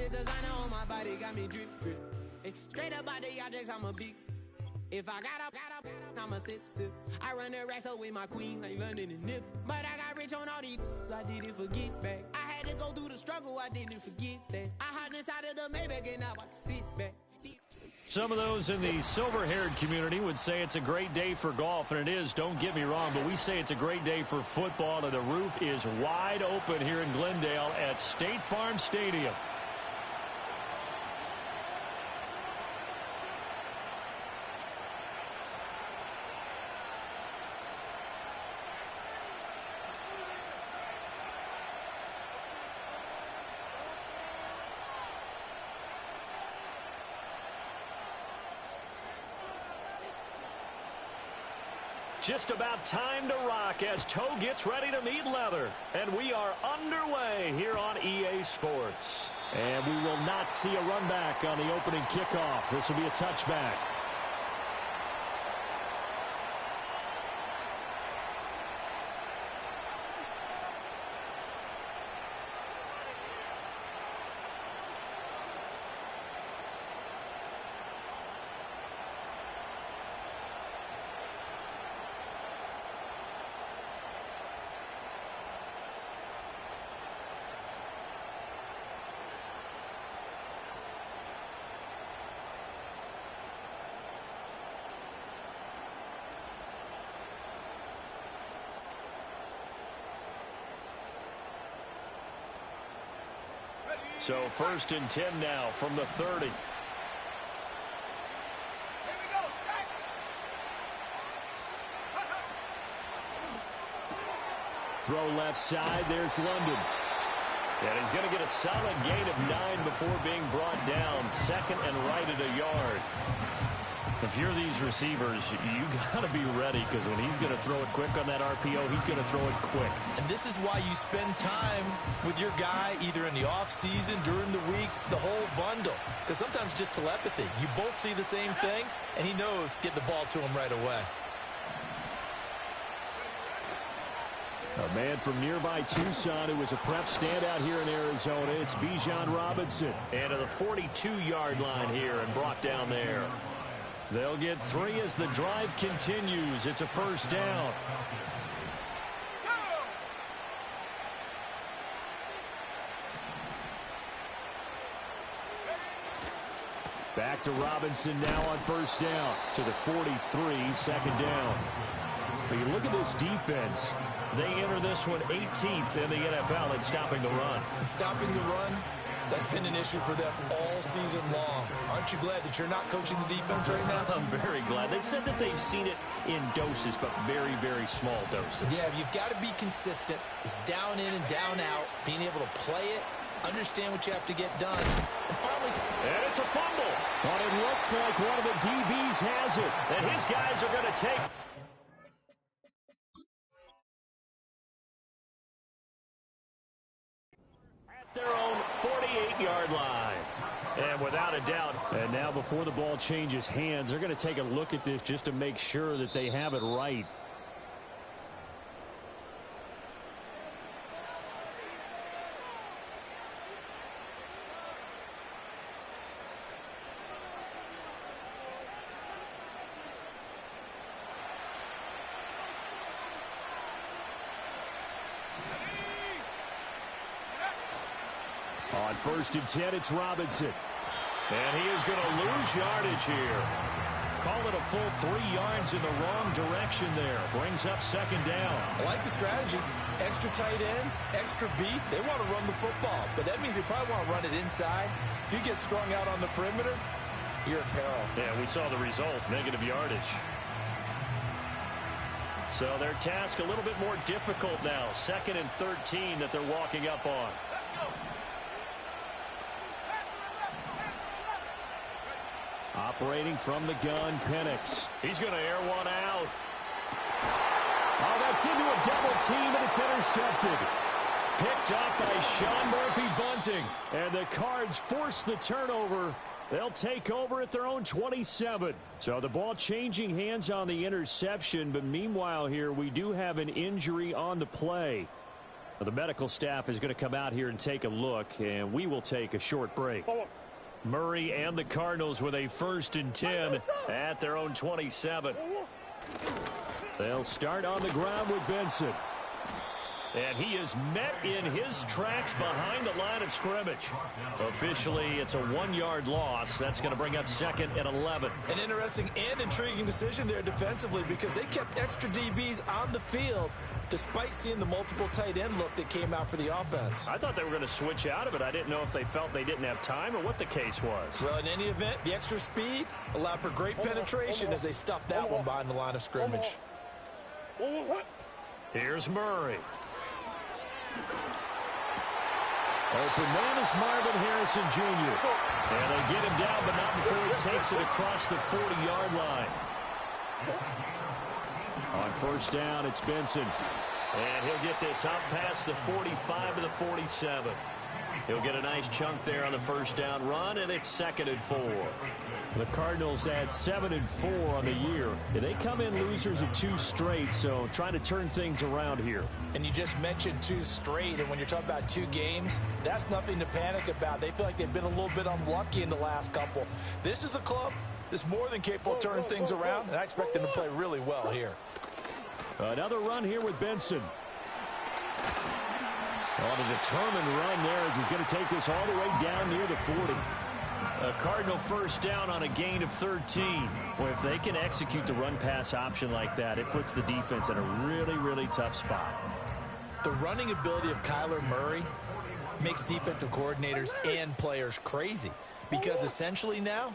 this designer on my body got me drip, drip. Hey, straight up out the objects, I'm a big. If I got up, I'ma sip, sip. I run the racks up with my queen like London and Nip. But I got rich on all these, I didn't forget back. I had to go through the struggle, I didn't forget that. I hopped inside of the Maybach and now I can sit back. Some of those in the silver-haired community would say it's a great day for golf, and it is, don't get me wrong, but we say it's a great day for football, and the roof is wide open here in Glendale at State Farm Stadium. Just about time to rock as toe gets ready to meet leather. And we are underway here on EA Sports. And we will not see a run back on the opening kickoff. This will be a touchback. So 1st and 10 now from the 30. Throw left side. There's London. And he's going to get a solid gain of 9 before being brought down. 2nd and right at a yard. If you're these receivers, you got to be ready because when he's going to throw it quick on that RPO, he's going to throw it quick. And this is why you spend time with your guy either in the offseason, during the week, the whole bundle. Because sometimes just telepathy. You both see the same thing, and he knows get the ball to him right away. A man from nearby Tucson who was a prep standout here in Arizona. It's Bijan Robinson. And to the 42-yard line here and brought down there. They'll get 3 as the drive continues. It's a 1st down. Back to Robinson now on 1st down. To the 43, 2nd down. But you look at this defense. They enter this one 18th in the NFL in stopping the run. And stopping the run, that's been an issue for them all season long. Aren't you glad that you're not coaching the defense right now? I'm very glad. They said that they've seen it in doses, but very, very small doses. Yeah, you've got to be consistent. It's down in and down out, being able to play it, understand what you have to get done. And finally... And it's a fumble. But it looks like one of the DBs has it. And his guys are going to take... their own 48-yard line. And without a doubt, and now before the ball changes hands, they're going to take a look at this just to make sure that they have it right. On 1st and 10, it's Robinson. And he is going to lose yardage here. Call it a full 3 yards in the wrong direction there. Brings up 2nd down. I like the strategy. Extra tight ends, extra beef. They want to run the football, but that means they probably want to run it inside. If you get strung out on the perimeter, you're in peril. Yeah, we saw the result, negative yardage. So their task a little bit more difficult now. 2nd and 13 that they're walking up on. Operating from the gun, Penix. He's going to air one out. Oh, that's into a double team, and it's intercepted. Picked up by Sean Murphy-Bunting. And the Cards force the turnover. They'll take over at their own 27. So the ball changing hands on the interception, but meanwhile here we do have an injury on the play. Well, the medical staff is going to come out here and take a look, and we will take a short break. Murray and the Cardinals with a 1st and 10 at their own 27. They'll start on the ground with Benson. And he is met in his tracks behind the line of scrimmage. Officially, it's a 1-yard loss. That's going to bring up 2nd and 11. An interesting and intriguing decision there defensively because they kept extra DBs on the field despite seeing the multiple tight end look that came out for the offense. I thought they were going to switch out of it. I didn't know if they felt they didn't have time or what the case was. Well, in any event, the extra speed allowed for great penetration as they stuffed that one behind the line of scrimmage. Here's Murray. Open man is Marvin Harrison Jr. And they get him down, but not before he takes it across the 40-yard line. On 1st down, it's Benson. And he'll get this up past the 45 to the 47. He'll get a nice chunk there on the 1st down run, and it's 2nd and 4. The Cardinals had 7 and 4 on the year. They come in losers of 2 straight, so trying to turn things around here. And you just mentioned 2 straight, and when you're talking about 2 games, that's nothing to panic about. They feel like they've been a little bit unlucky in the last couple. This is a club that's more than capable of turning things around, and I expect them to play really well here. Another run here with Benson. On a determined run there as he's going to take this all the way down near the 40. A Cardinal 1st down on a gain of 13. Well, if they can execute the run-pass option like that, it puts the defense in a really, really tough spot. The running ability of Kyler Murray makes defensive coordinators and players crazy because essentially now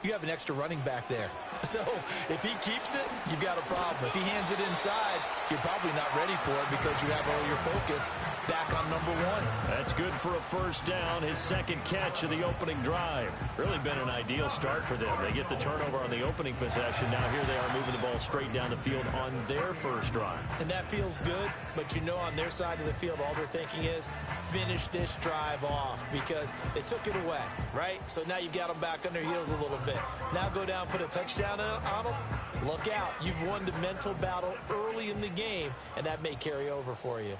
you have an extra running back there. So if he keeps it, you've got a problem. If he hands it inside, you're probably not ready for it because you have all your focus back on number 1. That's good for a 1st down, his 2nd catch of the opening drive. Really been an ideal start for them. They get the turnover on the opening possession. Now here they are moving the ball straight down the field on their 1st drive. And that feels good, but you know on their side of the field, all they're thinking is finish this drive off because they took it away, right? So now you've got them back on their heels a little bit. Now go down, put a touchdown on them. Look out. You've won the mental battle early in the game, and that may carry over for you.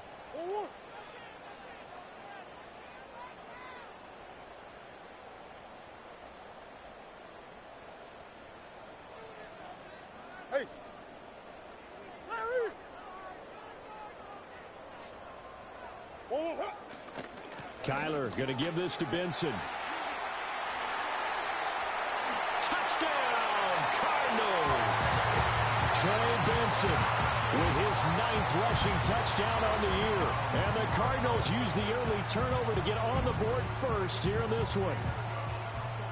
Kyler going to give this to Benson. Touchdown, Cardinals! Trey Benson with his 9th rushing touchdown on the year. And the Cardinals use the early turnover to get on the board first here in this one.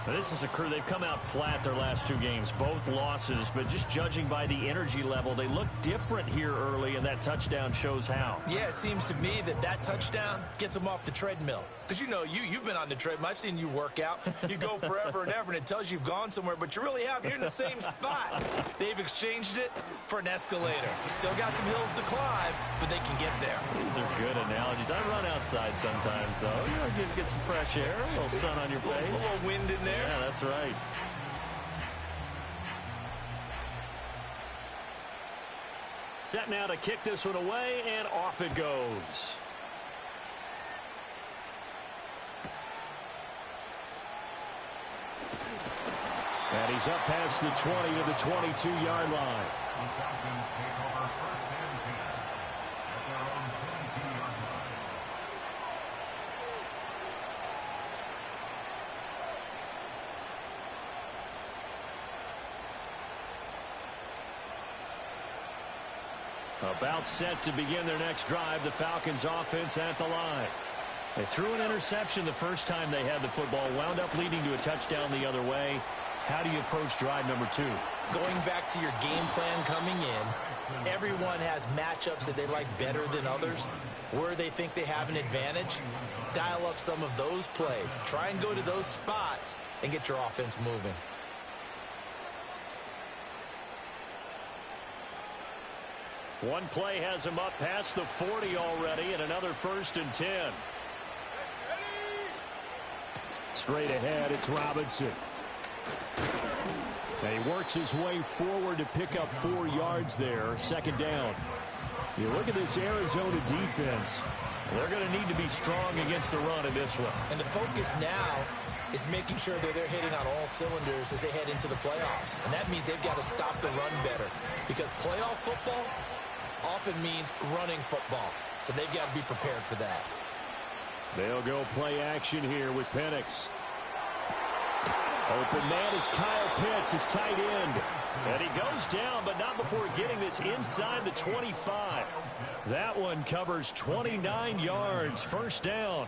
Now, this is a crew. They've come out flat their last 2 games, both losses, but just judging by the energy level, they look different here early, and that touchdown shows how. Yeah, it seems to me that touchdown gets them off the treadmill. Because, you know, you've been on the treadmill. I've seen you work out. You go forever and ever, and it tells you you've gone somewhere, but you really have. You're in the same spot. They've exchanged it for an escalator. Still got some hills to climb, but they can get there. These are good analogies. I run outside sometimes, though. You know, get some fresh air, a little sun on your face. A little wind in there. Yeah, that's right. Set now to kick this one away, and off it goes. And he's up past the 20 to the 22-yard line. About set to begin their next drive, the Falcons offense at the line. They threw an interception the first time they had the football, wound up leading to a touchdown the other way. How do you approach drive number 2? Going back to your game plan coming in, everyone has matchups that they like better than others. Where they think they have an advantage, dial up some of those plays. Try and go to those spots and get your offense moving. One play has him up past the 40 already, and another 1st and 10. Straight ahead, it's Robinson. And he works his way forward to pick up 4 yards there. 2nd down. You look at this Arizona defense. They're going to need to be strong against the run in this one. And the focus now is making sure that they're hitting on all cylinders as they head into the playoffs. And that means they've got to stop the run better, because playoff football often means running football. So they've got to be prepared for that. They'll go play action here with Penix. Open man is Kyle Pitts, his tight end. And he goes down, but not before getting this inside the 25. That one covers 29 yards, first down.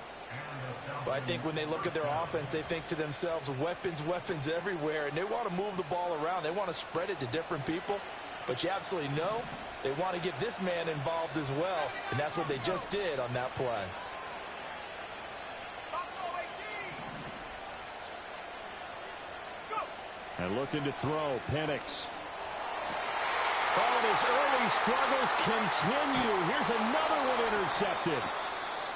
But I think when they look at their offense, they think to themselves, weapons, weapons everywhere, and they want to move the ball around. They want to spread it to different people. But you absolutely know they want to get this man involved as well, and that's what they just did on that play. And looking to throw, Penix. Oh, and his early struggles continue. Here's another one intercepted.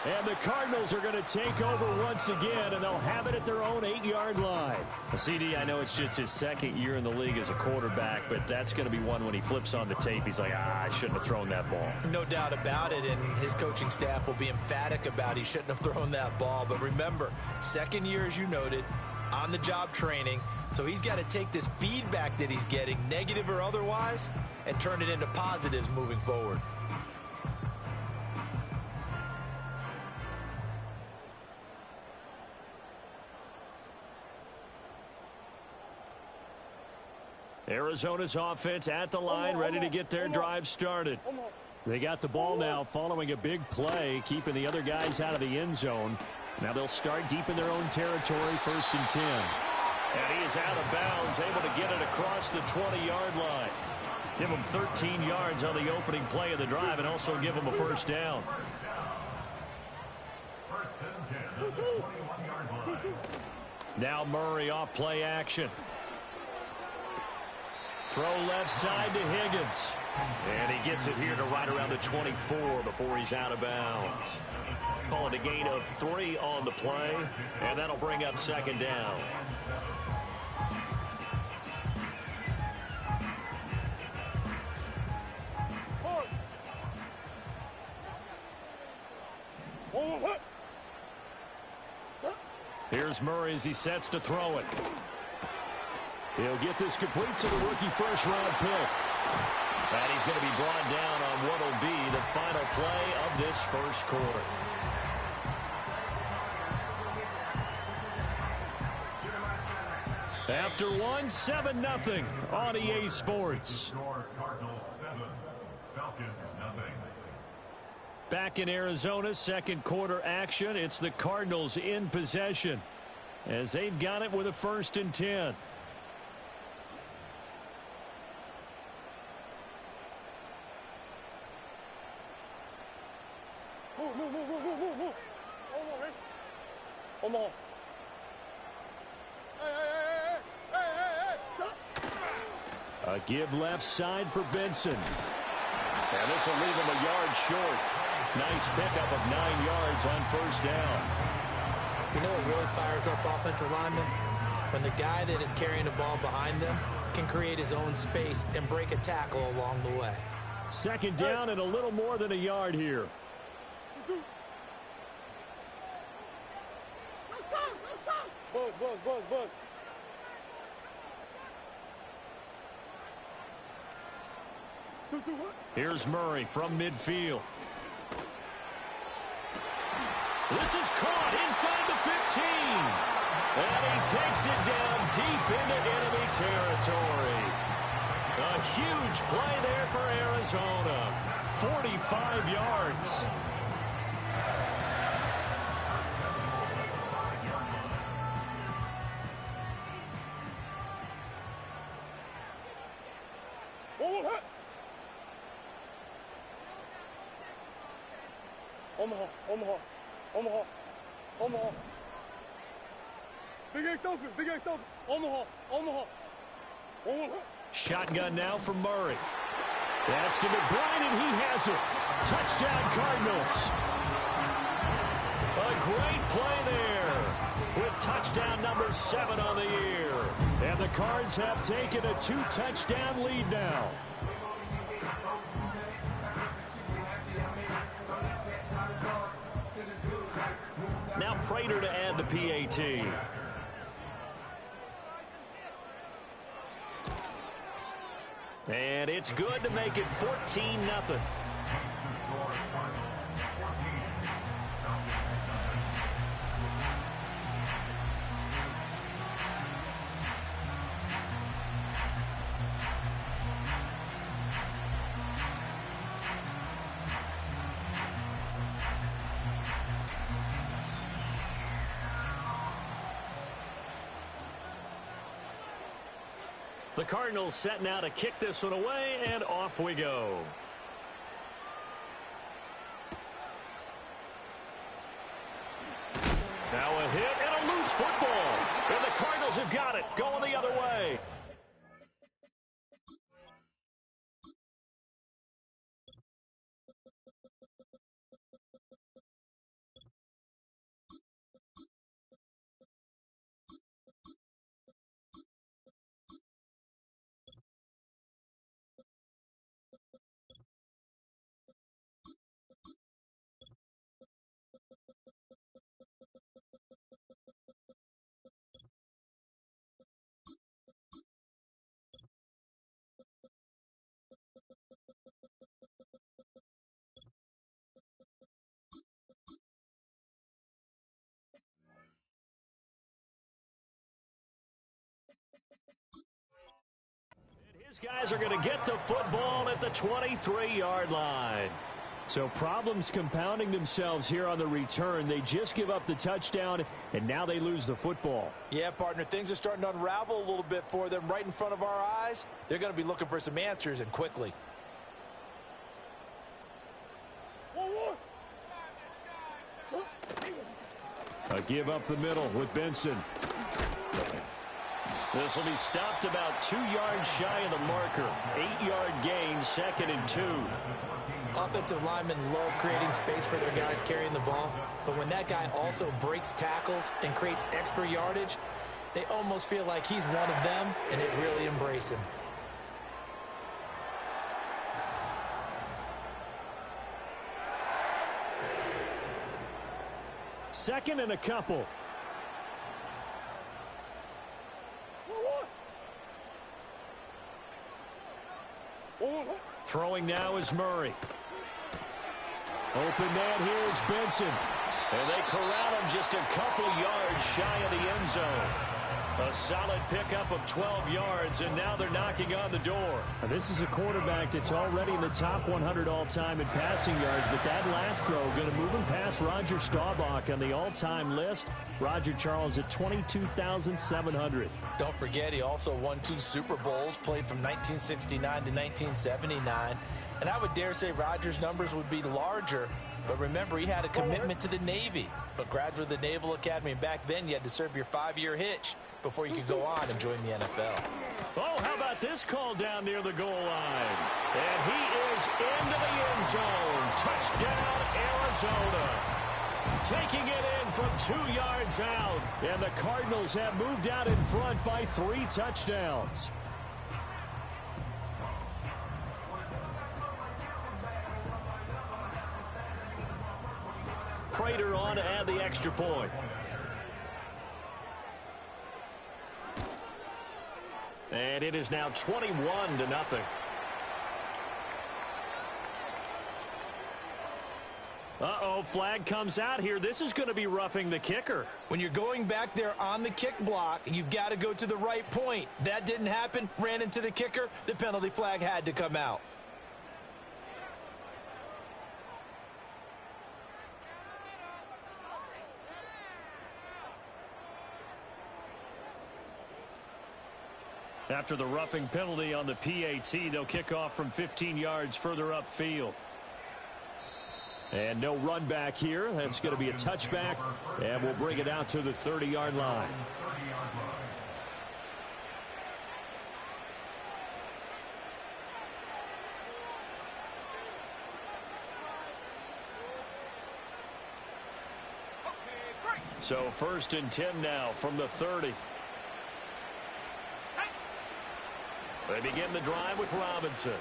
And the Cardinals are going to take over once again, and they'll have it at their own 8-yard line. CD, I know it's just his second year in the league as a quarterback, but that's going to be one when he flips on the tape. He's like, I shouldn't have thrown that ball. No doubt about it, and his coaching staff will be emphatic about he shouldn't have thrown that ball. But remember, second year, as you noted, on-the-job training, so he's got to take this feedback that he's getting, negative or otherwise, and turn it into positives moving forward. Arizona's offense at the line, ready to get their drive started. They got the ball now following a big play, keeping the other guys out of the end zone. Now they'll start deep in their own territory, 1st and 10. And he is out of bounds, able to get it across the 20-yard line. Give him 13 yards on the opening play of the drive and also give him a first down. Now Murray off play action. Throw left side to Higgins. And he gets it here to right around the 24 before he's out of bounds. Call it a gain of 3 on the play, and that'll bring up 2nd down. Here's Murray as he sets to throw it. He'll get this complete to the rookie first-round pick. And he's going to be brought down on what will be the final play of this first quarter. After one, 7-0 on EA Sports. Back in Arizona, second quarter action. It's the Cardinals in possession as they've got it with a 1st and 10. A give left side for Benson. And this will leave him a yard short. Nice pickup of 9 yards on first down. You know what really fires up offensive linemen? When the guy that is carrying the ball behind them can create his own space and break a tackle along the way. 2nd down and a little more than a yard here. Buzz. Here's Murray from midfield. This is caught inside the 15. And he takes it down deep into enemy territory. A huge play there for Arizona. 45 yards. Omaha. Big X open. Omaha. Shotgun now for Murray. That's to McBride, and he has it. Touchdown, Cardinals. A great play there with touchdown number 7 on the year. And the Cards have taken a 2-touchdown lead now. Prater to add the PAT. And it's good to make it 14-0. The Cardinals set now to kick this one away, and off we go. Now a hit and a loose football. And the Cardinals have got it, going the other way. His guys are going to get the football at the 23-yard line. So problems compounding themselves here on the return. They just give up the touchdown, and now they lose the football. Yeah, partner, things are starting to unravel a little bit for them right in front of our eyes. They're going to be looking for some answers, and quickly. A give up the middle with Benson. This will be stopped about 2 yards shy of the marker. 8-yard gain, 2nd and 2. Offensive linemen love creating space for their guys carrying the ball, but when that guy also breaks tackles and creates extra yardage, they almost feel like he's one of them, and they really embrace him. Second and a couple. Throwing now is Murray. Open man here is Benson. And they corral him just a couple yards shy of the end zone. A solid pickup of 12 yards, and now they're knocking on the door. Now, this is a quarterback that's already in the top 100 all-time in passing yards, but that last throw going to move him past Roger Staubach on the all-time list. Roger Charles at 22,700. Don't forget, he also won 2 Super Bowls, played from 1969 to 1979. And I would dare say Roger's numbers would be larger, but remember, he had a commitment to the Navy. A graduate of the Naval Academy, and back then you had to serve your 5-year hitch before you could go on and join the NFL. Oh, how about this call down near the goal line? And he is into the end zone. Touchdown, Arizona. Taking it in from 2 yards out. And the Cardinals have moved out in front by 3 touchdowns. Prater on to add the extra point. And it is now 21-0. Uh-oh, flag comes out here. This is going to be roughing the kicker. When you're going back there on the kick block, you've got to go to the right point. That didn't happen. Ran into the kicker. The penalty flag had to come out. After the roughing penalty on the PAT, they'll kick off from 15 yards further upfield. And no run back here. That's going to be a touchback, and we'll bring it out to the 30-yard line. So 1st and 10 now from the 30. They begin the drive with Robinson.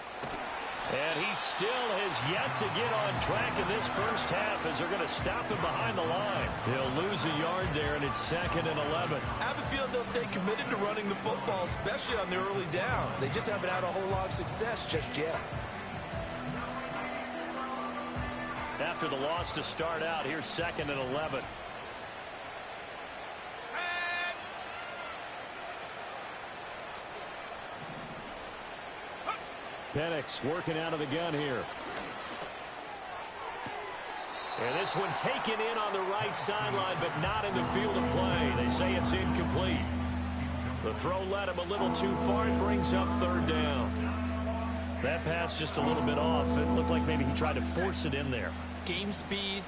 And he still has yet to get on track in this first half as they're going to stop him behind the line. He'll lose a yard there, and it's 2nd and 11. I have a feeling they'll stay committed to running the football, especially on their early downs. They just haven't had a whole lot of success just yet. After the loss to start out, here's 2nd and 11. Penix working out of the gun here. And this one taken in on the right sideline, but not in the field of play. They say it's incomplete. The throw led him a little too far. It brings up 3rd down. That pass just a little bit off. It looked like maybe he tried to force it in there. Game speed,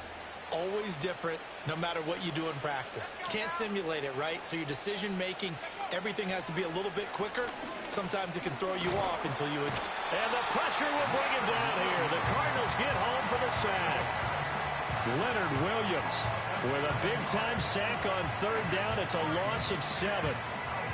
always different, no matter what you do in practice. Can't simulate it, right? So your decision-making, everything has to be a little bit quicker. Sometimes it can throw you off until you adjust. And the pressure will bring him down here. The Cardinals get home for the sack. Leonard Williams with a big-time sack on 3rd down. It's a loss of 7.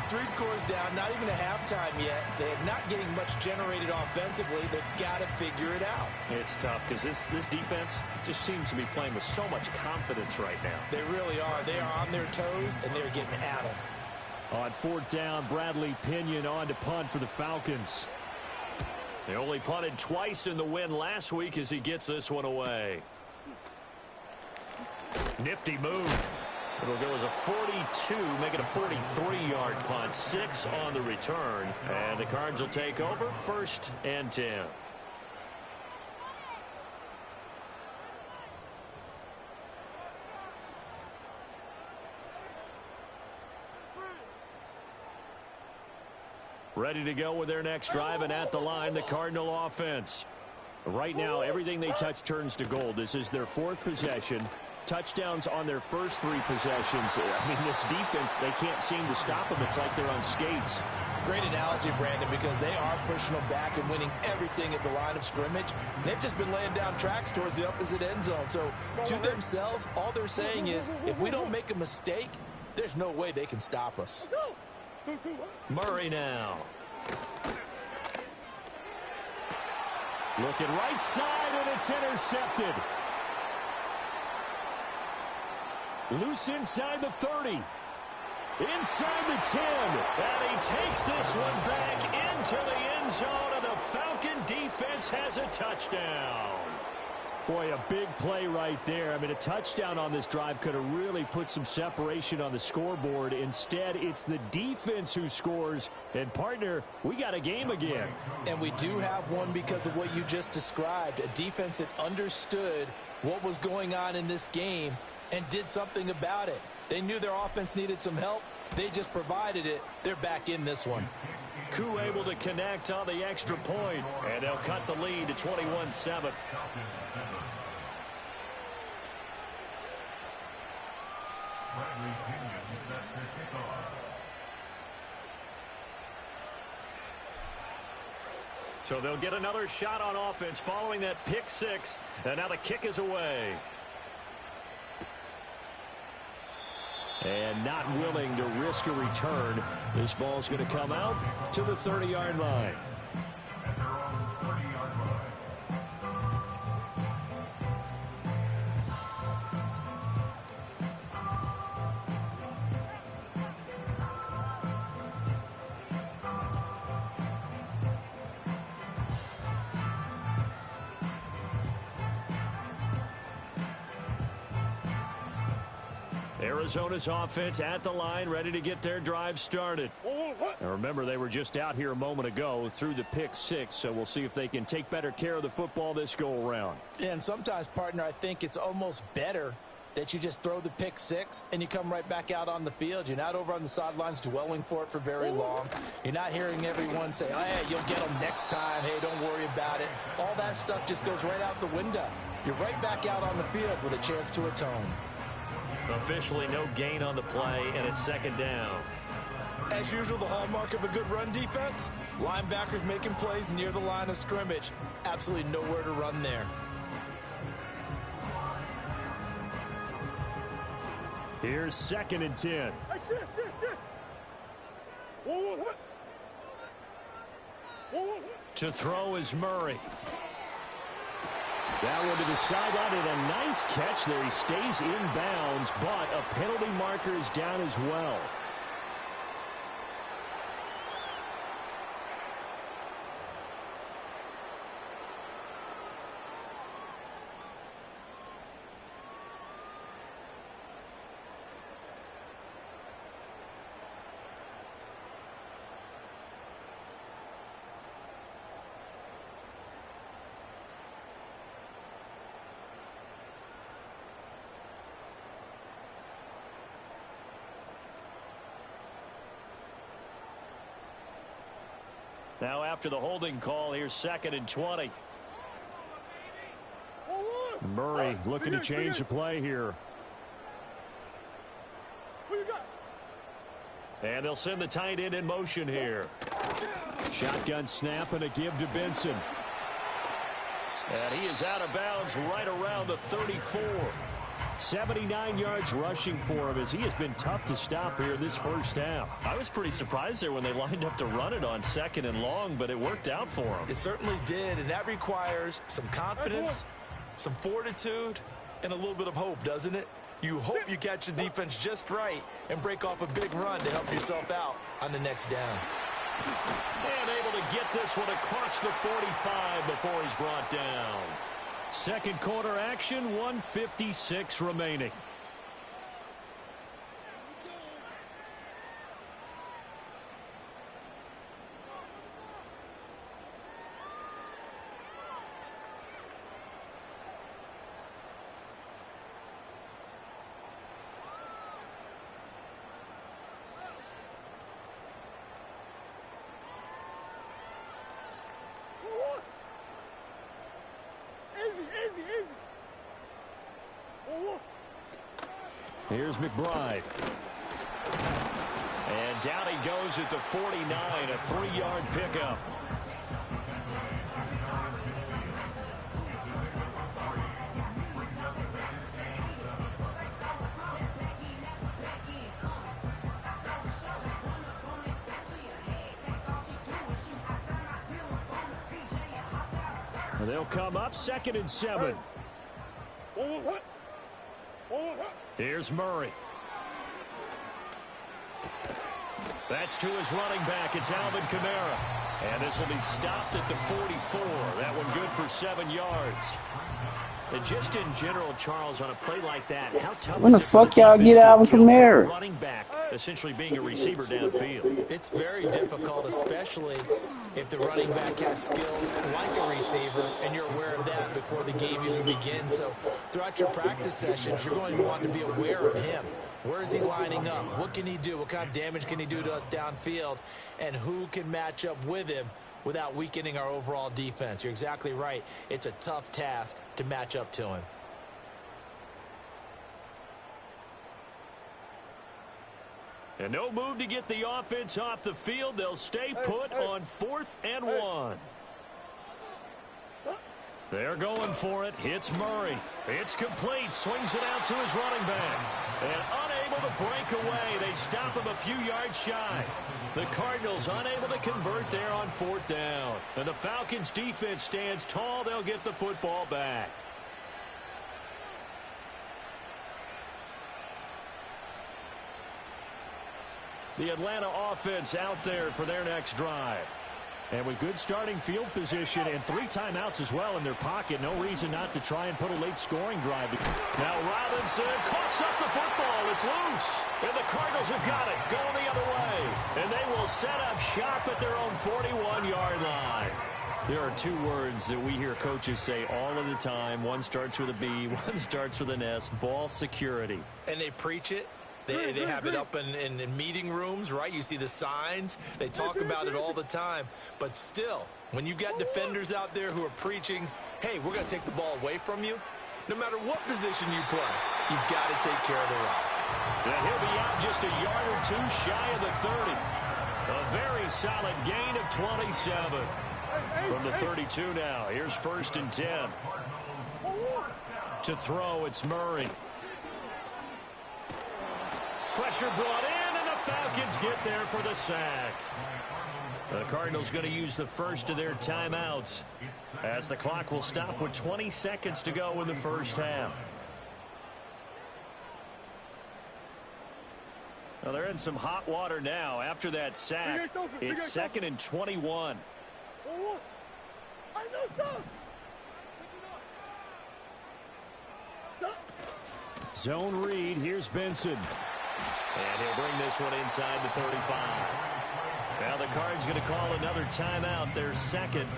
3 scores down, not even a halftime yet. They are not getting much generated offensively. They've got to figure it out. It's tough because this defense just seems to be playing with so much confidence right now. They really are. They are on their toes, and they're getting at them. On 4th down, Bradley Pinion on to punt for the Falcons. They only punted twice in the win last week as he gets this one away. Nifty move. It'll go as a 42, make it a 43-yard punt. 6 on the return. And the Cards will take over 1st and 10. Ready to go with their next drive, and at the line, the Cardinal offense. Right now, everything they touch turns to gold. This is their 4th possession. Touchdowns on their first 3 possessions. I mean, this defense, they can't seem to stop them. It's like they're on skates. Great analogy, Brandon, because they are pushing them back and winning everything at the line of scrimmage. They've just been laying down tracks towards the opposite end zone. So to themselves, all they're saying is, if we don't make a mistake, there's no way they can stop us. Murray now. Looking right side, and it's intercepted. Loose inside the 30. Inside the 10. And he takes this one back into the end zone, and the Falcon defense has a touchdown. Boy, a big play right there. I mean, a touchdown on this drive could have really put some separation on the scoreboard. Instead, it's the defense who scores. And, partner, we got a game again. And we do have one because of what you just described. A defense that understood what was going on in this game and did something about it. They knew their offense needed some help. They just provided it. They're back in this one. Koo able to connect on the extra point, and they'll cut the lead to 21-7. So they'll get another shot on offense following that pick 6, and now the kick is away. And not willing to risk a return. This ball's going to come out to the 30-yard line. Arizona's offense at the line, ready to get their drive started. Now remember, they were just out here a moment ago through the pick 6, so we'll see if they can take better care of the football this go-around. Yeah, and sometimes, partner, I think it's almost better that you just throw the pick 6 and you come right back out on the field. You're not over on the sidelines dwelling for it for very long. You're not hearing everyone say, oh, hey, you'll get them next time. Hey, don't worry about it. All that stuff just goes right out the window. You're right back out on the field with a chance to atone. Officially no gain on the play, and it's 2nd down. As usual, the hallmark of a good run defense, linebackers making plays near the line of scrimmage. Absolutely nowhere to run there. Here's 2nd and 10. Hey, shit. Whoa. To throw is Murray. That one to the sideline, and a nice catch there. He stays in bounds, but a penalty marker is down as well. Now after the holding call, here's 2nd and 20. Murray looking to change the play here. And they'll send the tight end in motion here. Shotgun snap and a give to Benson. And he is out of bounds right around the 34. 79 yards rushing for him as he has been tough to stop here this first half. I was pretty surprised there when they lined up to run it on 2nd and long, but it worked out for him. It certainly did, and that requires some confidence, some fortitude, and a little bit of hope, doesn't it? You hope you catch the defense just right and break off a big run to help yourself out on the next down. And able to get this one across the 45 before he's brought down. Second quarter action, 1:56 remaining. Here's McBride. And down he goes at the 49, a 3-yard pickup. And they'll come up 2nd and 7. Here's Murray. That's to his running back. It's Alvin Kamara. And this will be stopped at the 44. That one good for 7 yards. And just in general, Charles, on a play like that, how tough when the fuck y'all get Alvin Kamara? Running back, essentially being a receiver downfield. It's very difficult, especially if the running back has skills like a receiver, and you're aware of that before the game even begins. So throughout your practice sessions, you're going to want to be aware of him. Where is he lining up? What can he do? What kind of damage can he do to us downfield? And who can match up with him without weakening our overall defense? You're exactly right. It's a tough task to match up to him. And no move to get the offense off the field. They'll stay put on 4th and 1. They're going for it. Hits Murray. It's complete. Swings it out to his running back. And unable to break away. They stop him a few yards shy. The Cardinals unable to convert there on 4th down. And the Falcons defense stands tall. They'll get the football back. The Atlanta offense out there for their next drive. And with good starting field position and 3 timeouts as well in their pocket, no reason not to try and put a late scoring drive. Now Robinson coughs up the football. It's loose. And the Cardinals have got it going the other way. And they will set up shop at their own 41-yard line. There are 2 words that we hear coaches say all of the time. One starts with a B, one starts with an S. Ball security. And they preach it. They have it up in meeting rooms, right? You see the signs. They talk about it all the time. But still, when you've got defenders out there who are preaching, hey, we're going to take the ball away from you, no matter what position you play, you've got to take care of the rock. And he'll be out just a yard or 2 shy of the 30. A very solid gain of 27. From the 32 now, here's 1st and 10. To throw, it's Murray. Pressure brought in, and the Falcons get there for the sack. The Cardinals going to use the first of their timeouts as the clock will stop with 20 seconds to go in the first half. Well, they're in some hot water now after that sack. It's 2nd and 21. Zone read. Here's Benson. And he'll bring this one inside the 35. Now the Cards going to call another timeout, their second.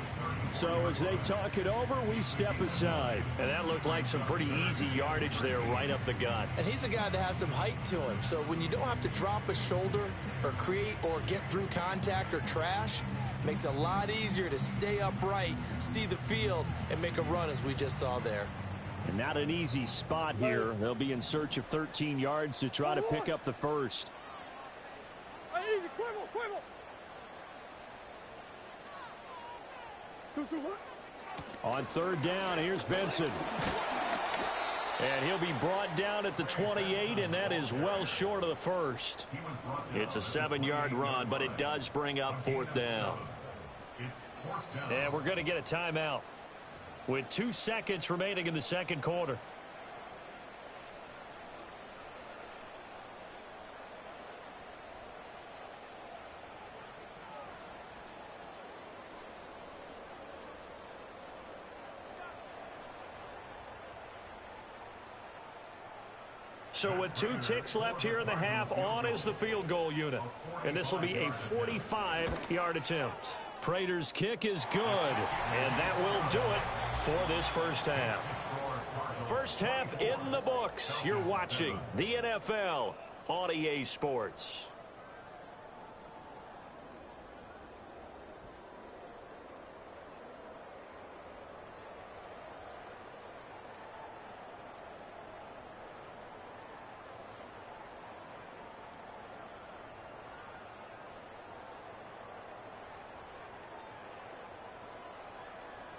So as they talk it over, we step aside. And that looked like some pretty easy yardage there right up the gut. And he's a guy that has some height to him. So when you don't have to drop a shoulder or create or get through contact or trash, it makes it a lot easier to stay upright, see the field, and make a run as we just saw there. And not an easy spot here. They'll be in search of 13 yards to try to pick up the first. On 3rd down, here's Benson. And he'll be brought down at the 28, and that is well short of the first. It's a 7-yard run, but it does bring up 4th down. And we're going to get a timeout with 2 seconds remaining in the second quarter. So with 2 ticks left here in the half, on is the field goal unit. And this will be a 45-yard attempt. Prater's kick is good, and that will do it for this first half. First half in the books. You're watching the NFL on EA Sports.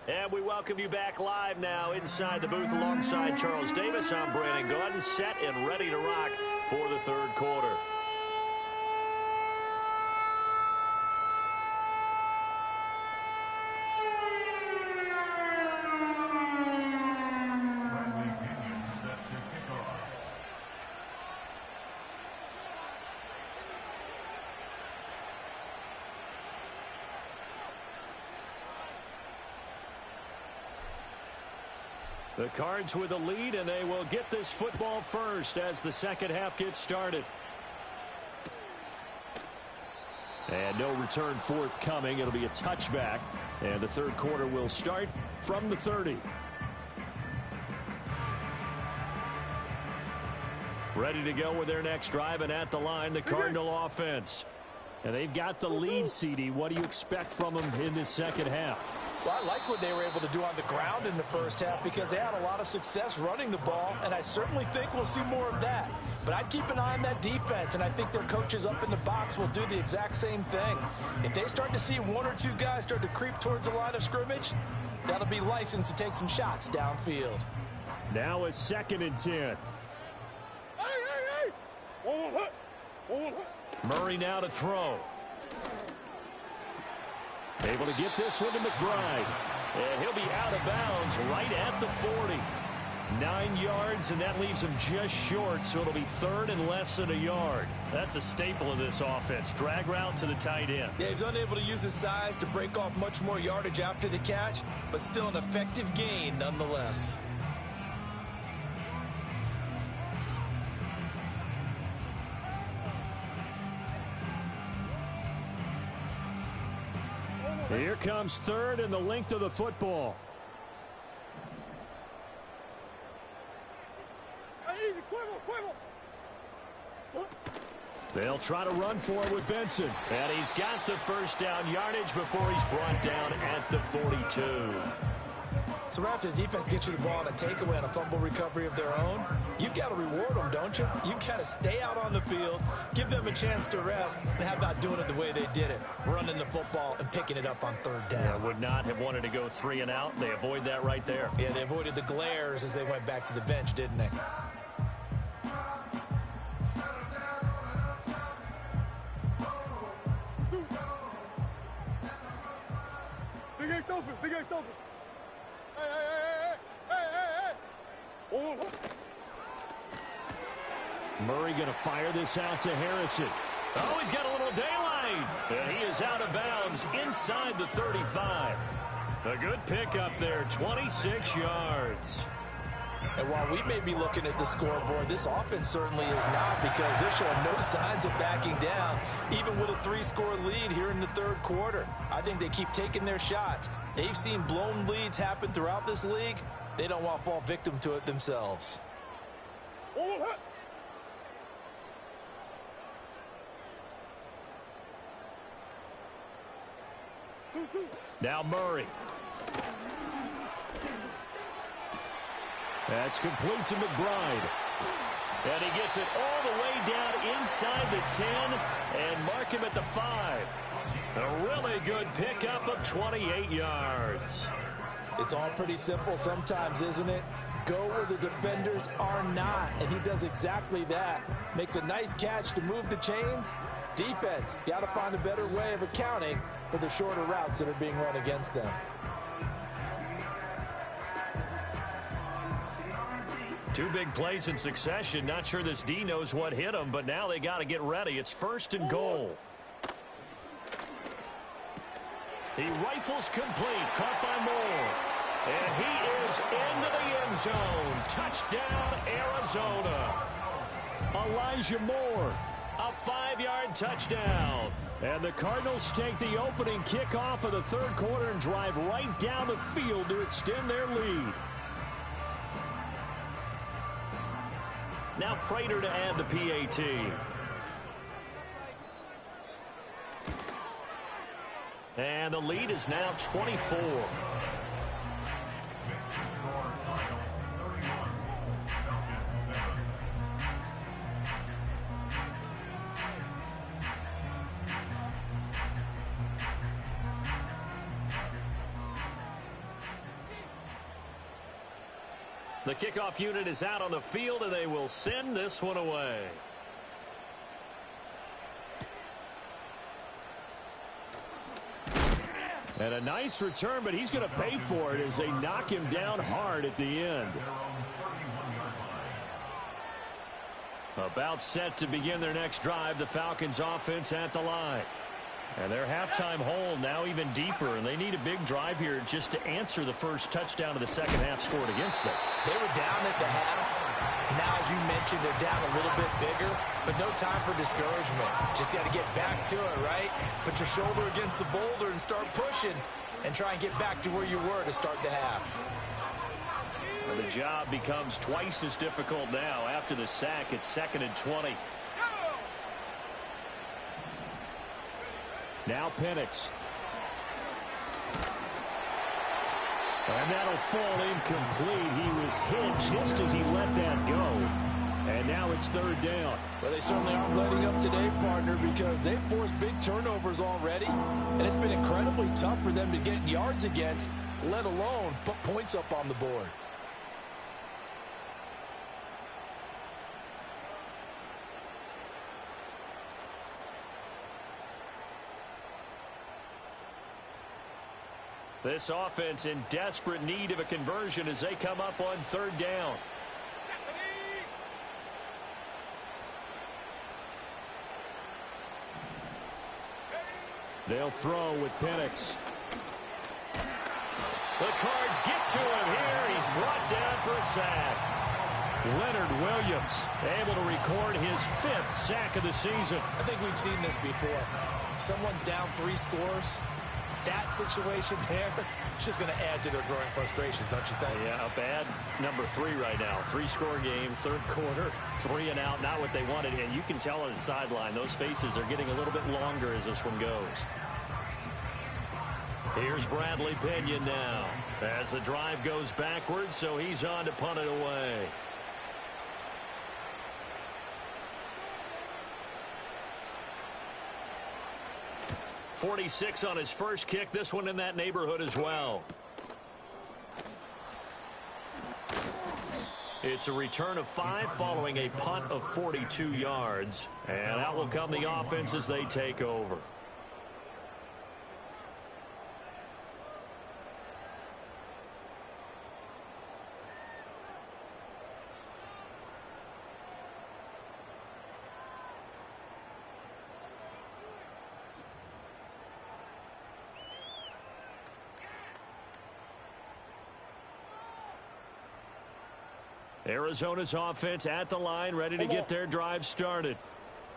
And we welcome you back live now inside the booth alongside Charles Davis. I'm Brandon Gaudin, set and ready to rock for the third quarter. The Cards with a lead, and they will get this football first as the second half gets started. And no return forthcoming. It'll be a touchback, and the third quarter will start from the 30. Ready to go with their next drive, and at the line, the Cardinal offense. And they've got the lead, CD. What do you expect from them in this second half? Well, I like what they were able to do on the ground in the first half because they had a lot of success running the ball, and I certainly think we'll see more of that. But I'd keep an eye on that defense, and I think their coaches up in the box will do the exact same thing. If they start to see 1 or 2 guys start to creep towards the line of scrimmage, that'll be licensed to take some shots downfield. Now a 2nd and 10. Murray now to throw. Able to get this one to McBride. And he'll be out of bounds right at the 40. 9 yards, and that leaves him just short, so it'll be 3rd and less than a yard. That's a staple of this offense. Drag route to the tight end. Yeah, he's unable to use his size to break off much more yardage after the catch, but still an effective gain nonetheless. Here comes 3rd and the length of the football. They'll try to run for it with Benson. And he's got the first down yardage before he's brought down at the 42. So right after the defense gets you the ball on a takeaway on a fumble recovery of their own, you've got to reward them, don't you? You've got to stay out on the field, give them a chance to rest, and how about doing it the way they did it, running the football and picking it up on 3rd down. Yeah, would not have wanted to go 3 and out. They avoid that right there. Yeah, they avoided the glares as they went back to the bench, didn't they? X open. Big X open. Hey. Oh. Murray going to fire this out to Harrison. Oh, he's got a little daylight. And he is out of bounds inside the 35. A good pickup there, 26 yards. And while we may be looking at the scoreboard, this offense certainly is not, because they're showing no signs of backing down, even with a 3-score lead here in the third quarter. I think they keep taking their shots. They've seen blown leads happen throughout this league. They don't want to fall victim to it themselves. Now Murray. That's complete to McBride. And he gets it all the way down inside the 10 and mark him at the 5. A really good pickup of 28 yards. It's all pretty simple sometimes, isn't it? Go where the defenders are not, and he does exactly that. Makes a nice catch to move the chains. Defense, got to find a better way of accounting for the shorter routes that are being run against them. Two big plays in succession. Not sure this D knows what hit him, but now they got to get ready. It's 1st and goal. He rifles complete, caught by Moore. And he is into the end zone. Touchdown, Arizona. Elijah Moore, a 5-yard touchdown. And the Cardinals take the opening kickoff of the third quarter and drive right down the field to extend their lead. Now Prater to add the PAT. And the lead is now 24. The kickoff unit is out on the field, and they will send this one away. And a nice return, but he's going to pay for it as they knock him down hard at the end. About set to begin their next drive, the Falcons offense at the line. And their halftime hole now even deeper, and they need a big drive here just to answer the first touchdown of the second half scored against them. They were down at the half. Now, as you mentioned, they're down a little bit bigger, but no time for discouragement. Just got to get back to it, right? Put your shoulder against the boulder and start pushing and try and get back to where you were to start the half. And the job becomes twice as difficult now. After the sack, it's 2nd and 20. Now Penix. And that'll fall incomplete. He was hit just as he let that go. And now it's 3rd down. Well, they certainly aren't letting up today, partner, because they've forced big turnovers already. And it's been incredibly tough for them to get yards against, let alone put points up on the board. This offense in desperate need of a conversion as they come up on 3rd down. They'll throw with Penix. The Cards get to him here. He's brought down for a sack. Leonard Williams able to record his 5th sack of the season. I think we've seen this before. Someone's down 3 scores. That situation there, it's just going to add to their growing frustrations, don't you think? Yeah, a bad number 3 right now. 3-score game, 3rd quarter, 3 and out, not what they wanted. And you can tell on the sideline, those faces are getting a little bit longer as this one goes. Here's Bradley Pinion now as the drive goes backwards, so he's on to punt it away. .46 on his first kick. This one in that neighborhood as well. It's a return of 5 following a punt of 42 yards. And out will come the offense as they take over. Arizona's offense at the line, ready to get their drive started.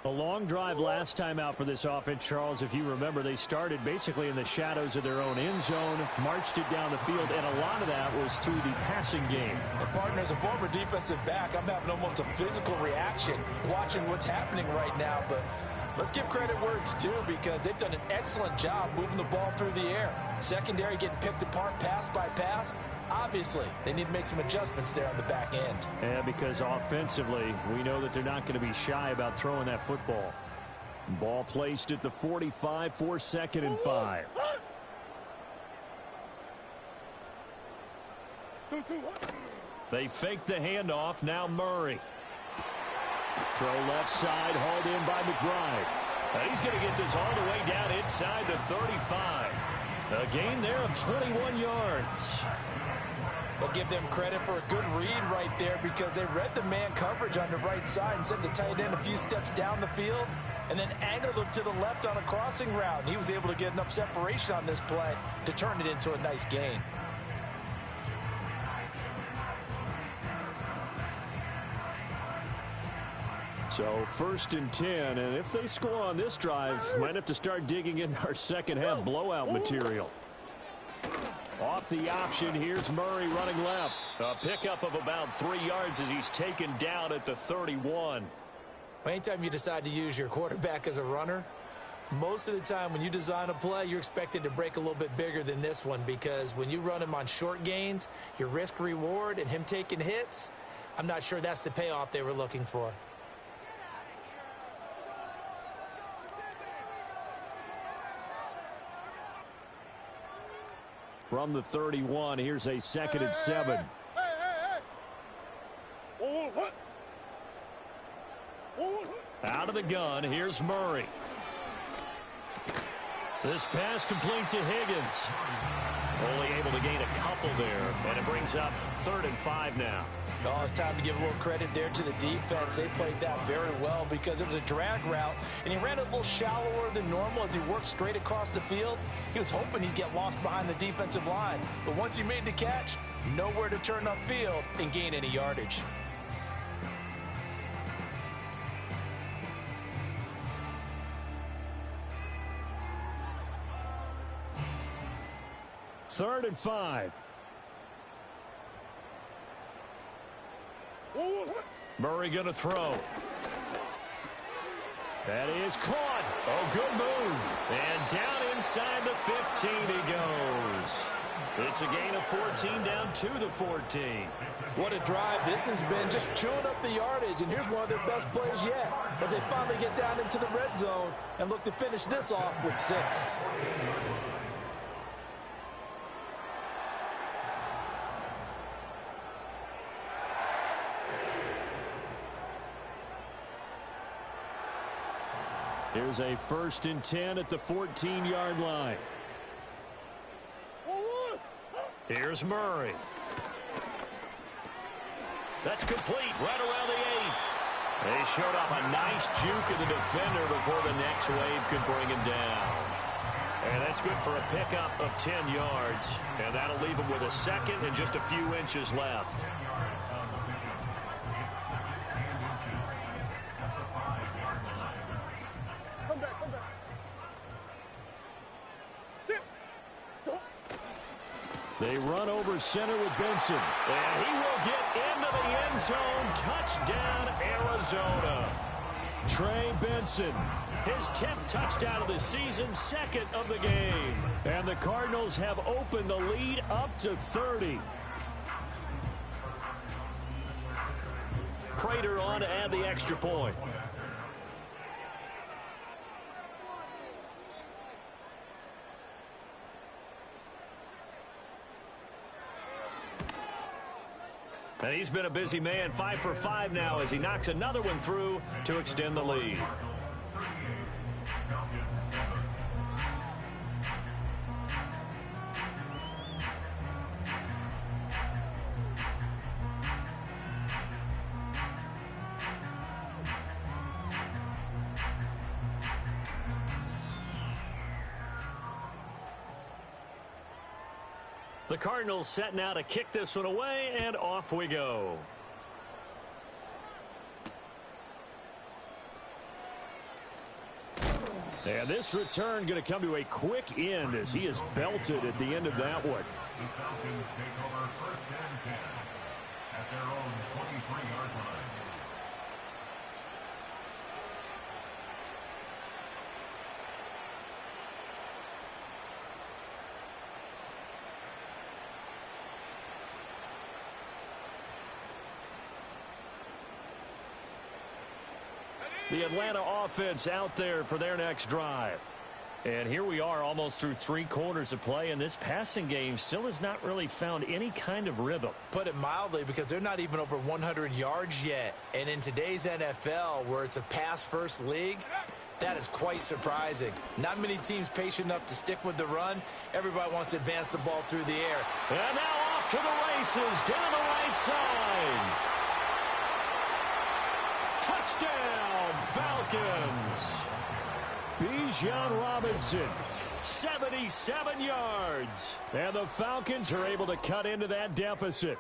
A long drive last time out for this offense, Charles. If you remember, they started basically in the shadows of their own end zone, marched it down the field, and a lot of that was through the passing game. And partner, as a former defensive back, I'm having almost a physical reaction watching what's happening right now. But let's give credit where it's due, because they've done an excellent job moving the ball through the air. Secondary getting picked apart pass by pass. Obviously, they need to make some adjustments there on the back end. Yeah, because offensively, we know that they're not going to be shy about throwing that football. Ball placed at the 45 for 2nd and 5. 2-2. They fake the handoff. Now Murray. Throw left side, hauled in by McBride. And he's going to get this all the way down inside the 35. A gain there of 21 yards. We'll give them credit for a good read right there, because they read the man coverage on the right side and sent the tight end a few steps down the field and then angled him to the left on a crossing route. He was able to get enough separation on this play to turn it into a nice gain. So 1st and 10, and if they score on this drive, might have to start digging in our second half blowout material. Off the option, here's Murray running left. A pickup of about 3 yards as he's taken down at the 31. Anytime you decide to use your quarterback as a runner, most of the time when you design a play, you're expected to break a little bit bigger than this one, because when you run him on short gains, your risk-reward and him taking hits, I'm not sure that's the payoff they were looking for. From the 31, here's a 2nd and 7. Out of the gun, here's Murray. This pass complete to Higgins. Only able to gain a couple there, and it brings up 3rd and 5 now. Oh, it's time to give a little credit there to the defense. They played that very well, because it was a drag route, and he ran a little shallower than normal as he worked straight across the field. He was hoping he'd get lost behind the defensive line, but once he made the catch, nowhere to turn upfield and gain any yardage. Third and 5. Murray going to throw. That is caught. Oh, good move. And down inside the 15 he goes. It's a gain of 14, down to the 14. What a drive this has been, just chewing up the yardage. And here's one of their best plays yet, as they finally get down into the red zone and look to finish this off with 6. Here's a 1st and 10 at the 14-yard line. Here's Murray. That's complete right around the 8. They showed off a nice juke of the defender before the next wave could bring him down. And that's good for a pickup of 10 yards. And that'll leave him with a 2nd and just a few inches left. They run over center with Benson. And he will get into the end zone. Touchdown, Arizona. Trey Benson, his 10th touchdown of the season, 2nd of the game. And the Cardinals have opened the lead up to 30. Prater on to add the extra point. And he's been a busy man, 5 for 5 now as he knocks another one through to extend the lead. The Cardinals set now to kick this one away, and off we go. And this return going to come to a quick end as he is belted at the end of that one. The Falcons take over first and 10 at their own 23-yard line. The Atlanta offense out there for their next drive. And here we are almost through 3 quarters of play, and this passing game still has not really found any kind of rhythm. Put it mildly, because they're not even over 100 yards yet. And in today's NFL, where it's a pass-first league, that is quite surprising. Not many teams patient enough to stick with the run. Everybody wants to advance the ball through the air. And now off to the races down the right side. Touchdown, Falcons. Bijan Robinson, 77 yards. And the Falcons are able to cut into that deficit.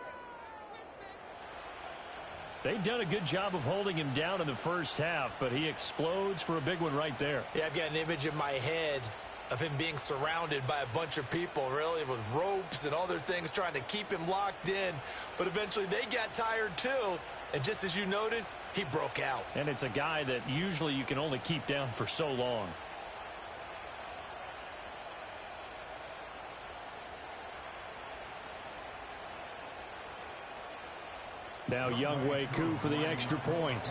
They've done a good job of holding him down in the first half, but he explodes for a big one right there. Yeah, I've got an image in my head of him being surrounded by a bunch of people, really, with ropes and other things trying to keep him locked in. But eventually they got tired too. And just as you noted, he broke out. And it's a guy that usually you can only keep down for so long. Now Younghoe Koo for the extra point.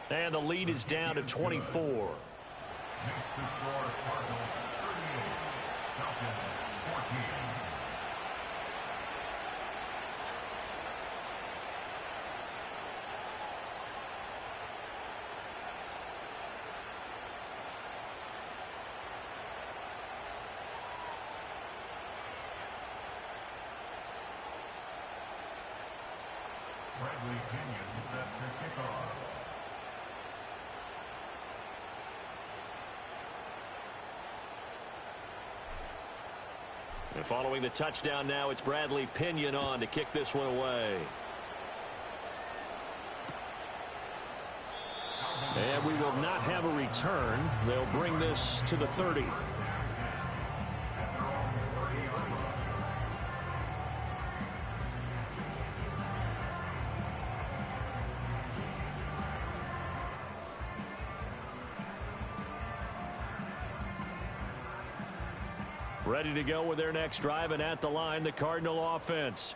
And the lead is down to 24. Makes the score Cardinals 38, Falcons 14. Bradley Pinion set to kick off. And following the touchdown now, it's Bradley Pinion on to kick this one away. And we will not have a return. They'll bring this to the 30. Ready to go with their next drive, and at the line, the Cardinal offense.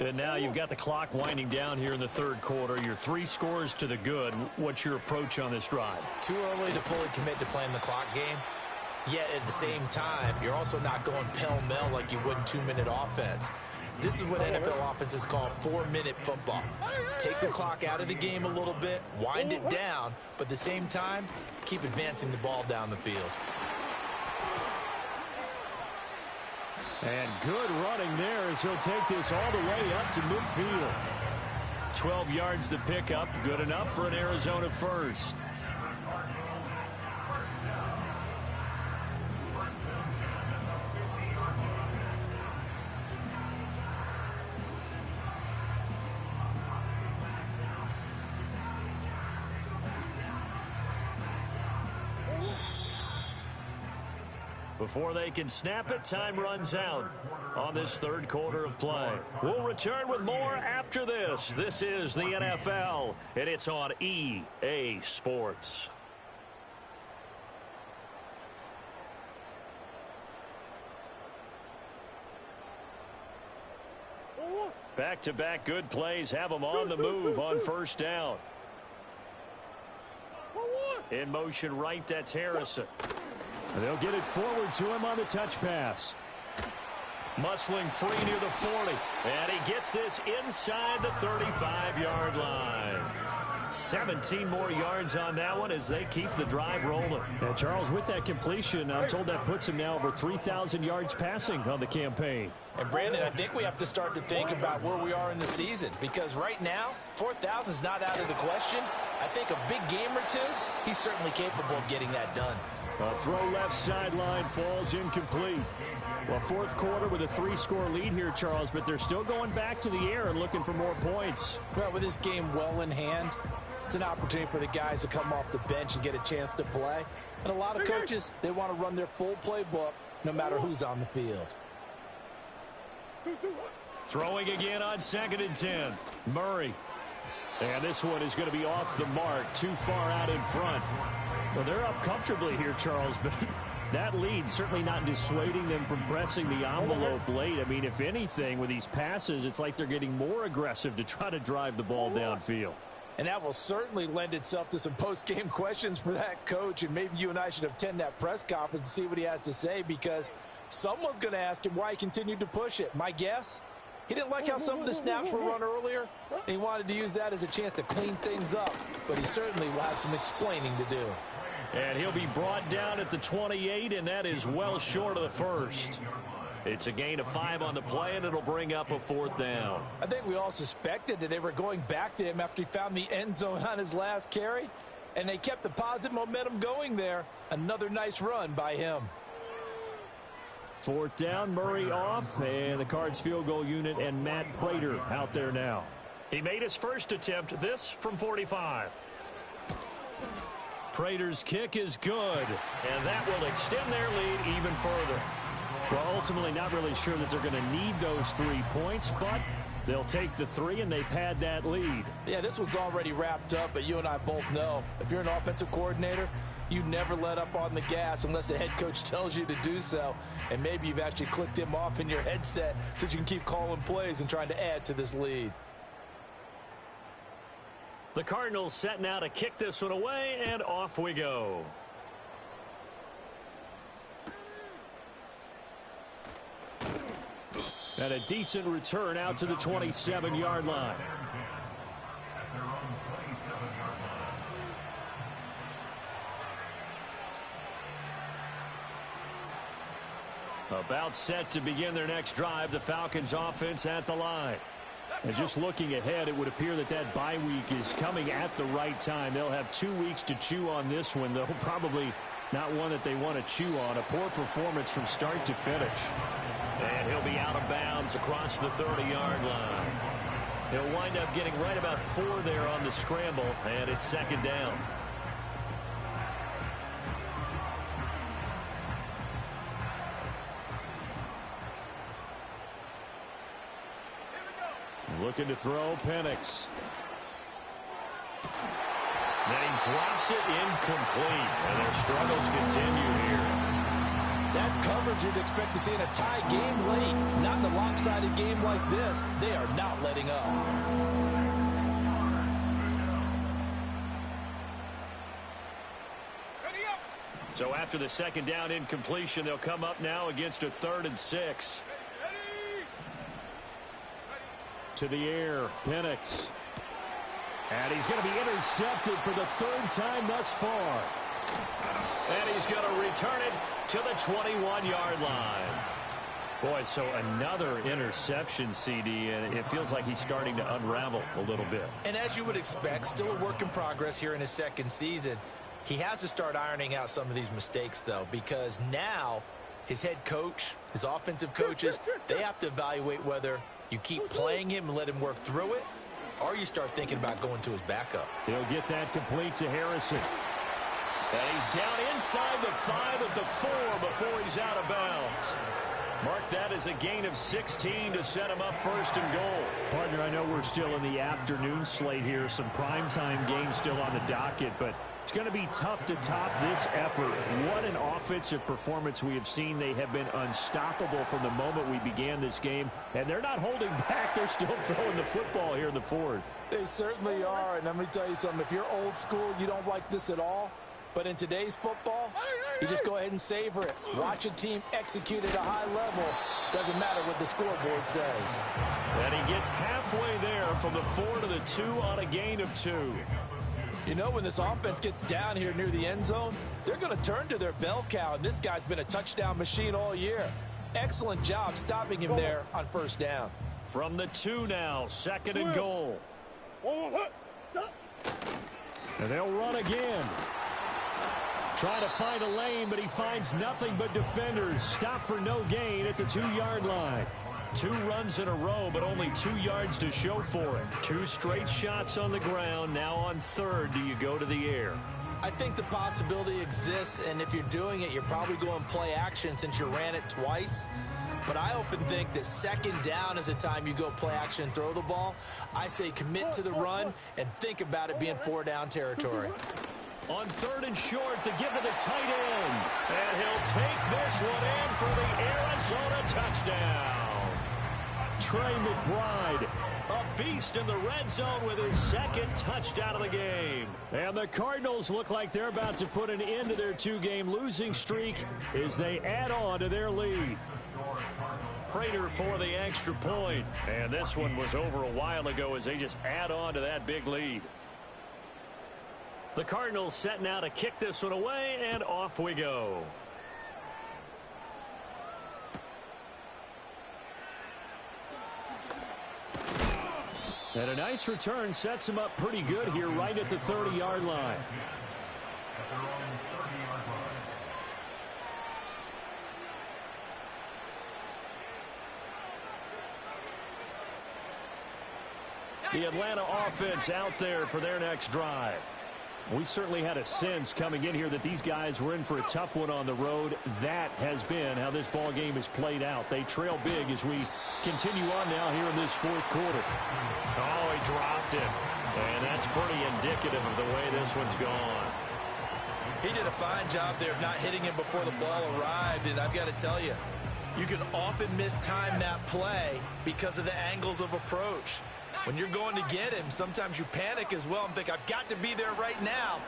And now you've got the clock winding down here in the third quarter. Your 3 scores to the good. What's your approach on this drive? Too early to fully commit to playing the clock game. Yet at the same time, you're also not going pell-mell like you would in 2-minute offense. This is what NFL offenses call 4-minute football. Take the clock out of the game a little bit, wind it down, but at the same time, keep advancing the ball down the field. And good running there as he'll take this all the way up to midfield. 12 yards to pick up, good enough for an Arizona first. Before they can snap it, time runs out on this third quarter of play. We'll return with more after this. This is the NFL, and it's on EA Sports. Back-to-back good plays have them on the move on first down. In motion right, that's Harrison. And they'll get it forward to him on the touch pass. Muscling free near the 40. And he gets this inside the 35-yard line. 17 more yards on that one as they keep the drive rolling. And Charles, with that completion, I'm told that puts him now over 3,000 yards passing on the campaign. And Brandon, I think we have to start to think about where we are in the season, because right now, 4,000 is not out of the question. I think a big game or two, he's certainly capable of getting that done. A throw left sideline falls incomplete. Well, fourth quarter with a 3-score lead here, Charles, but they're still going back to the air and looking for more points. Well, with this game well in hand, it's an opportunity for the guys to come off the bench and get a chance to play. And a lot of coaches, they want to run their full playbook no matter who's on the field. Throwing again on 2nd and 10. Murray. And this one is going to be off the mark, too far out in front. Well, they're up comfortably here, Charles, but that lead certainly not dissuading them from pressing the envelope late. I mean, if anything, with these passes, it's like they're getting more aggressive to try to drive the ball downfield. And that will certainly lend itself to some post-game questions for that coach, and maybe you and I should attend that press conference and see what he has to say, because someone's going to ask him why he continued to push it. My guess, he didn't like how some of the snaps were run earlier, and he wanted to use that as a chance to clean things up, but he certainly will have some explaining to do. And he'll be brought down at the 28, and that is well short of the first. It's a gain of 5 on the play, and it'll bring up a 4th down. I think we all suspected that they were going back to him after he found the end zone on his last carry, and they kept the positive momentum going there. Another nice run by him. 4th down, Murray off, and the Cards field goal unit and Matt Prater out there now. He made his first attempt, this from 45. Prater's kick is good, and that will extend their lead even further. Well, ultimately not really sure that they're going to need those 3 points, but they'll take the 3 and they pad that lead. Yeah, this one's already wrapped up, but you and I both know if you're an offensive coordinator, you never let up on the gas unless the head coach tells you to do so. And maybe you've actually clicked him off in your headset so you can keep calling plays and trying to add to this lead. The Cardinals set now to kick this one away, and off we go. And a decent return out to the 27-yard line. About set to begin their next drive, the Falcons offense at the line. And just looking ahead, it would appear that that bye week is coming at the right time. They'll have 2 weeks to chew on this one, though probably not one that they want to chew on. A poor performance from start to finish. And he'll be out of bounds across the 30-yard line. He'll wind up getting right about 4 there on the scramble, and it's 2nd down. Looking to throw, Penix. Then he drops it incomplete, and their struggles continue here. That's coverage you'd expect to see in a tie game late. Not in a lopsided game like this. They are not letting up. So after the 2nd down incompletion, they'll come up now against a 3rd and 6. To the air, Penix. And he's going to be intercepted for the 3rd time thus far. And he's going to return it to the 21-yard line. Boy, so another interception, CD, and it feels like he's starting to unravel a little bit. And as you would expect, still a work in progress here in his 2nd season. He has to start ironing out some of these mistakes, though, because now his head coach, his offensive coaches, they have to evaluate whether you keep playing him and let him work through it, or you start thinking about going to his backup. He'll get that complete to Harrison. And he's down inside the 5 at the 4 before he's out of bounds. Mark that as a gain of 16 to set him up 1st and goal. Partner, I know we're still in the afternoon slate here. Some primetime games still on the docket, but it's going to be tough to top this effort. What an offensive performance we have seen. They have been unstoppable from the moment we began this game, and they're not holding back. They're still throwing the football here in the 4th. They certainly are, and let me tell you something. If you're old school, you don't like this at all. But in today's football, you just go ahead and savor it. Watch a team execute at a high level. Doesn't matter what the scoreboard says. And he gets halfway there from the 4 to the 2 on a gain of 2. You know, when this offense gets down here near the end zone, they're going to turn to their bell cow, and this guy's been a touchdown machine all year. Excellent job stopping him there on 1st down. From the 2 now, 2nd and goal. And they'll run again. Trying to find a lane, but he finds nothing but defenders. Stop for no gain at the 2-yard line. 2 runs in a row, but only 2 yards to show for it. 2 straight shots on the ground. Now on 3rd, do you go to the air? I think the possibility exists, and if you're doing it, you're probably going play action since you ran it twice. But I often think that 2nd down is a time you go play action and throw the ball. I say commit to the run and think about it being 4-down territory. On 3rd and short to give to the tight end. And he'll take this one in for the Arizona touchdown. Trey McBride, a beast in the red zone with his 2nd touchdown of the game. And the Cardinals look like they're about to put an end to their 2-game losing streak as they add on to their lead. Prater for the extra point. And this one was over a while ago as they just add on to that big lead. The Cardinals set now to kick this one away, and off we go. And a nice return sets him up pretty good here right at the 30-yard line. At their own 30-yard line. The Atlanta offense out there for their next drive. We certainly had a sense coming in here that these guys were in for a tough one on the road. That has been how this ball game has played out. They trail big as we continue on now here in this 4th quarter. Oh, he dropped it. And that's pretty indicative of the way this one's gone. He did a fine job there of not hitting him before the ball arrived, and I've got to tell you, you can often mistime that play because of the angles of approach. When you're going to get him, sometimes you panic as well and think, I've got to be there right now.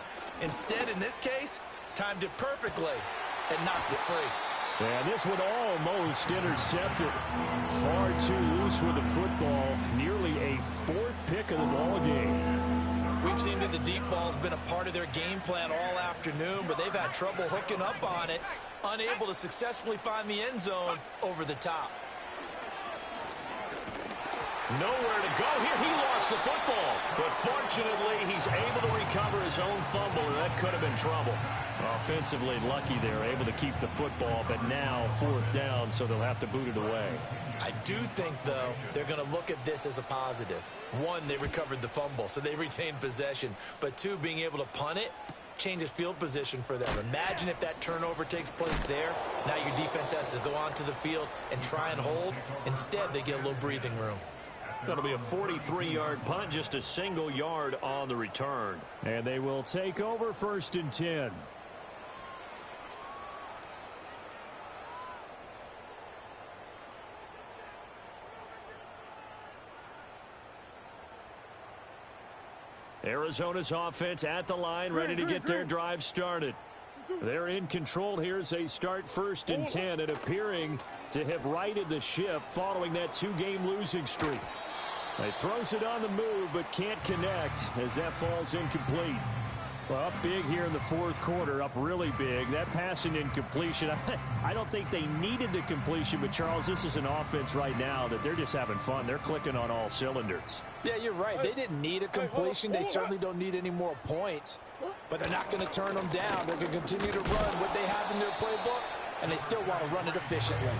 Instead, in this case, timed it perfectly and knocked it free. And this one almost intercepted. Far too loose with the football. Nearly a 4th pick of the ball game. We've seen that the deep ball's been a part of their game plan all afternoon, but they've had trouble hooking up on it, unable to successfully find the end zone over the top. Nowhere to go here. He lost the football. But fortunately, he's able to recover his own fumble, and that could have been trouble. Offensively lucky they're able to keep the football, but now 4th down, so they'll have to boot it away. I do think, though, they're going to look at this as a positive. 1, they recovered the fumble, so they retained possession. But 2, being able to punt it changes field position for them. Imagine if that turnover takes place there. Now your defense has to go onto the field and try and hold. Instead, they get a little breathing room. That'll be a 43-yard punt, just a single yard on the return. And they will take over 1st and 10. Arizona's offense at the line, ready to get their drive started. They're in control here as they start 1st and 10 and appearing to have righted the ship following that 2-game losing streak. He throws it on the move but can't connect as that falls incomplete. Well, up big here in the 4th quarter, up really big. That passing incompletion, I don't think they needed the completion, but Charles, this is an offense right now that they're just having fun. They're clicking on all cylinders. Yeah, you're right. They didn't need a completion. They certainly don't need any more points, but they're not going to turn them down. They're going to continue to run what they have in their playbook, and they still want to run it efficiently.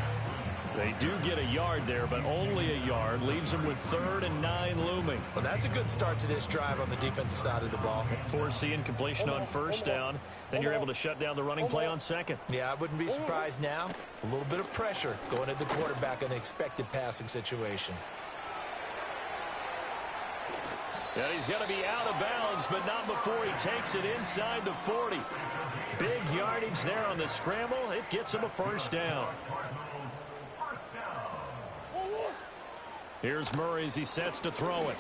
They do get a yard there, but only a yard. Leaves them with 3rd and 9 looming. Well, that's a good start to this drive on the defensive side of the ball. Force the incompletion on 1st down. Then you're able to shut down the running play on 2nd. Yeah, I wouldn't be surprised now. A little bit of pressure going at the quarterback in an expected passing situation. And he's going to be out of bounds, but not before he takes it inside the 40. Big yardage there on the scramble. It gets him a 1st down. Here's Murray as he sets to throw it.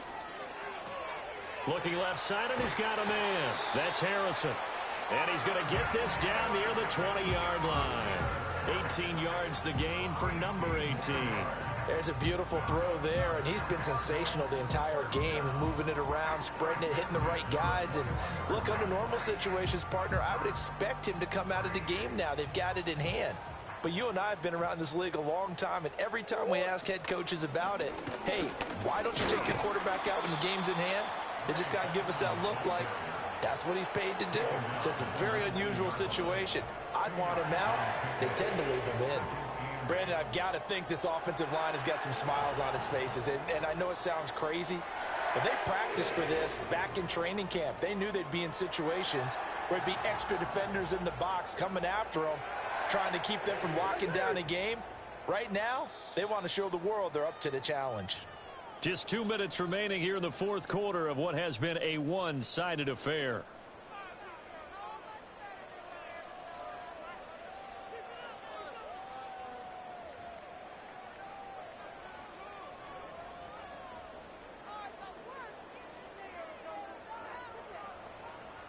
Looking left side, and he's got a man. That's Harrison. And he's going to get this down near the 20-yard line. 18 yards the gain for number 18. There's a beautiful throw there, and he's been sensational the entire game, moving it around, spreading it, hitting the right guys. And look, under normal situations, partner, I would expect him to come out of the game now. They've got it in hand. But you and I have been around this league a long time, and every time we ask head coaches about it, hey, why don't you take your quarterback out when the game's in hand? They just kind of give us that look like, That's what he's paid to do. So it's a very unusual situation. I'd want him out. They tend to leave him in. Brandon, I've got to think this offensive line has got some smiles on its faces. And I know it sounds crazy, but they practiced for this back in training camp. They knew they'd be in situations where it'd be extra defenders in the box coming after them, trying to keep them from locking down a game. Right now, they want to show the world they're up to the challenge. Just 2 minutes remaining here in the fourth quarter of what has been a one-sided affair.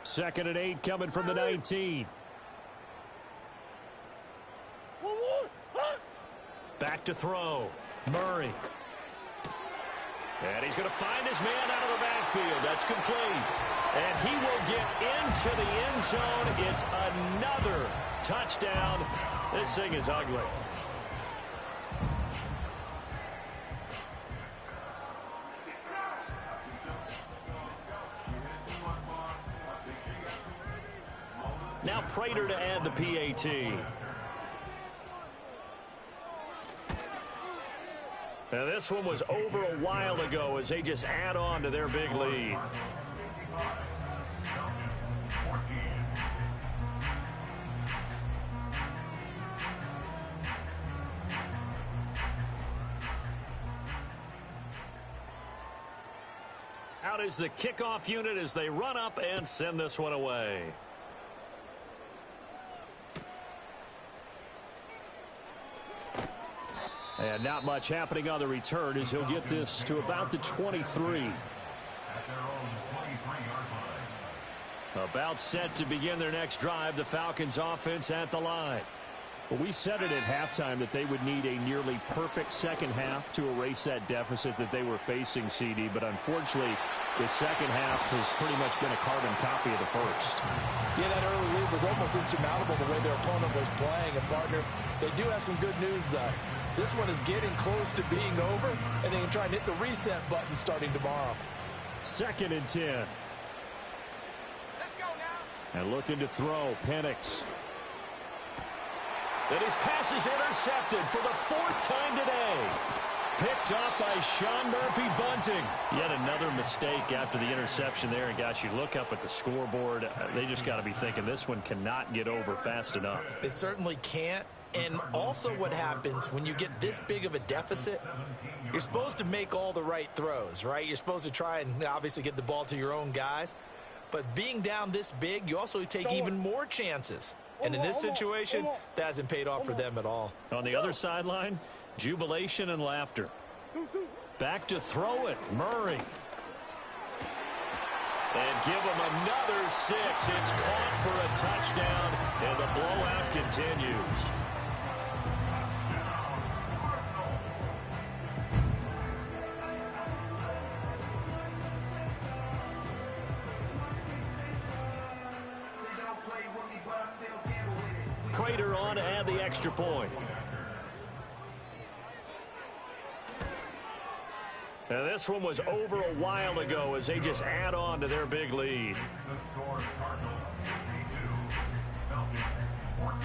Second and 8 coming from the 19. Back to throw. Murray. And he's going to find his man out of the backfield. That's complete. And he will get into the end zone. It's another touchdown. This thing is ugly. Now Prater to add the PAT. Now this one was over a while ago as they just add on to their big lead. Out is the kickoff unit as they run up and send this one away. And not much happening on the return as he'll get this to about the 23. About set to begin their next drive, the Falcons offense at the line. Well, we said it at halftime that they would need a nearly perfect second half to erase that deficit that they were facing, CD. But unfortunately, the second half has pretty much been a carbon copy of the first. Yeah, that early lead was almost insurmountable the way their opponent was playing. And, partner, they do have some good news, though. This one is getting close to being over, and they can try and hit the reset button starting tomorrow. Second and 10. Let's go now. And looking to throw, Penix. And his pass is intercepted for the fourth time today. Picked off by Sean Murphy-Bunting. Yet another mistake after the interception there. And, gosh, you look up at the scoreboard. They just got to be thinking this one cannot get over fast enough. It certainly can't. And also what happens when you get this big of a deficit, you're supposed to make all the right throws, right? You're supposed to try and obviously get the ball to your own guys. But being down this big, you also take even more chances. And in this situation, that hasn't paid off for them at all. On the other sideline, jubilation and laughter. Back to throw it, Murray. And give him another 6. It's caught for a touchdown, and the blowout continues. Prater on to add the extra point. Now this one was over a while ago as they just add on to their big lead. The score, Cardinals 62, Falcons 14.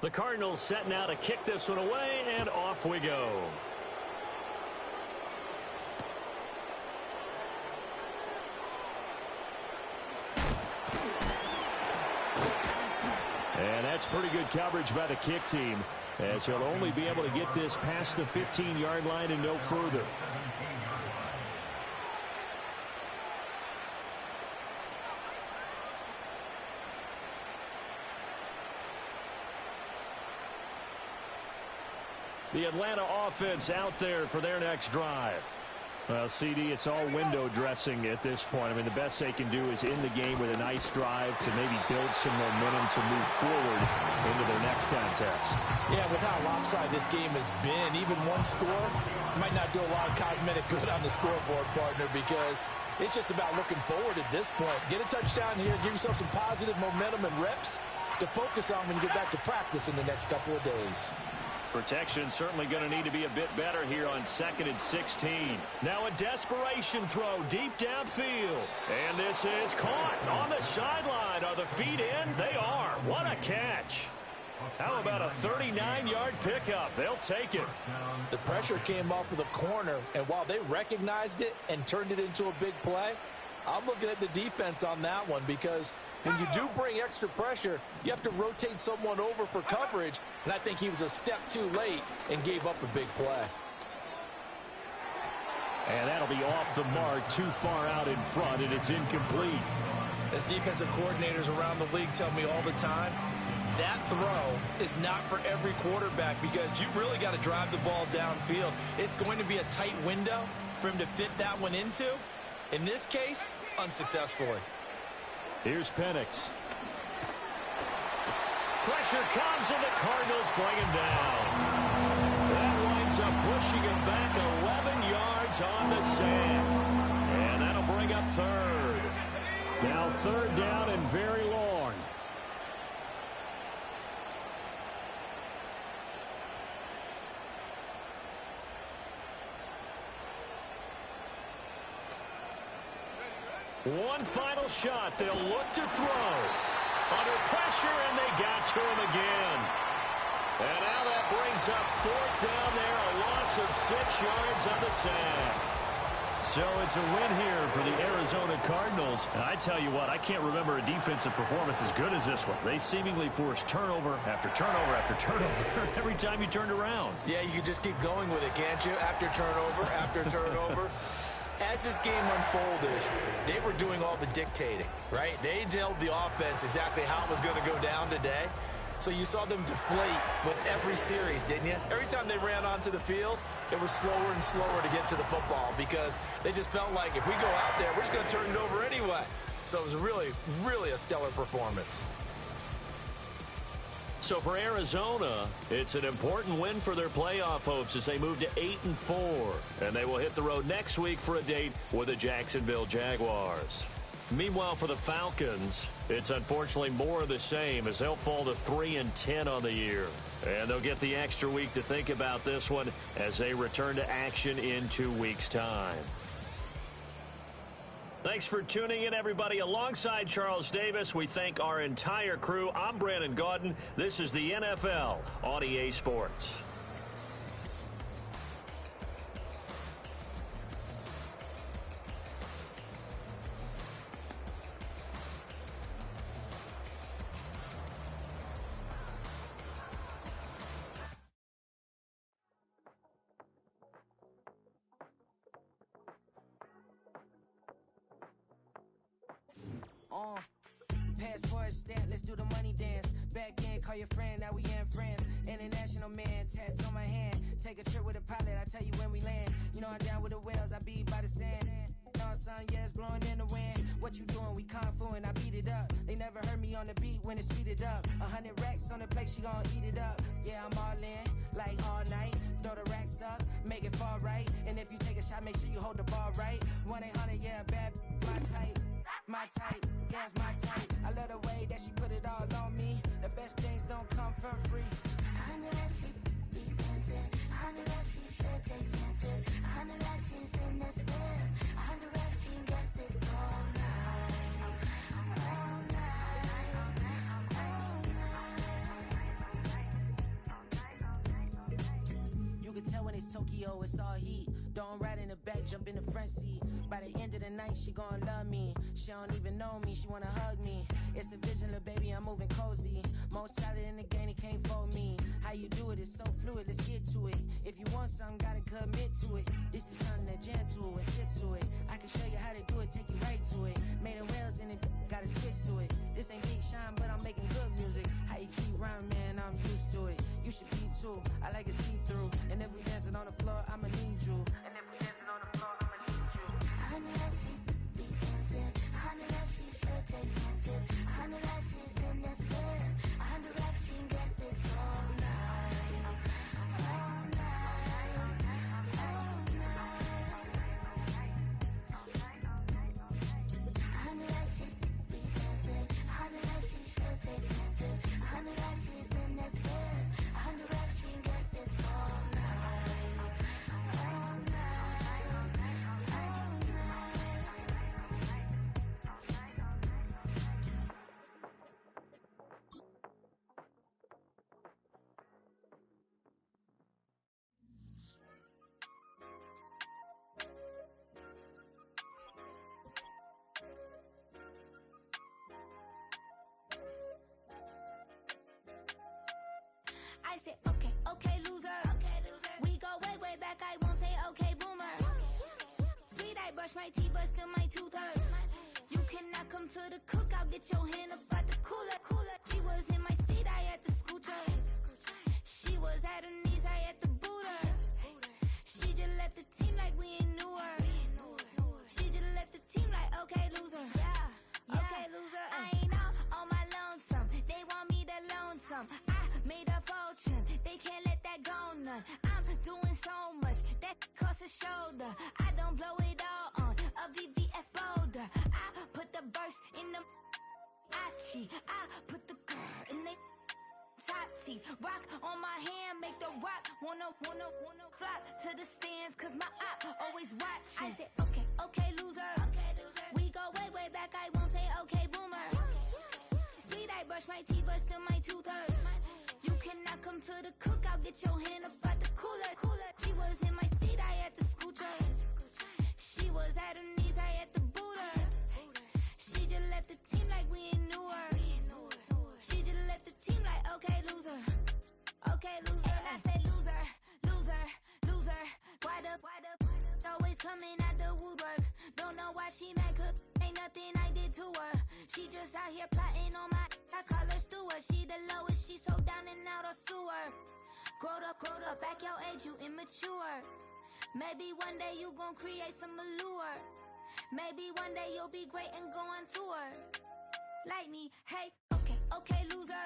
The Cardinals set now to kick this one away, and off we go. And that's pretty good coverage by the kick team, as he'll only be able to get this past the 15-yard line and no further. The Atlanta offense out there for their next drive. Well, CD, it's all window dressing at this point. I mean, the best they can do is in the game with a nice drive to maybe build some momentum to move forward into their next contest. Yeah, with how lopsided this game has been, even one score might not do a lot of cosmetic good on the scoreboard, partner, because it's just about looking forward at this point. Get a touchdown here, give yourself some positive momentum and reps to focus on when you get back to practice in the next couple of days. Protection certainly going to need to be a bit better here on 2nd and 16. Now a desperation throw deep downfield. And this is caught on the sideline. Are the feet in? They are. What a catch. How about a 39-yard pickup? They'll take it. The pressure came off of the corner, and while they recognized it and turned it into a big play, I'm looking at the defense on that one, because when you do bring extra pressure, you have to rotate someone over for coverage, and I think he was a step too late and gave up a big play. And that'll be off the mark, too far out in front, and it's incomplete. As defensive coordinators around the league tell me all the time, that throw is not for every quarterback, because you've really got to drive the ball downfield. It's going to be a tight window for him to fit that one into. In this case, unsuccessfully. Here's Penix. Pressure comes, and the Cardinals bring him down. That winds up pushing him back 11 yards on the sack. And that'll bring up 3rd. Now 3rd down and very long. One final shot. They'll look to throw. Under pressure, and they got to him again. And now that brings up 4th down there, a loss of 6 yards on the sack. So it's a win here for the Arizona Cardinals. And I tell you what, I can't remember a defensive performance as good as this one. They seemingly forced turnover after turnover after turnover every time you turned around. Yeah, you can just keep going with it, can't you? After turnover, after turnover. As this game unfolded, they were doing all the dictating, right? They told the offense exactly how it was going to go down today. So you saw them deflate with every series, didn't you? Every time they ran onto the field, it was slower and slower to get to the football, because they just felt like if we go out there, we're just going to turn it over anyway. So it was really, really a stellar performance. So for Arizona, it's an important win for their playoff hopes as they move to 8-4. And they will hit the road next week for a date with the Jacksonville Jaguars. Meanwhile, for the Falcons, it's unfortunately more of the same as they'll fall to 3-10 on the year. And they'll get the extra week to think about this one as they return to action in 2 weeks' time. Thanks for tuning in, everybody. Alongside Charles Davis, we thank our entire crew. I'm Brandon Gaudin. This is the NFL on EA Sports. Passport stamp, let's do the money dance. Back in, call your friend, now we in France. International man, tats on my hand. Take a trip with a pilot, I tell you when we land. You know I'm down with the whales, I be by the sand. Sun, yeah, it's blowing in the wind. What you doing? We kung fu and I beat it up. They never heard me on the beat when it's speeded up. 100 racks on the plate, she gon' eat it up. Yeah, I'm all in, like all night. Throw the racks up, make it fall right. And if you take a shot, make sure you hold the ball right. 1-800, yeah, bad, my type. My type, yeah, it's my type. I love the way that she put it all on me. The best things don't come for free. 100 racks, she be tempted. 100 racks, she should take chances. 100 racks, she's in this bed. 100 racks, she can get this all night. All night. All night. You can tell when it's Tokyo, it's all heat. Don't ride in the back, jump in the front seat. By the end of the night, she gon' love me. She don't even know me, she wanna hug me. It's a vision, little baby, I'm moving cozy. Most solid in the game, it can't fold me. How you do it, it's so fluid, let's get to it. If you want something, gotta commit to it. This is something that gentle and sip to it. I can show you how to do it, take you right to it. Made of whales in it, got a twist to it. This ain't Big Sean, but I'm making good music. How you keep rhyming, man, I'm used to it. You should be too, I like it see-through. And if we dancing on the floor, I'ma need you. And if we dancing on the floor, I'ma need you. I brush my teeth, but still my tooth hurt. You cannot come to the cookout, get your hand up out the cooler. She was in my seat, I had to scoot her. She was at her knees, I had to boot her. She just left the team like we ain't knew her. She just left the team like, okay, loser. Okay, loser. I ain't on my lonesome. They want me to loan some. I made a fortune. They can't let that go none. I'm doing so much that costs a shoulder. I don't blow it all on a VVS boulder. I put the verse in the Achi. I put the girl in the top teeth. Rock on my hand, make the rock wanna flop to the stands, cause my eye always watching. I said, okay, loser. We go way back, I won't say okay, boomer. Sweet, I brush my teeth, but still my tooth hurt. You cannot come to the cookout, get your hand up out the cooler. She was in my seat, I had to scoot her. She was at her knees, I had to boot her. She just left the team like we ain't knew her. She just left the team like, okay, loser. Okay, loser. And I say loser. Why the always coming at the woodwork? Don't know why she mad, cause ain't nothing I did to her. She just out here plotting on my, I call her steward. She the lowest, she so down and out of sewer. Growed up, back your age, you immature. Maybe one day you gon' create some allure. Maybe one day you'll be great and go on tour. Like me, hey, okay, loser.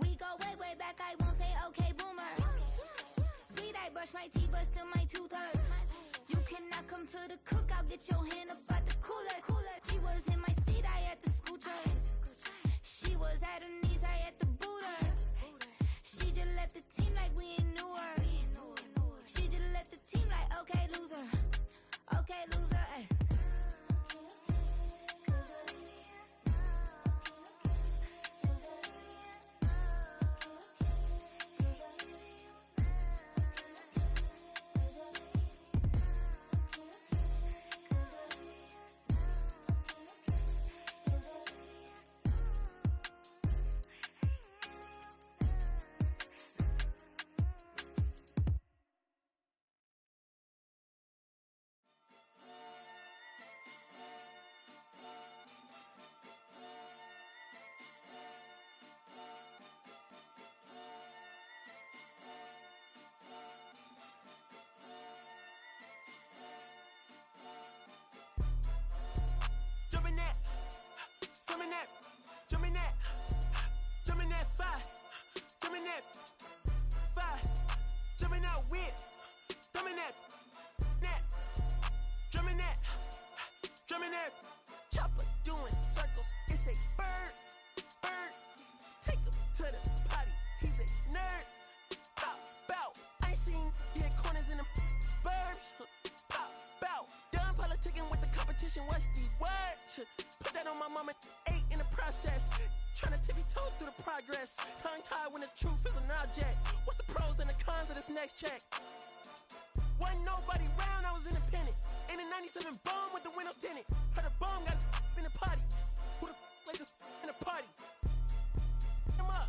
We go way back, I won't say okay, boomer. Sweet, I brush my teeth, but still my tooth hurt. You cannot come to the cookout, get your hand up out the cooler. She was in my seat, I had to scoot her. She was at her knees, I had to boot her. She just left the team like we ain't knew her. She just left the team like, okay, loser. Okay, loser, ay. Jumping that fire, jumping that fire, jumping out with, jumping that, drumming that, chopper doing circles. It's a bird, take him to the potty. He's a nerd. Pop out, I ain't seen hit corners in the burbs. Pop out, done politicking with the competition. What's the word? Put that on my mama. 8 in the process. Trying to tippy-toe through the progress. Tongue-tied when the truth is an object. What's the pros and the cons of this next check? Wasn't nobody round, I was independent. In a 97 bomb with the windows tinted. Heard a bomb got in the party. Who the like this in the party? Them up.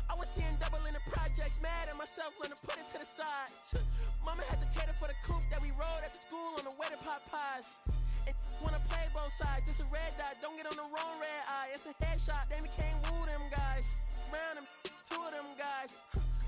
I was seeing double in the projects. Mad at myself, learn to put it to the side. Mama had to cater for the coupe that we rode after school on the way to Popeyes. And wanna play both sides. It's a red dot, don't get on the wrong red eye. It's a headshot, they can't woo them guys. Round them, 2 of them guys.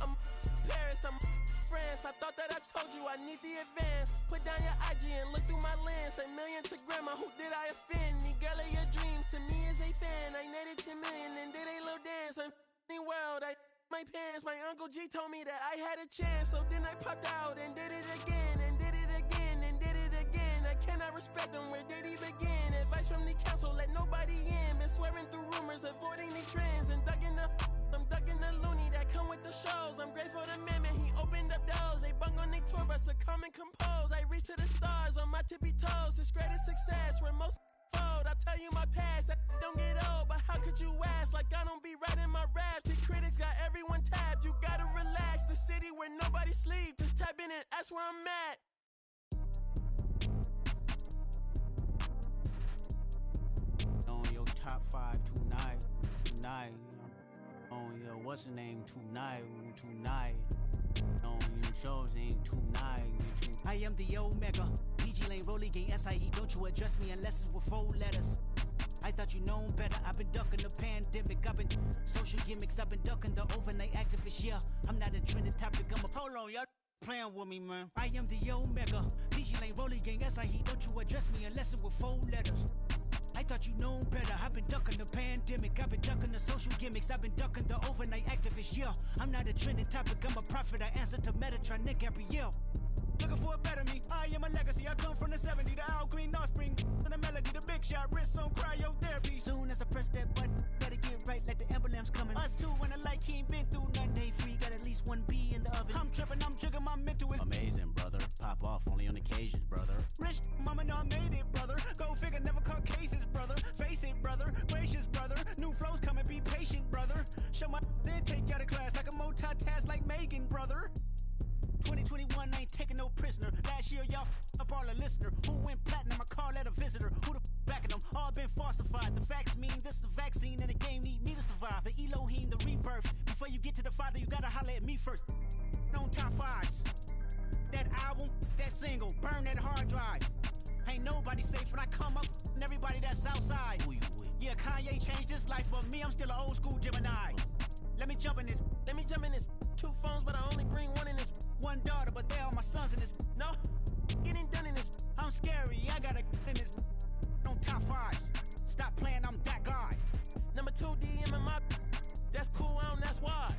I'm Paris, I'm France. I thought that I told you I need the advance. Put down your IG and look through my lens. A million to grandma, who did I offend? The girl of your dreams to me is a fan. I netted 10 million and did a little dance. I'm f***ing world, I my pants. My Uncle G told me that I had a chance. So then I popped out and did it again. And did it again and did it again. I cannot respect them, where did he begin? Advice from the council, let nobody in. Been swearing through rumors, avoiding the trends. And I'm ducking the loony that come with the shows. I'm grateful to man, he opened up doors. They bung on their tour bus to come and compose. I reach to the stars on my tippy toes. This greatest success where most fold. I tell you my past, that don't get old. But how could you ask? Like I don't be writing my raps. The critics got everyone tabbed. You gotta relax. The city where nobody sleeps. Just tap in and that's where I'm at. On your top 5 tonight. On your what's the name tonight. On your shows ain't tonight. I am the Omega. PG Lane, Rolly Gang, SIE. Don't you address me unless it's with 4 letters. I thought you known better. I've been ducking the pandemic. I've been social gimmicks. I've been ducking the overnight activists. Yeah, I'm not a trending topic. I'm a polo. Y'all playing with me, man. I am the Omega. PG Lane, Rolly Gang, SIE. Don't you address me unless it's with 4 letters. I thought you known better. I've been ducking the pandemic. I've been ducking the social gimmicks. I've been ducking the overnight activists. Yeah, I'm not a trending topic. I'm a prophet. I answer to Metatron, Nick Gabrielle. Looking for a better me. I am a legacy. I come from the 70s. The Al Green, Offspring, and the melody. The big shot. Wrist on cryotherapy. Soon as I press that button, better get right like the emblem's coming. Us two when the light he ain't been through nothing. Day free. Got at least 1 B in the oven. I'm tripping. I'm jigging. My mental is amazing, brother. Pop off only on occasions, brother. Rich mama know I made it, brother. Go figure, never caught cases, brother. Face it, brother. Gracious, brother. New flows coming, be patient, brother. Show my then take you out of class like a multitask like Megan, brother. 2021 ain't taking no prisoner. Last year, y'all up all a listener. Who went platinum? I call that a visitor. Who the backing them? All been falsified. The facts mean this is a vaccine and the game need me to survive. The Elohim, the rebirth. Before you get to the Father, you gotta holler at me first. On top 5s. That album, that single, burn that hard drive. Ain't nobody safe when I come up and everybody that's outside. Who you with? Yeah, Kanye changed his life, but me, I'm still an old school Gemini. Let me jump in this. 2 phones, but I only bring 1 in this. 1 daughter, but they all my sons in this. No, getting done in this. I'm scary, I got a in this. On top 5s. Stop playing, I'm that guy. Number 2 DM in my. That's cool, that's why.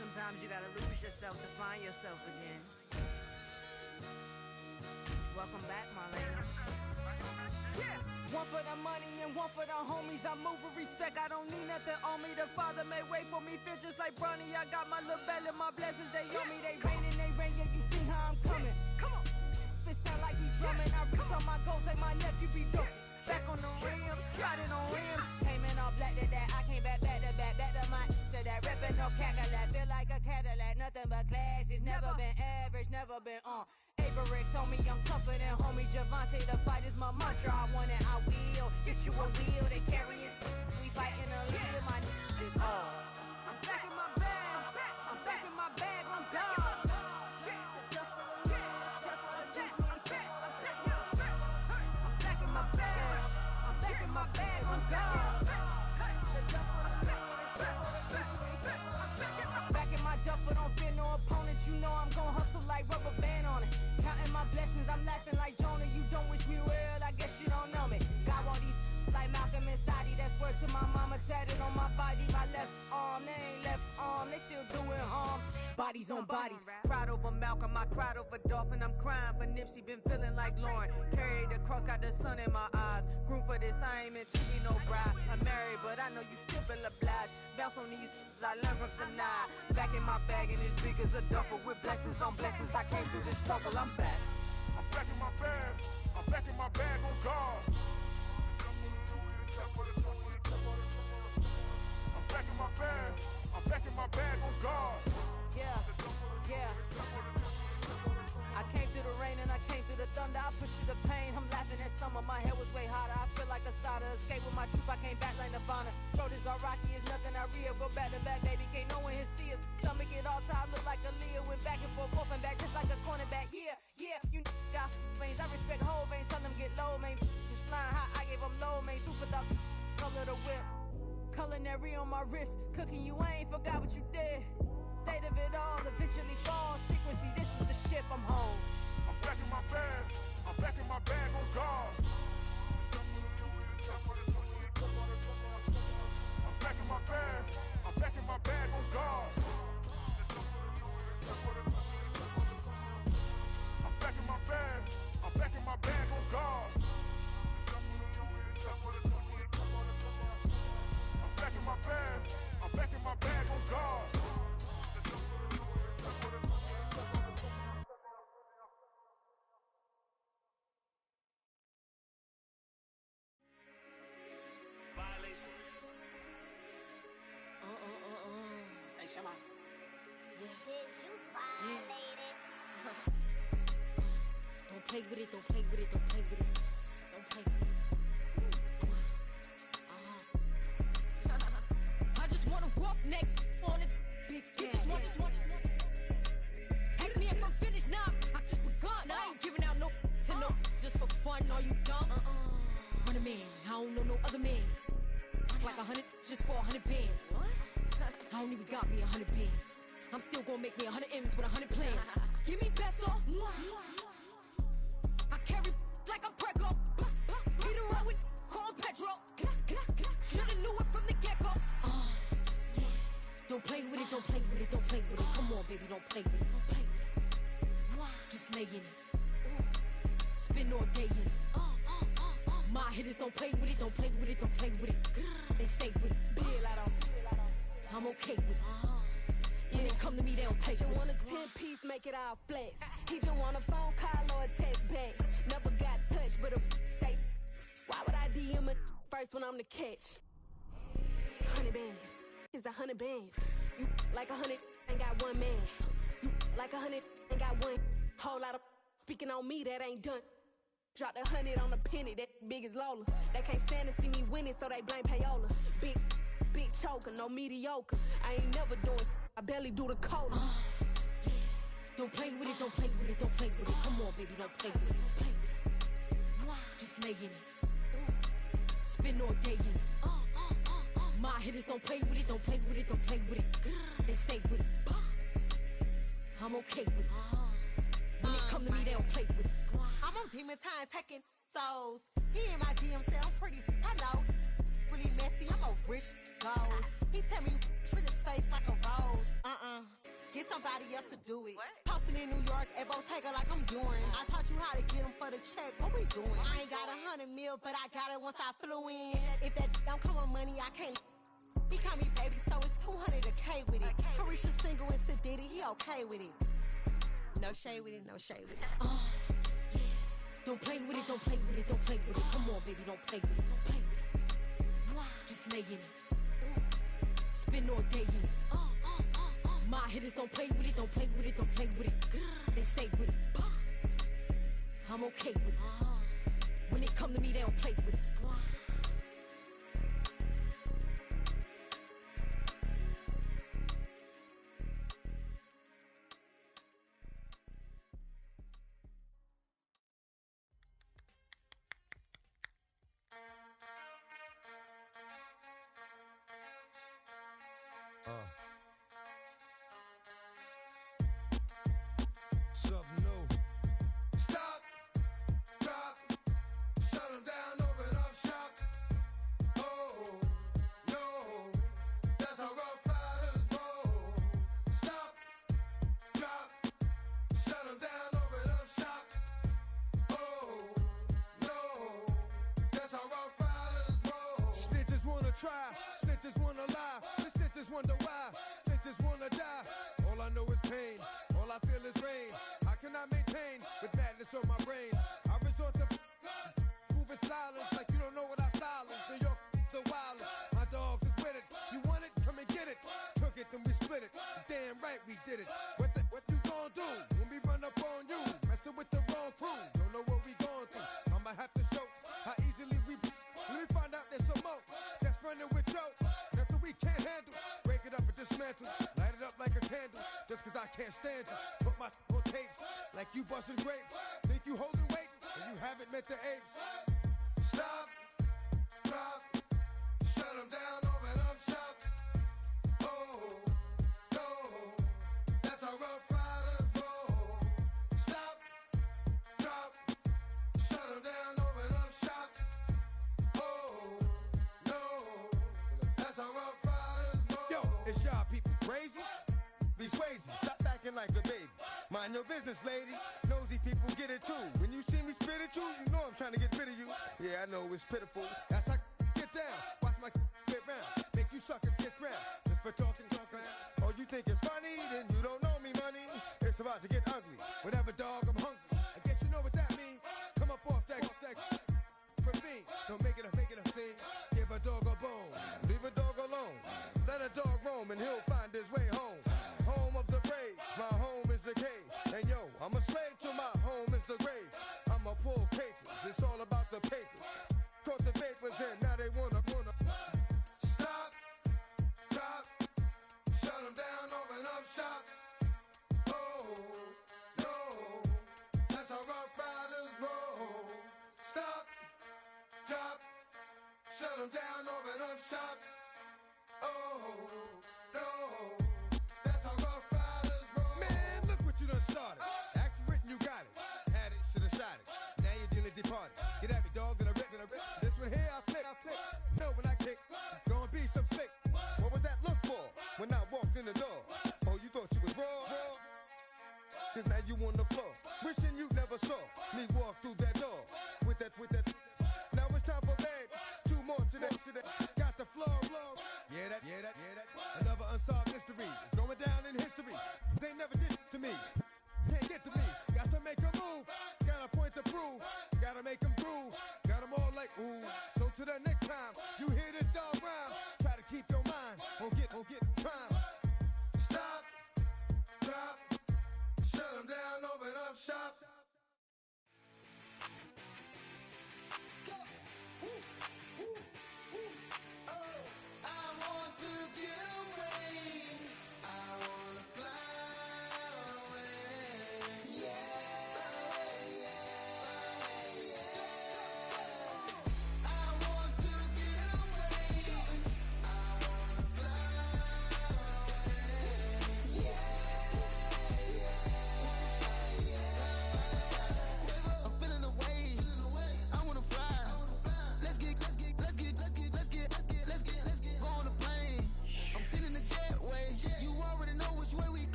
Sometimes you gotta lose yourself to find yourself again. Welcome back, Marlena. Yeah. 1 for the money and 1 for the homies. I move with respect, I don't need nothing on me. The Father may wait for me, feel just like Bronny. I got my little belly, my blessings, they on me. They rain, yeah, you see how I'm coming. Come on. It sound like we drumming. I reach on my goals, like my nephew be dope. Back on the rims, riding on rims. Came in all black to that, I came back to my to that ripping no Cadillac. Feel like a Cadillac, nothing but class. It's never been average, never been on. Averix on me, I'm tougher than homie Javante. The fight is my mantra, I want it, I will. Get you a wheel, they carry it. We fighting a little, my is all. I'm back in my bag, I'm back in my bag, on God. My bag on God. Back in my duffel, don't fear no opponent. You know I'm gon' hustle like rubber band on it. Counting my blessings, I'm laughing like Jonah. You don't wish me well, I guess you don't know me. Got all these like Malcolm and Sadie. That's word to my mama, tatted on my body. My left arm, they ain't left arm, they still doing harm. Bodies on bodies, cried over Malcolm, I cried over Dolphin. I'm crying for Nipsey, been feeling like Lauren. Carried the cross, got the sun in my eyes. Grew for this, I ain't meant to be no bride. I'm married, but I know you still feel obliged. Bounce on these, I learned from Sanaa. Back in my bag, and it's big as a duffel. With blessings on blessings, I came through this struggle, I'm back. I'm back in my bag, I'm back in my bag on God. I'm back in my bag, I'm back in my bag on God. Yeah, yeah. I came through the rain and I came through the thunder. I pushed through the pain, I'm laughing at summer. My hair was way hotter, I feel like a soda. Escape with my truth, I came back like Nirvana. Road is all rocky, it's nothing I real. Go back to back, baby, can't no one here see us. Stomach it all time, look like a Leah. Went back and forth and back, just like a cornerback. Yeah, yeah, you got veins, I respect whole veins. Tell them get low, man. Just flying high, I gave them low, man. Super thought, color the whip. Culinary on my wrist, cooking you, I ain't forgot what you did. State of it all, eventually falls. Frequency, this is the ship, I'm home. I'm back in my bag, I'm back in my bag on God. I'm back in my bag, I'm back in my bag on God. I'm back in my bag, I'm back in my bag on God. I'm back in my bag, I'm back in my bag on God. Hey, Shama. Did you violate it? Don't play with it, don't play with it, don't play with it. Don't play with it. neck on it. Big gas. Just watch. Ask me if I'm finished now. I just begun. I ain't giving out no to no. Just for fun, are you dumb? 100 man, I don't know no other man. Like 100 just for 100 bands. I don't even got me 100 bands. I'm still gonna make me 100 M's with 100 plans. Give me peso. I carry like I'm Prego. Beat her up with Chrome Petro. Shoulda knew it from the get-go. Yeah. Don't play with it, don't play with it, don't play with it. Come on, baby, don't play with it, don't play with it. Just lay in it. Spin all day in it. My hitters don't play with it, don't play with it, don't play with it. They stay with it. I'm okay with it. When they come to me, they don't play with it. You want a 10-piece, make it all flex. He just want a phone call or a text back. Never got touched, but a stay. Why would I DM it first when I'm the catch? 100 bands, it's 100 bands. You like 100, ain't got one man. You like 100, ain't got one. Whole lot of speaking on me, that ain't done. Drop the 100 on the penny, that big as Lola. They can't stand to see me winning, so they blame payola. Big choker, no mediocre. I ain't never doing, I barely do the cola. Yeah. Don't play with it, don't play with it, don't play with it. Come on, baby, don't play with it, don't play with it. Just lay in it. Spin all day in it. My hitters don't play with it, don't play with it, don't play with it. They stay with it. I'm okay with it. When they come to me, they don't play with it. I'm on demon time taking souls. He in my DM say I'm pretty, I know. Really messy, I'm a rich ghost. He tell me treat his face like a rose. Get somebody else to do it. Posting in New York at Bottega like I'm doing. I taught you how to get him for the check. What we doing? I ain't got 100 mil, but I got it once I flew in. If that don't come with money, I can't. He call me baby, so it's 200 a K with it. Carisha single and Sadiddy, he okay with it. No shade with it, no shade with it. Yeah. Don't play with it, don't play with it, don't play with it. Come on, baby, don't play with it, don't play with it. Just lay in it. Spin all day in it. My hitters don't play with it, don't play with it, don't play with it. They stay with it. I'm okay with it. When they come to me, they don't play with it. Something new. Stop, drop, shut them down, open up shop. Oh, no, that's how Rough Riders roll. Stop, drop, shut them down, open up shop. Oh, no, that's how Rough Riders roll. Snitches wanna try, snitches wanna lie, the snitches wonder why, snitches wanna die. All I know is pain, all I feel is rain. How can I maintain with madness on my brain? I resort to moving silence like you don't know what I style is. New York, the wildest. My dogs is with it. You want it? Come and get it. Took it, then we split it. Damn right we did it. What you gon' do when we run up on you? Messing with the wrong crew. Don't know what we going through. I'ma have to show how easily we. Let me find out there's some more that's running with Joe. Nothing we can't handle. Break it up and dismantle. Light it up like a candle. Just cause I can't stand you. Put my on tapes like you busting grapes. Think you holding weight and you haven't met the apes. Stop, drop, shut them down, open up shop. Oh, no, that's how Rough Riders roll. Stop, drop, shut them down, open up shop. Oh, no, that's how Rough Riders roll. Yo, it's y'all people crazy? Be Swayze, stop acting like a baby. Mind your business, lady. Nosy people get it too. When you see me spit at you, you know I'm trying to get rid of you. Yeah, I know it's pitiful. That's how get down. Watch my get round. Make you suckers kiss ground. Just for talking. Oh, you think it's funny? Then you don't know me, money. It's about to get ugly. Whatever, dog, I'm hungry. I guess you know what that means. Come up off that ravine. Don't make it a scene. Give a dog a bone. Leave a dog alone. Let a dog roam and he'll find his way home. Home of the brave, my home is the cave. And yo, I'm a slave to my home is the grave. I'ma pull papers, it's all about the papers. Caught the papers and now they wanna stop, drop, them down, open up shop. Oh, no. That's how rough riders roll. Man, look what you done started. Action written, you got it. Had it, shoulda shot it. Now you're dealing departed. Get at me, dog, and I rip, and I rip. This one here, I flip. No, when I kick, gonna be some slick. What would that look for when I walked in the door? Oh, you thought you was raw? Cause now you on the floor. Wishing you never saw me walk through that door. With that. Now it's time for bed. 2 more today. Got the floor. Yeah, that. Another unsolved mystery. It's going down in history. They never did it to me. Can't get to me. Got to make a move. Got a point to prove. Gotta make them groove. Got them all like ooh. So to the next time you hear this dog rhyme, try to keep your mind on get prime. Stop, drop, shut them down, open up shop.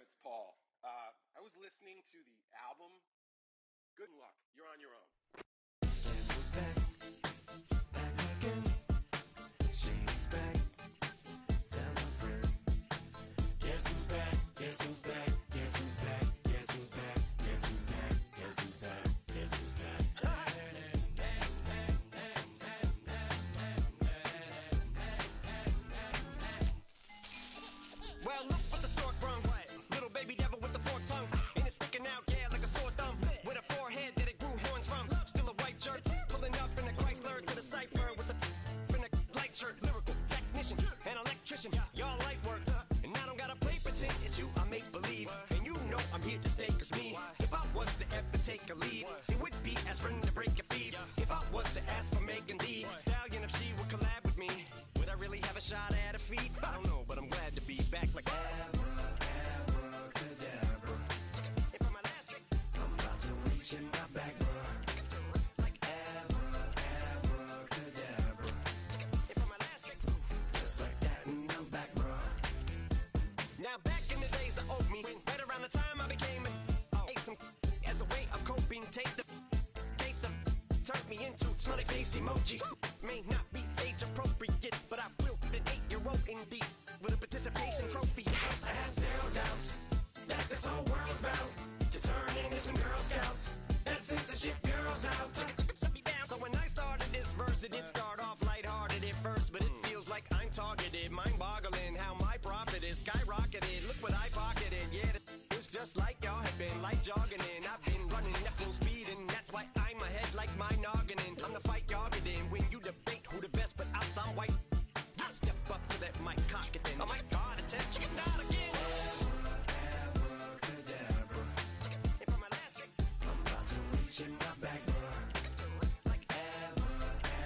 It's Paul. I was listening to the album. Good luck. You're on your own. Guess who's back? Back again. She's back. Tell a friend. Guess who's back? Guess who's back? Guess who's back? Guess who's back? Guess who's back? Guess who's back? Guess who's back? Well, look what the stork brung. Little baby devil with the forked tongue. And it's sticking out, yeah, like a sore thumb. With a forehead that it grew horns from. Still a white jerk. Pulling up in a Chrysler to the cipher with a in a light shirt. Lyrical technician, an electrician. Y'all light work. And I don't gotta play pretend. It's you, I make believe. And you know I'm here to stay, cause me, if I was to ever take a leave, it would be aspirin to break your feet. If I was to ask for Megan Thee Stallion, if she would collab with me, would I really have a shot at her feet? I don't know, but I'm glad to be back like Abracadabra. And for my last trick, I'm about to reach in my back, bruh. Like abracadabra. And for my last trick, just like that, and I'm back, bruh. Now back in the days of oat meat, right around the time I became ate some as a way of coping. Taste the taste of turned me into smiley face emoji. May not be age appropriate, but I will an 8-year-old indeed with a participation trophy. I have zero doubts that this whole world's about to turn into some Girl Scouts. That censorship girls out. So when I started this verse, it did start off lighthearted at first, but it feels like I'm targeted, mind-boggling how my profit is skyrocketed. Look what I pocketed, yeah, it's just like y'all have been, like jogging in. I've been running at full speed, and that's why I'm ahead like my noggin. I'm the fight y'all get in when you debate who the best, but I'm some white. I step up to that mic, cock it in. Oh my God, attention, not again. Abracadabra. And for my last trick, I'm about to reach in my back, bruh. like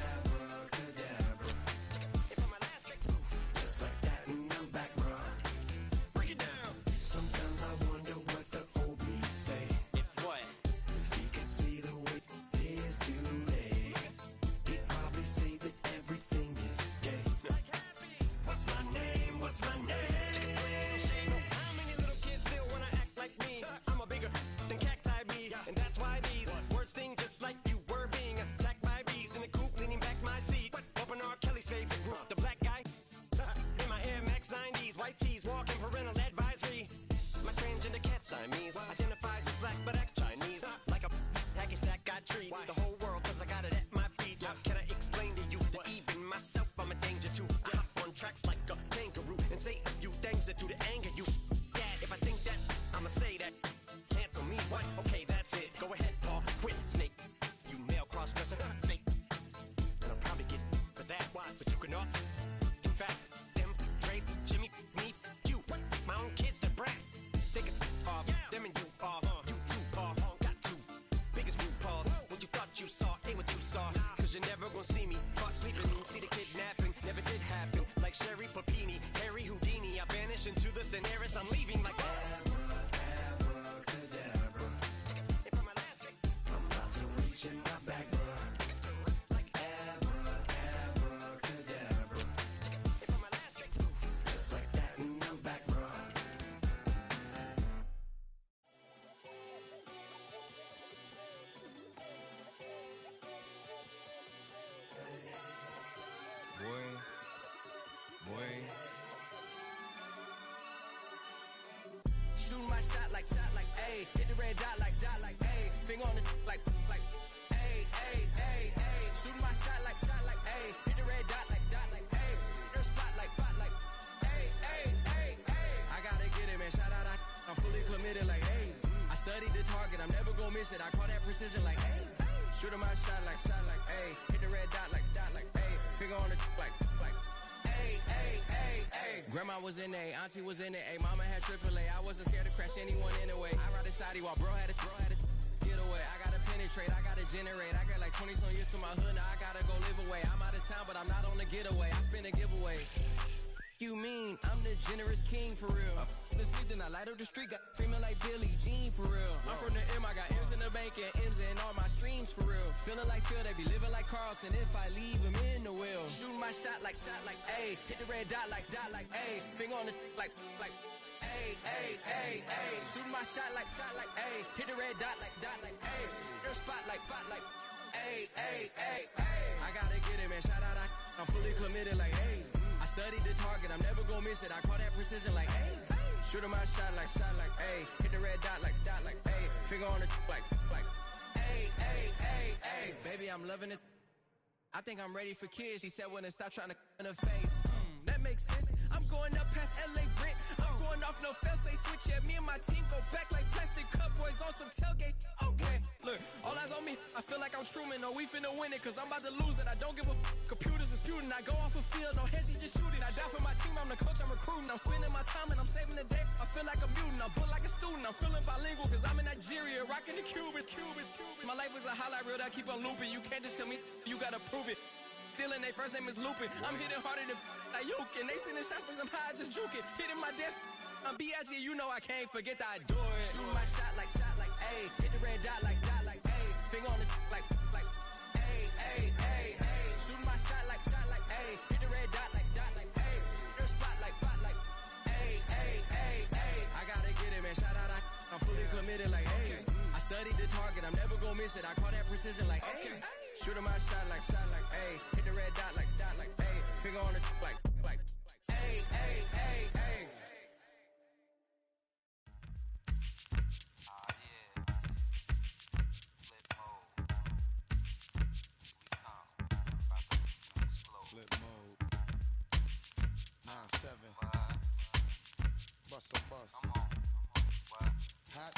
Abracadabra. and for my last trick, Just like that, and I'm back, bruh. break it down. Sometimes I wonder what the old me say. If what? If he could see the way it is today, he'd probably say that everything is gay. What's my name? What's my name? So how many little kids still wanna act like me? I'm a bigger than cacti bee, and that's why these words sting just like you were being attacked by bees in the coop, leaning back my seat. Open R. Kelly's favorite group, the black guy. In my Air Max 90s, white tees, walking parental advisory. My transgender cat Siamese identifies as black but acts Chinese. Like a hacky sack got treat the whole world 'cause I got it at my feet. How can I explain to you that even myself I'm a danger to? I hop on tracks like a kangaroo and say a few things that do to anger you. Dad, if I think that, I'ma say that. Cancel me, what? Okay, that's it. Go ahead, Paul, quit, snake. You male cross-dresser, fake. And I'll probably get for that, but you cannot. In fact, them, Dre, Jimmy, me, you, my own kids, the brats. They can off, them and you off. You too, Paul, got two biggest root paws. What you thought you saw ain't what you saw. 'Cause you're never gonna see me caught sleeping. See the kidnapping, never did happen. Like Sherry Papini, Harry Houdini. I vanish into the thin air as I'm leaving like Abracadabra. And for my last trick, I'm about to reach in my back, bruh. like Abracadabra. and for my last trick, Just like that, and I'm back, bruh. Shooting my shot like, ayy. Hit the red dot like, ayy. Finger on the like, ayy, ayy, ayy, ayy. Shooting my shot like, ayy. Hit the red dot like, ayy. Their spot like, ayy, ayy, ayy, ayy. I gotta get it, man. Shout out, I'm fully committed like, ayy. I studied the target, I'm never gonna miss it. I call that precision like, ayy. Shooting my shot like, ayy. Hit the red dot like, ayy. Finger on the like, ayy, ayy, ayy, ayy. Grandma was in A, auntie was in it, ayy. Mama had AAA. I wasn't scared to crash anyone anyway. I ride a side while bro had a get away. I gotta penetrate, I gotta generate. I got like 20 some years to my hood, now I gotta go live away. I'm out of town, but I'm not on the getaway. I spend a giveaway. You mean I'm the generous king for real? The sleep, then I light up the street, got screaming like Billie Jean for real. I'm from the M, I got M's in the bank and M's in all my streams for real. Feeling like Phil, they be living like Carlton if I leave him in the wheel. Shooting my shot like, ayy. Hit the red dot like, ayy. Finger on the like, ayy, ayy, ayy, ayy. Shooting my shot like, ayy. Hit the red dot like, ayy. Their spot like, ayy, ayy, ayy, ayy. I gotta get it, man. Shout out, I'm fully committed like, ayy. I studied the target, I'm never gonna miss it. I call that precision like, ayy. Shooting my shot like, ayy. Hit the red dot like, ayy. Finger on the like, ayy, ayy, ayy, ayy. Baby, I'm loving it. I think I'm ready for kids. She said when it stop trying to in her face. That makes sense. I'm going up past LA Brent. I'm going off no fail, say switch. Yeah, me and my team go back like plastic cup boys on some tailgate. Okay, look, all eyes on me. I feel like I'm Truman. No, we finna win it, cause I'm about to lose it. I don't give a computers disputing. I go off a field, no heads, he just shooting. I die for my team, I'm the coach, I'm recruiting. I'm spending my time and I'm saving the day. I feel like a mutant, I'm built like a student. I'm feeling bilingual, cause I'm in Nigeria, rocking the Cubans. My life is a highlight reel that I keep on looping. You can't just tell me, you gotta prove it. Stealing, they first name is Lupin. I'm hitting harder than Ayuk, and they sending shots for some high, just juke it. Hitting my desk, I'm B.I.G., you know I can't forget that I do it. Shooting my shot like, ayy. Hit the red dot like, ayy. Finger on the like, ayy, ayy, ayy, ayy. Shooting my shot like, ayy. Hit the red dot like, ayy. Their spot like, ayy, ayy, ayy, ayy. I gotta get it, man. Shout out, I'm fully committed like, ayy. I studied the target, I'm never gonna miss it. I call that precision like, ayy. Shooting my shot like, ayy. Hit the red dot like, ayy. Finger on the like, ayy, ayy, ayy, ayy. bust a bus. Hot.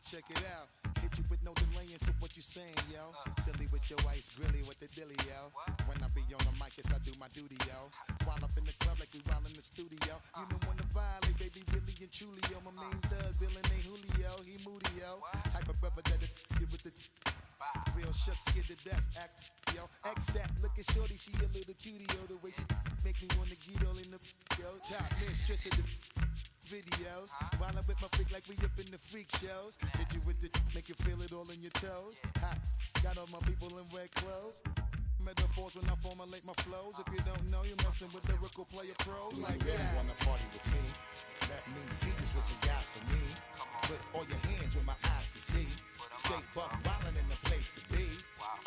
Check it out. Hit you with no delaying, so what you saying, yo? Silly with your ice, grilly with the dilly, yo. When I be on the mic, yes, I do my duty, yo. While up in the club like we while in the studio. You know when to violate, baby, really and truly, yo. My main thug, villain ain't Julio, he moody, yo. Type of brother that it with the real shook, scared to death, act, yo. X that, looking shorty, she a little cutie, yo. The way she make me wanna get all in the, yo. Top mistress of the videos. While I'm with my freak like we up in the freak shows. Hit you with the, make you feel it all in your toes. Hot, got all my people in red clothes. Metaphors when I formulate my flows. If you don't know, you're messing with lyrical player pros. Do like you really wanna party with me? Let me see just what you got for me. Put all your hands with my eyes to see. Straight buck wildin' in the place to be.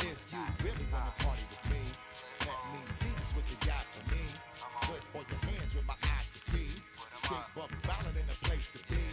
If you really wanna party with me, let me see just what you got for me. Put all your hands with my eyes to see. Straight buck wildin' in the place to be.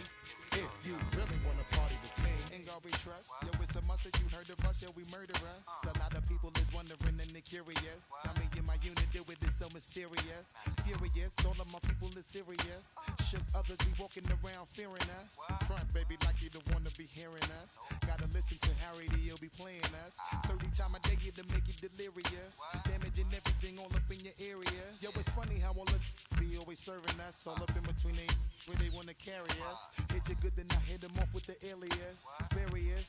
If you really wanna party with me, ain't gonna be trust. Yo, it's a must that you heard of us, yo, we murder us. A lot of people is wondering and they curious. I mean, in my unit, do it is so mysterious. Furious, all of my people is serious. Shook others be walking around fearing us. Front, baby, like you don't wanna be hearing us. Gotta listen to Harry, he'll be playing us. 30 times a day to make you delirious. Damaging everything all up in your area. Yo, it's funny how all the be always serving us. All up in between they where they wanna carry us. Hit you good, then I hit them off with the alias. Various,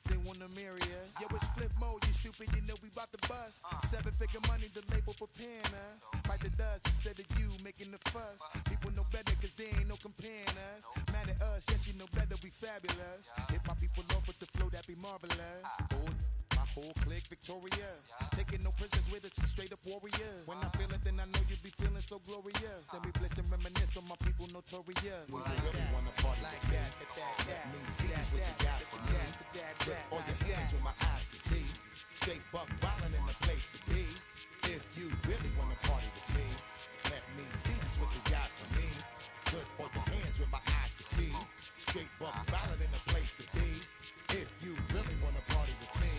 they wanna marry us. Yo, it's flip mode, you stupid, you know we bout to bust. 7-figure money, the label preparing us. Fight the dust instead of you making the fuss. People know better cause there ain't no comparing us. Mad at us, yes, you know better, we fabulous. Hit my people off with the flow, that be marvelous. Oh, my whole clique victorious. Taking no prisoners with us, straight up warriors. When I feel it, then I know you be feeling so glorious. Then we blitz and reminisce on my people notorious. Do you really wanna party like that? Let me see just what you got for me. Put all your hands with my eyes to see. Straight buck wildin' in the place to be. If you really wanna party with me, let me see just what you got for me. Put all your hands with my eyes to see. Straight buck wildin' in the place to be. If you really wanna party with me.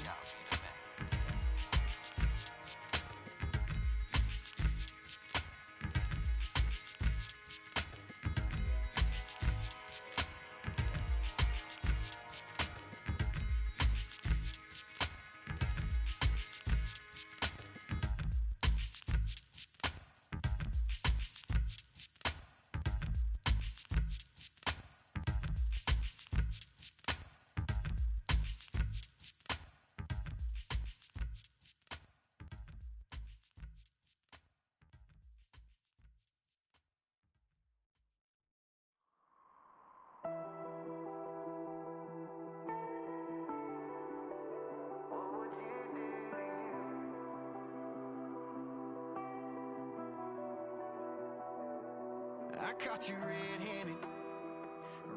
I caught you red-handed,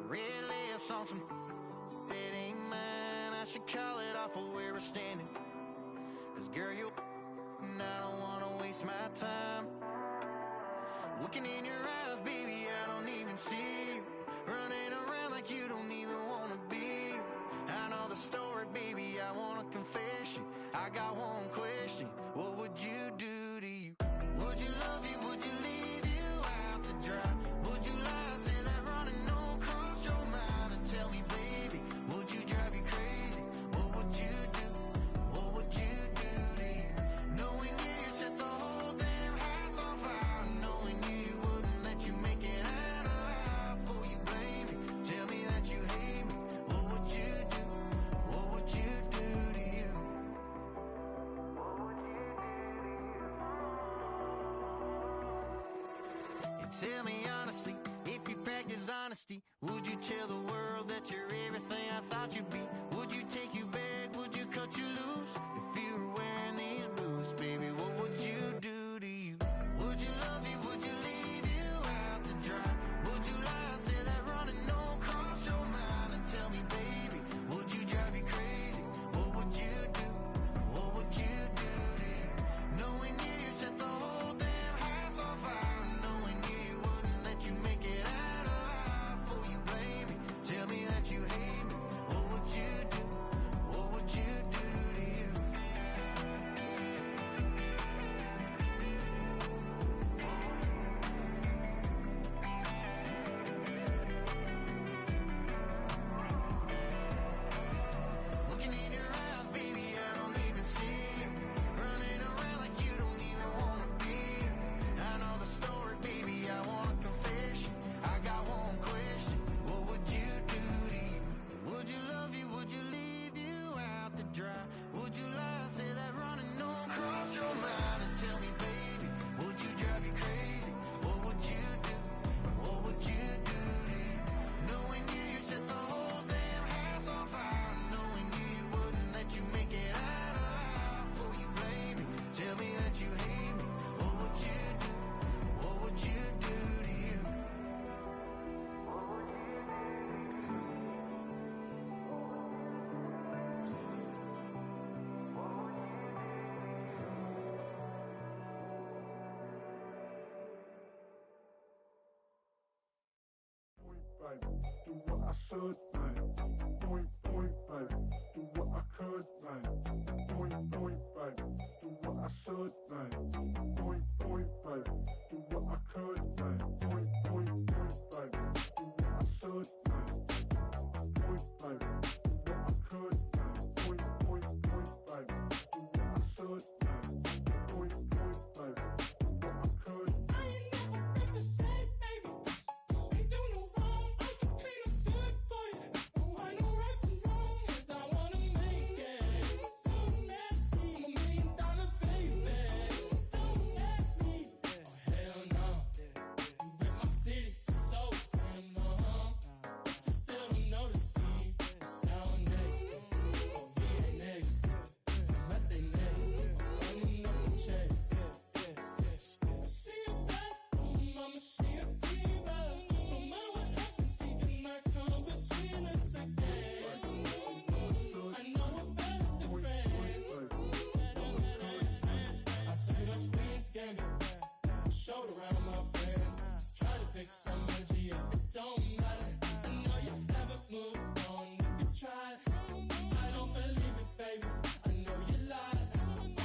red lips on some that ain't mine. I should call it off of where we're standing. Cause girl, you and I don't wanna waste my time. Looking in your eyes, baby, I don't even see you. Running around like you don't even wanna be. I know the story, baby, I wanna confess you. I got one question, what would you do to you? Would you love you, would you leave you out to dry? Would you lie, say that running don't cross your mind? And tell me, baby, would you drive you crazy? What would you do? What would you do to you? Knowing you set the whole damn house on fire. Knowing you wouldn't let you make it out alive. Before you blame me, tell me that you hate me. What would you do? What would you do to you? What would you do to you? And tell me honestly, if you practice honesty, would you tell the world that you're everything I thought you'd be? Would you take you back? Would you cut you loose? If you were wearing these boots, baby, what would you do to you? Would you love you? Would you leave you out to dry? Would you lie, say that running don't cross your mind? And tell me, baby, would you drive you crazy? What would you do? What would you do to you? Knowing you set the whole damn house on fire. Knowing you wouldn't let you make it out alive. Before you blame me, tell me that you hate baby. Do what I should, baby. Point, point, baby. Do what I could, baby. Point, point, baby. Do what I should, baby. Point, point, baby. Do what I could, baby. Point, point, point, baby. Do what I should, baby. Point, baby. Do what I could, baby. Point, point, point, baby. Do what I should, baby. Point, point, baby. Do what I could. I ain't never represent, baby. Ain't do no wrong. I can clean up good for you. Don't want no right from wrong. 'Cause I wanna make it. So nasty. I'm $1 million baby. Don't let me. Oh hell no. You rip my city so damn long. Just still don't know the Steve. Sound next. Oh VA next. I'm at they neck. Running up the check. She a bad mama, she a diva. No matter what happens, she cannot come between us again. I know we're better than friends. I take up Queen's Gambit, showed around my friends. Try to pick some energy up, it don't matter. I know you never moved on if you tried. I don't believe it, baby. I know you lied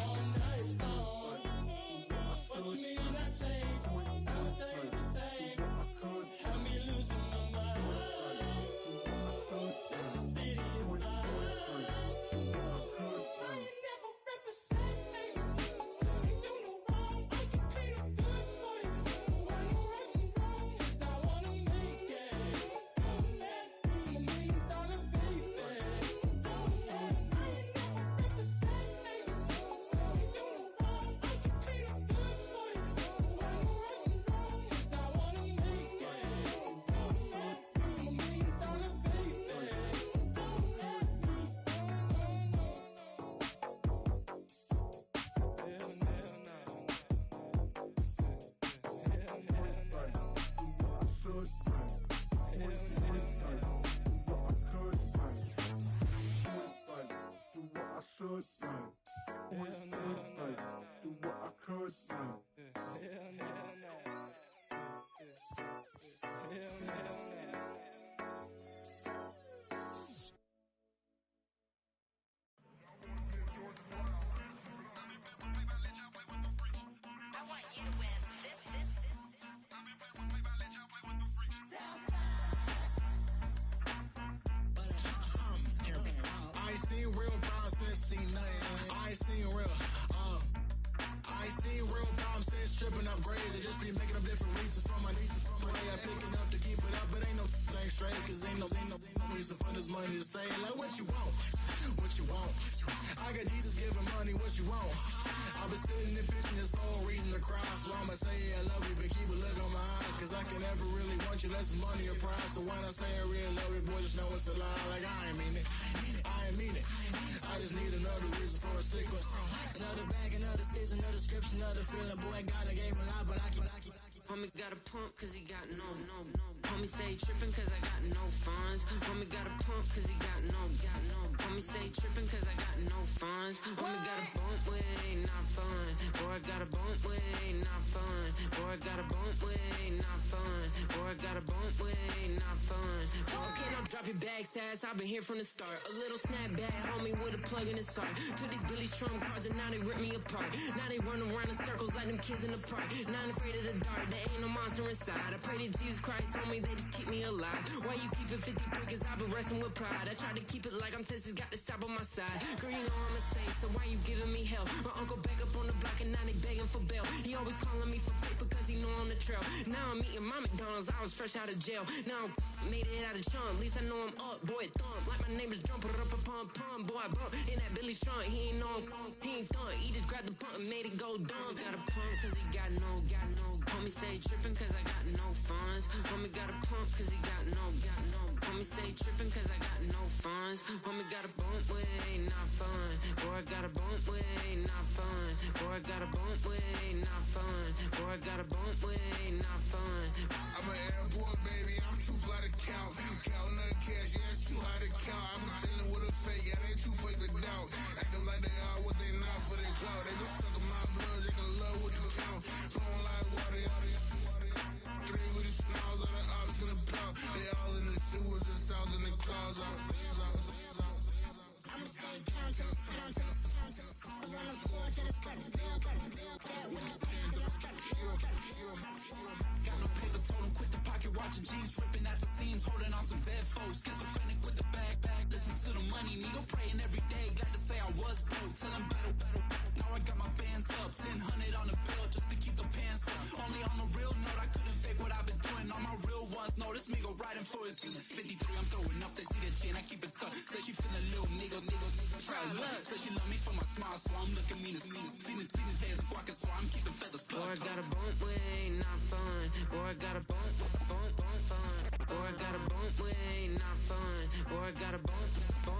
all night long. What you mean I changed? Never stay the same. Had me losing my mind. Said the city is mine. I ain't never represent, baby. Ain't do no wrong. I can clean up good for you. Don't want no right from wrong. 'Cause I wanna make it. So let me. I'm $1 million baby. Don't let me. I ain't never represent, baby. Ain't do no wrong. I can clean up good for you. Don't want no right from wrong. 'Cause I wanna make it. So let me. I'm $1 million baby. Don't let me. I ain't seen real brown since seen nothing. I ain't seen real, I ain't seen real problems since tripping off grades. I just be making up different reasons for my nieces. From my way I pick enough to keep it up, but ain't no thing straight. 'Cause ain't no reason for this money to stay. Like what you want, what you want. I got Jesus giving money, what you want. I've been sitting and pitching this for a reason to cry. So I'ma say I love you, but keep a look on my eye. 'Cause I can never really want you less than money or pride. So when I say I really love you, boy, just know it's a lie. Like I ain't mean it, I ain't mean it. I just need another reason for a sequence. Another bag, another season, another description, another feeling. Boy, God, I gave him a lot, but I keep. Homie got a pump 'cause he got no. Homie stay trippin' 'cause I got no funds. Homie got a pump 'cause he got no. Homie stay trippin' 'cause I got no funds. Homie got a bump with it, ain't not fun. Boy, I got a bump with it, ain't not fun. Boy, I got a bump with it, ain't not fun. Boy, I got a bump with it, ain't not fun. Okay, now drop your bag, sass. I've been here from the start. A little snapback, homie, with a plug in his heart. Took these Billy Strum cards and now they rip me apart. Now they run around in circles like them kids in the park. Not afraid of the dark, there ain't no monster inside. I pray to Jesus Christ, homie, they just keep me alive. Why you keep it 53? 'Cause I've been wrestling with pride. I try to keep it like I'm Texas, got the stop on my side. Girl, you know I'm a saint, so why you giving me hell? My uncle back up on the block and now they begging for bail. He always calling me for paper 'cause he know I'm the trail. Now I'm eating my McDonald's, I was fresh out of jail. Now I'm made it out of chunk, at least I know I'm up, boy, thump. Like my neighbors jump, pum, boy, I bump. In that Billy Strong, he ain't know he ain't thump. He just grabbed the pump and made it go dumb. Got a pump 'cause he got no. Homie stay trippin' 'cause I got no funds. Homie got a pump 'cause he got no. Homie stay trippin' 'cause I got no funds. Homie got a bump with it, ain't not fun. Boy, I got a bump with it, ain't not fun. Boy, I got a bump with it, ain't not fun. Boy, I got a bump with it, ain't not fun. I'm an airport baby, I'm too fly to count. Counting the cash, yeah, it's too high to count. I'm dealing with a fake, yeah, they too fake to doubt. Acting like they are what they not for their clout. They just sucking my blood, they can love what you count. Flowing like water, Three with the smiles on the ops gonna pop. They all in the sewers and south in the clouds. I'ma stay down till the sun, till the sun, till the sun. On the floor till the steps build, with the pen till the straps shield. Got no paper, told him quit the pocket watching G's ripping at the seams, holding on some dead foes. Schizophrenic with the bag, listen to the money, nigga praying every day. Glad to say I was broke, tell him battle. Now I got my bands up, 1000 on the bill just to keep the pants up. Only on the real note, I couldn't fake what I've been doing. All my real ones know this nigga riding for his 53, I'm throwing up, they see the chain, I keep it tough. Say she feeling little nigga, try look. Say she love me for my smile, so I'm looking mean as Seen this day is squawking, so I'm keeping feathers plucked. Boy, I got a bump with ain't not fun. Boy, I got a bump fun. Boy, I got a bump with ain't not fun. Boy, I got a bump fun.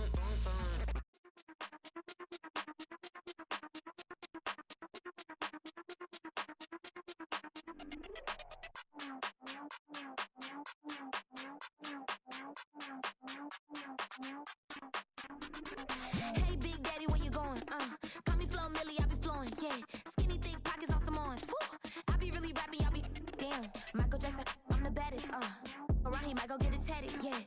Hey, Big Daddy, where you going? Call me Flo Millie, I be flowing, yeah. Skinny, thick pockets on Samoans, woo. I be really rapping, y'all be damn. Michael Jackson, I'm the baddest, Around here, might go get it tatted, yeah.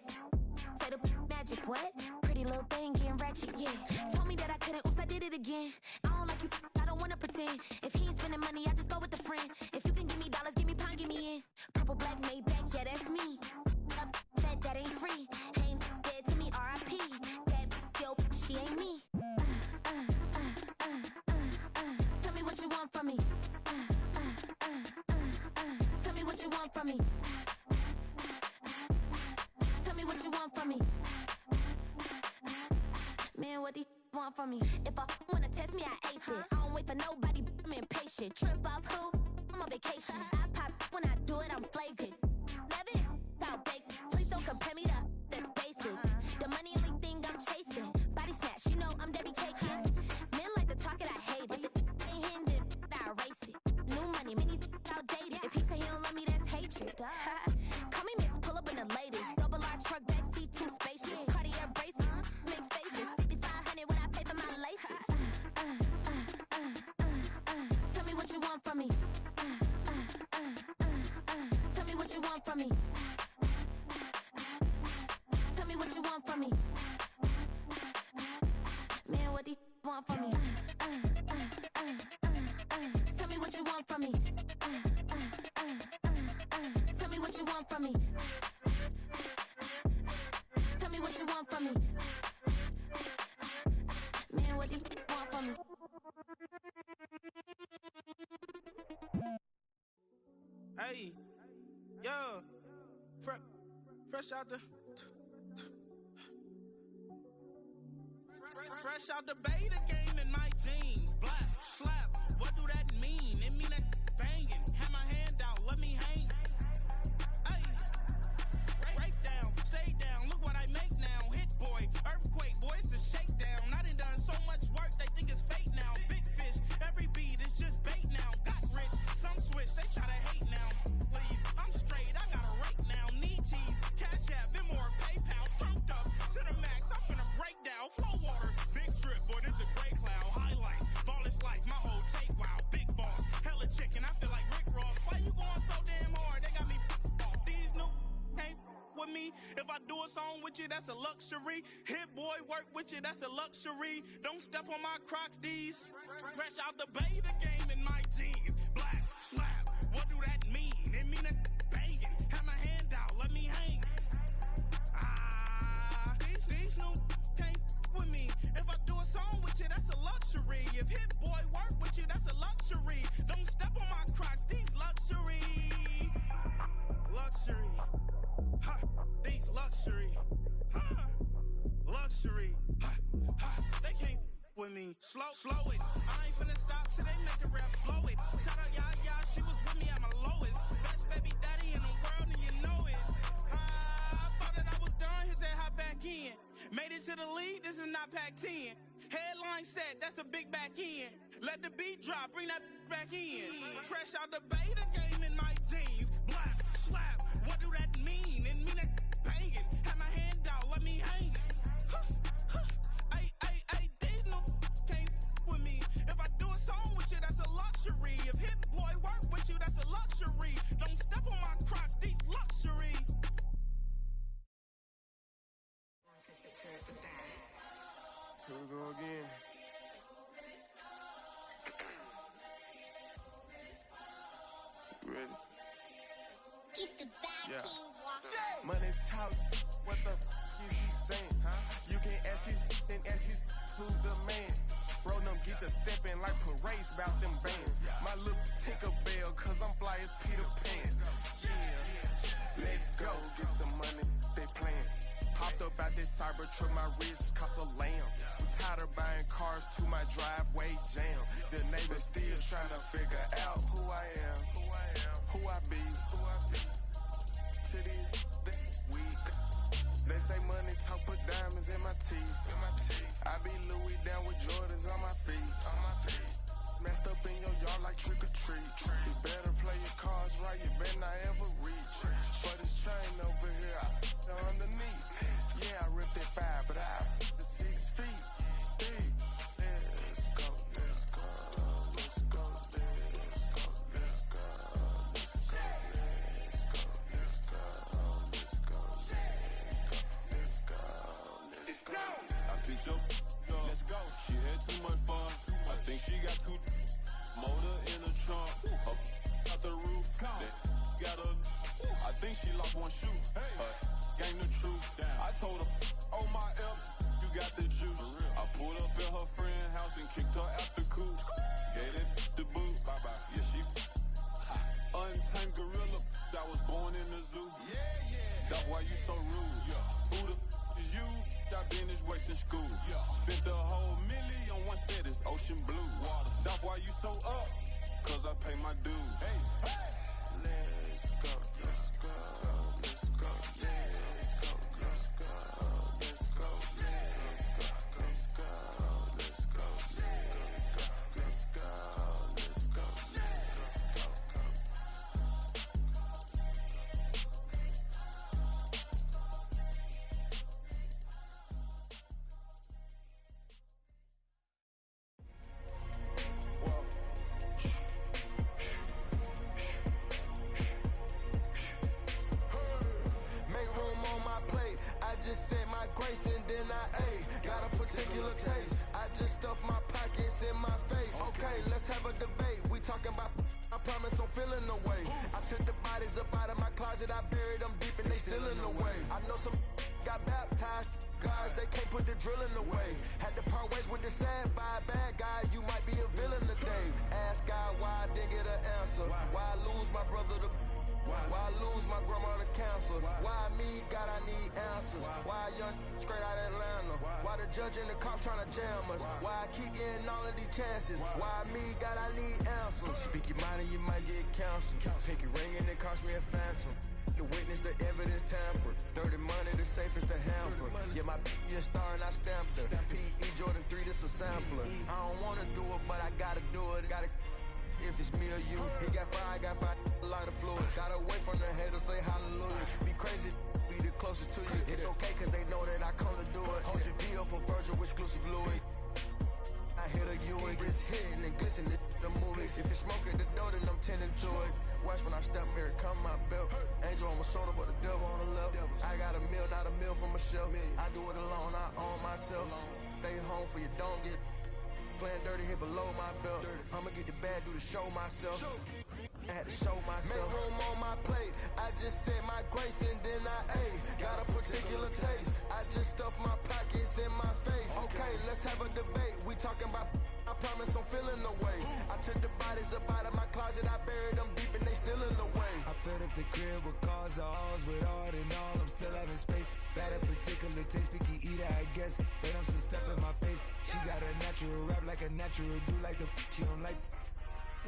Say the magic, what? Pretty little thing, getting ratchet, yeah. Told me that I couldn't, oops, I did it again. I don't like you, I don't wanna pretend. If he ain't spending money, I just go with the friend. If you can give me dollars, give me pound, give me in. Purple, black, Maybach, yeah, that's me. That ain't free. Ain't dead to me, R.I.P. That yo, she ain't me. Tell me what you want from me. Tell me what you want from me. Tell me what you want from me. Man, what do you want from me? If I wanna test me, I ace it. I don't wait for nobody, I'm impatient. Trip off who? I'm on vacation. I pop when I do it, I'm flagrant. Never is out bake. Please don't compare me to that's basic. The money only thing I'm chasing. Body snatch, you know I'm Debbie Cakin. Men like to talk it, I hate it. Ain't hitting it, I erase it. New money, many outdated. If he say he don't love me, that's hatred. Call me Miss, pull up in the latest. Double R truck, backseat, too spacious. Cartier braces, make faces. 5500 when I pay for my laces. Tell me what you want from me. Tell me what you want from me. Tell me what you want from me. Man, what do you want from me? Tell me what you want from me. Tell me what you want from me. Tell me what you want from me. Man, what do you want from me? Hey, yo, fresh out the fresh out the beta game in my jeans. Black slap, what do that mean? It mean that banging. Have my hand out, let me hang. Hey, break down, stay down. Look what I make now. Hit boy, earthquake, boy, it's a shakedown. I done so much work, they think it's fake now. Big fish, every beat is just bait now. Got rich, some switch, they try to hate now. Leave, I'm straight, I got a rake now. Need cheese, cash app, Venmo, PayPal. Pumped up to the max, I'm finna break down. Flow water, big trip, boy, this a gray cloud. Highlights, ballin' like my whole take, wow. Big boss, hella chicken, I feel like Rick Ross. Why you going so damn hard? They got me off. These new can't with me. If I do a song with you, that's a luxury. Hit boy, work with you, that's a luxury. Don't step on my Crocs, these. Fresh out the beta game in my jeans. Black slap, what do that mean? It mean a banging. Have my hand out, let me hang. These new can't with me. If I do a song with you, that's a luxury. If hit boy work with you, that's a luxury. Don't step on my Crocs, these luxury. Luxury. Ha, these luxury. Ha, luxury. Ha, ha, they can't with me. Slow it. I ain't finna stop till they make the rap blow it. Shout out Yaya, she was with me at my lowest. Best baby daddy in the world and you know it. I thought that I was done, he said hop back in. Made it to the lead, this is not Pac-10. Headline set, that's a big back end. Let the beat drop, bring that back in. Fresh out the beta game in my jeans. Black slap, what do that mean? It mean that banging. Have my hand out, let me hang. Ay, these no can't with me. If I do a song with you, that's a luxury. If hit boy work with you, that's a luxury. Don't step Here we go again. Ready? Keep the back Yeah. walking. Money talks, what the is he saying? Huh? You can ask his and ask his who's the man. Bro, them get to stepping like parades about them bands. My little Tinkerbell, cause I'm fly as Peter Pan. Yeah, let's go, get some money, they playing. Hopped up out this Cybertruck, my wrist cost a lamb. I'm tired of buying cars to my driveway jam. The neighbors still trying to figure out who I am, who I be. To these weak. They say money talk, put diamonds in my teeth. I be Louis down with Jordans on my feet. Messed up in your yard like trick or treat. You better play your cards right, you better not ever reach. For this chain over here, I underneath. Yeah, I ripped that 5, but I 6 feet deep. Let's go, let's go, let's go, let's go, let's go, let's go, let's go, let's go, let's go, let's go, let's go. I picked up, let's go. She had too much fun. I think she got too motor in the trunk. Up out the roof. That got a. I think she lost one shoe. Gang the truth. I told her, oh my F's, you got the juice. I pulled up at her friend's house and kicked her out the coop. Gave that the boot. Bye bye. Yeah, she untamed gorilla. I was born in the zoo. That's why you so rude. Who the is you? I been this way since school. Spent the whole million on one set, it's ocean blue. That's why you so up, cause I pay my dues. Let's go, let's go, let's go, let's go, let's go, let's go, let's go, let's go, let's go, let's go, let's go, let's go, let's go. Make room on my plate. I just said my grace and then I ate. Got a particular taste. I just stuffed my pockets in my face. Okay, let's have a debate. We talking about. I promise I'm feeling the way. I took the bodies up out of my closet. I buried them deep and they still in the way. I know some got baptized. Guys, they can't put the drilling away. Had to part ways with the sad vibe. Bad guy, you might be a villain today. Ask God why I didn't get an answer. Why I lose my brother to. Why I lose my grandma to cancer? Why me? God, I need answers. Why a young straight out of Atlanta? Why the judge and the cops trying to jam us? Why I keep getting all of these chances? Why me? God, I need answers. Speak your mind and you might get counseled. Pinky ring and it cost me a phantom. The witness, the evidence tampered. Dirty money, the safest to hamper. Yeah, my just star and I stamped her. P.E. Jordan 3, this a sampler. I don't wanna do it, but I gotta do it. Gotta. If it's me or you, he got fire, a lot of fluid. Got away from the haters, say hallelujah. Be crazy, be the closest to you. It's okay, cause they know that I come to do it. Hold your VO for Virgil, exclusive Louis. I hit a Ewing, it's hitting and glistening the movies. If it's smoking the dough, then I'm tending to it. Watch when I step here, come my belt. Angel on my shoulder, but the devil on the left. I got a meal, not a meal from a shelf. I do it alone, I own myself. Stay home for you, don't get playing dirty here below my belt. I'ma get the bag, do the show myself. I had to show myself. Make room on my plate. I just said my grace and then I ate. Got a particular taste. I just stuffed my pockets in my face. Okay, let's have a debate. We talking about. I promise I'm feeling the way. I took the bodies up out of my closet. I buried them deep and they still in the way. I filled up the crib with cars of alls with all in all. I'm still having space. Got a particular taste, picky eater, I guess. But I'm still stuffing my face. She got a natural rap like a natural do like the she don't like.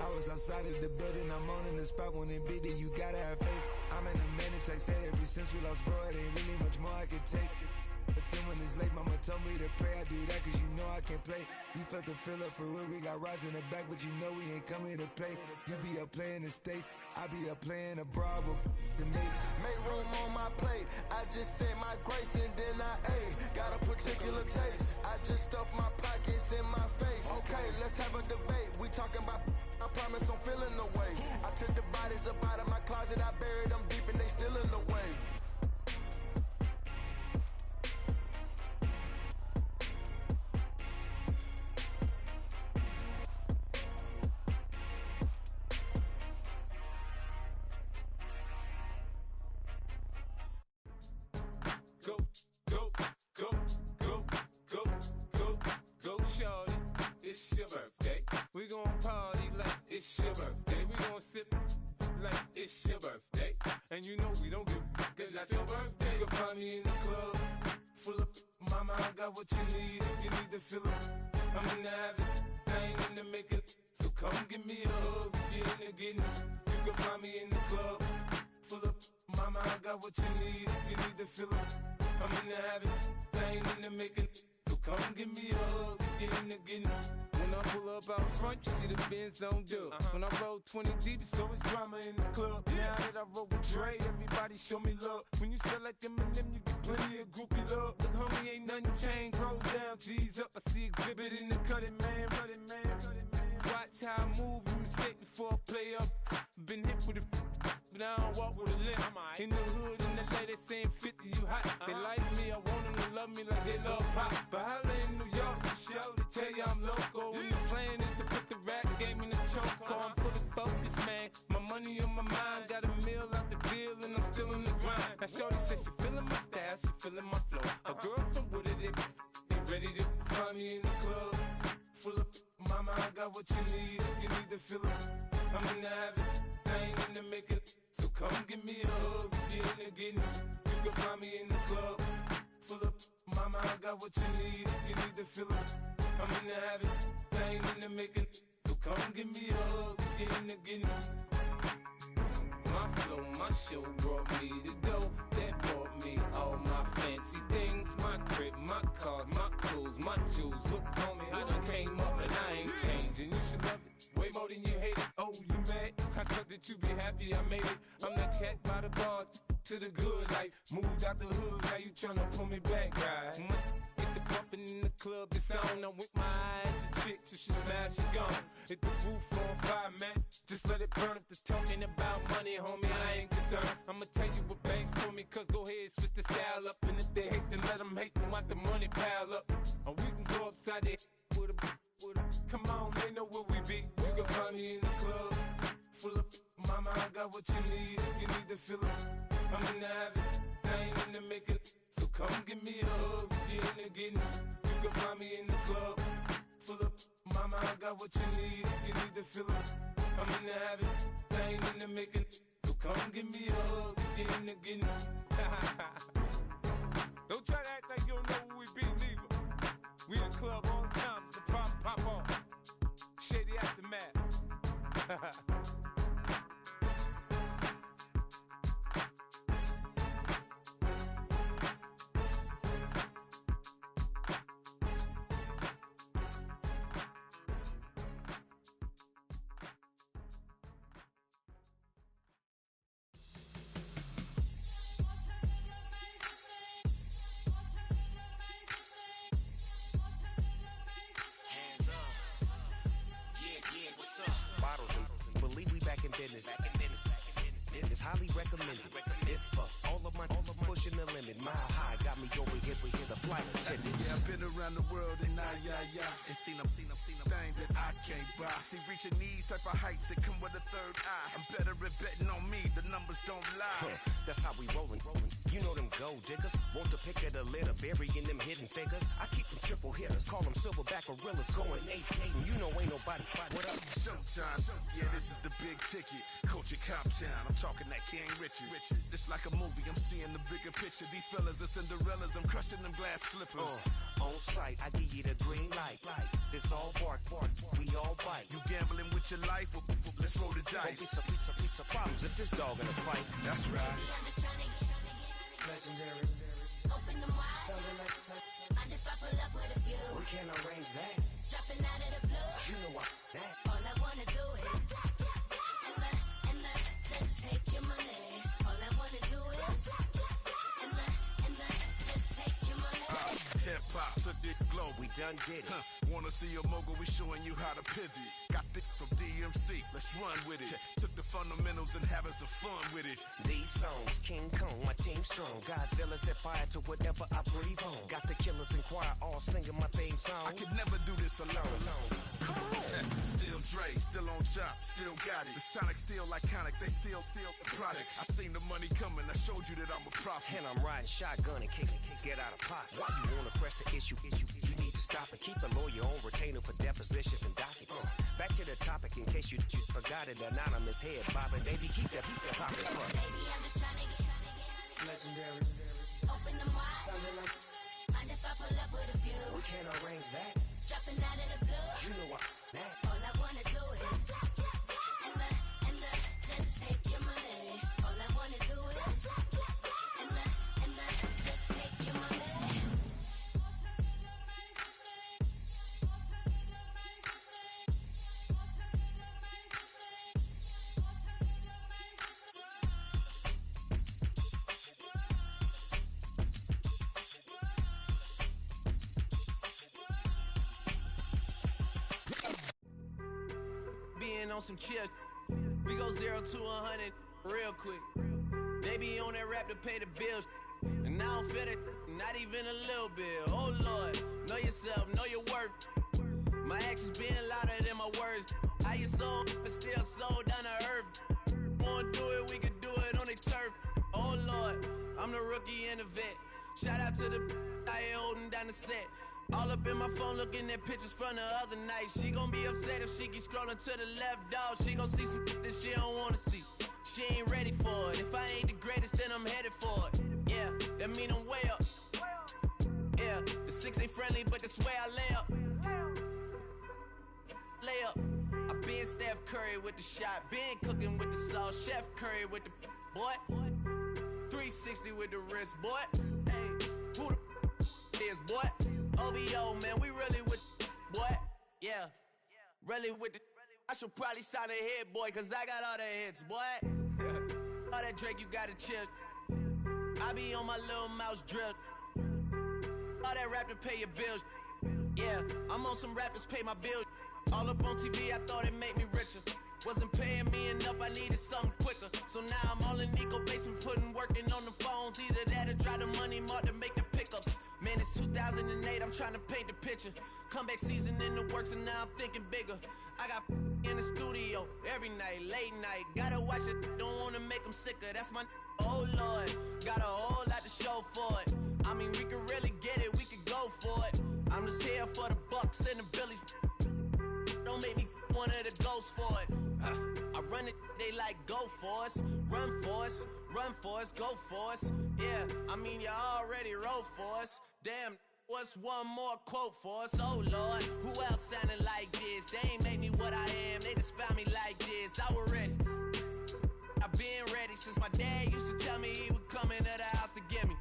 I was outside of the building, I'm on in the spot when it big, you gotta have faith. I'm in a minute, I said ever since we lost bro, it ain't really much more I can take. But 10 when it's late, mama told me to pray. I do that cause you know I can play. You felt the fill up for real, we got rides in the back, but you know we ain't coming to play. You be up playing the States, I be up playing abroad with the mates. Make room on my plate. I just said my grace and then I ate. Got a particular taste. I just stuffed my pockets in my face. Okay, let's have a debate. We talking about. I promise I'm feeling the way. I took the bodies up out of my closet. I buried them deep and they still in the way. you need to feel it. I'm in the habit, I ain't in the making. So come give me a hug, you're in the getting. You can find me in the club, full of mama, I got what you need, you need to feel it. I'm in the habit, I ain't in the making. So come give me a hug, you're in the getting. When I pull up out front, you see the Benz on dub. When I roll 20 deep, it's always drama in the club. Now that I roll with Dre, everybody show me love. When you sell like them and them, you get plenty of groupie love. Look, homie, ain't nothing changed. Roll down, G's up. I see exhibit in the cutting, man. Running, man. Watch how I move, you mistake before I play up. Been hit with a but I don't walk with a limp. In the hood, in the lady saying 50, you hot. They like me, I want them to love me like they love pop. But holla in New York, the show to tell you I'm local. And the plan is to put the rap game in the choke. I'm fully focused, man. My money on my mind, got a meal out the deal, and I'm still in the grind. Now shorty says she feeling my style, she feeling my flow. A girl from Wooded, they ready to find me in the club. Full of mama, I got what you need, if you need to feel it. I'm in the habit, I ain't in the making. So come give me a hug, you're in the getting. You can find me in the club, full of mama, I got what you need, if you need to feel it. I'm in the habit, I ain't in the making. So come give me a hug, you're in the getting. My flow, my show brought me to go. That brought me all my fancy things. My crib, my cars, my clothes, my jewels. Look, homie, I done came up and I ain't changing. You should love it way more than you hate it. Oh, you mad? I thought that you be happy I made it. I'm that cat by the bar to the good life. Moved out the hood, now you tryna pull me back, right? Get the bumpin' in the club, it's on. I'm with my eyes to chicks, if she smash, she gone. Hit the roof on fire, man. Just let it burn. If the talking about money, homie, I ain't concerned. I'ma tell you what banks told me, cause go ahead, switch the style up. And if they hate, then let them hate, then watch the money pile up. Or we can go upside there with a come on, they know where we be. You can find me in the club, full of mama, I got what you need, if you need to feel it. I'm in the habit, I ain't in the making. So come give me a hug, you're in the getting. You can find me in the club, full of mama, I got what you need, if you need to feel it. I'm in the habit, I ain't in the making. So come give me a hug, you're in the getting. Don't try to act like you don't know who we be, neither. We in the club all the time, it's a pop off. Shady Aftermath. Business. This is highly recommended. It's for all of my pushing the limit. Mile high got me over here with the flight attendant. Yeah, I've been around the world and and seen them thing that I can't buy. See, reaching these type of heights, it come with a third eye. I'm better at betting on me, the numbers don't lie. That's how we rollin'. You know them gold diggers, want to pick at a litter, burying them hidden figures. I keep them triple hitters, call them silverback gorillas, going 8-8, and you know ain't nobody. What up? Showtime. Yeah, this is the big ticket. Culture Cop Town. I'm talking that King Richard. This like a movie. I'm seeing the bigger picture. These fellas are Cinderellas. I'm crushing them glass slippers. On sight, I give you the green light. This all bark. We all bite. You gambling with your life? Well, let's roll the dice. Piece of problems if this dog in a fight. That's right. I'm just trying to get legendary. Open them wide. Something like I just pull up with a few. We can't arrange that. Dropping out of the blue. You know what? That. All I wanna do is and just take your money. All I wanna do is and just take your money. Hip hop took this globe. We done did it. Wanna see a mogul? We showing you how to pivot. Got this from DMC. Let's run with it. Took the fundamentals and having some fun with it. These songs, King Kong, my team strong. Godzilla set fire to whatever I breathe on. Got the killers in choir all singing my theme song. I could never do this alone. Come on. Still Dre, still on top, still got it. The Sonic still iconic, they still the product. I seen the money coming, I showed you that I'm a prophet. And I'm riding shotgun in case it get out of pocket. Why you wanna press the issue? You need to stop and keep a lawyer on retainer for depositions and dockets. Back to the topic in case you forgot it. Anonymous head bobbing, baby, keep that popping. Baby, I'm just trying to get legendary. Open them wide. Something like I just pull up with a few. we can't arrange on some chill. We go 0 to 100 real quick. They be on that rap to pay the bills. And I don't feel it, not even a little bit. Oh Lord, know yourself, know your worth. My actions being louder than my words. How you soul, but still sold down to earth. Wanna do it, we can do it on the turf. Oh Lord, I'm the rookie and the vet. Shout out to the I ain't holding down the set. All up in my phone looking at pictures from the other night. She gon' be upset if she keep scrolling to the left, dog. She gon' see some that she don't wanna see. She ain't ready for it. If I ain't the greatest, then I'm headed for it. Yeah, that mean I'm way up. Yeah, the 6 ain't friendly, but that's where I lay up. Lay up. I been Steph Curry with the shot. Been cooking with the sauce. Chef Curry with the boy. 360 with the wrist, boy. Hey, who the is, boy? OVO, man, we really with boy. Yeah, really with the. I should probably sign a hit, boy, cause I got all the hits, boy. All that Drake, you gotta chill. I be on my little mouse drill. All that rap to pay your bills. Yeah, I'm on some rappers pay my bills. All up on TV, I thought it made me richer. Wasn't paying me enough, I needed something quicker. So now I'm all in Nico basement, working on the phones. Either that or try the money mark to make the pickups. Man, it's 2008, I'm trying to paint the picture. Comeback season in the works and now I'm thinking bigger. I got in the studio every night, late night. Gotta watch it, don't wanna make them sicker. That's my oh Lord, got a whole lot to show for it. I mean, we could really get it, we could go for it. I'm just here for the Bucks and the Billies. Don't make me one of the ghosts for it. I run it, they like go for us, run for us, run for us, go for us. Yeah, I mean you already wrote for us. Damn, what's one more quote for us? Oh Lord, who else sounded like this? They ain't made me what I am, they just found me like this. I was ready, I've been ready since my dad used to tell me he would come into the house to get me.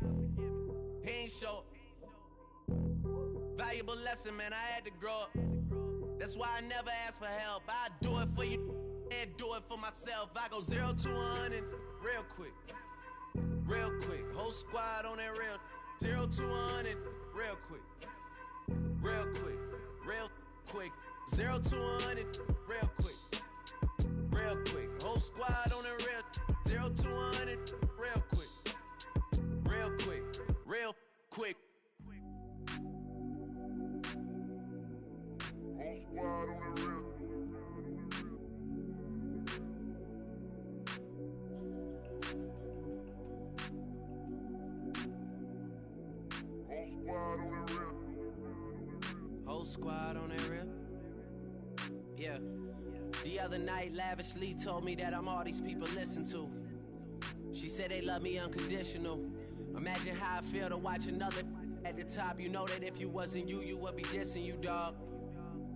He ain't show. Valuable lesson, man, I had to grow up. That's why I never ask for help. I do it for you and do it for myself. I go 0 to 100 real quick. Real quick. Whole squad on that real 0 to 100 real quick. Real quick. Real quick. 0 to 100 real quick. Real quick. Whole squad on that real 0 to 100 real quick. Real quick. Real quick. Squad on the real. Whole squad on that real. Yeah. The other night, Lavishly told me that I'm all these people listen to. She said they love me unconditional. Imagine how I feel to watch another at the top. You know that if you wasn't you, you would be dissing you, dog.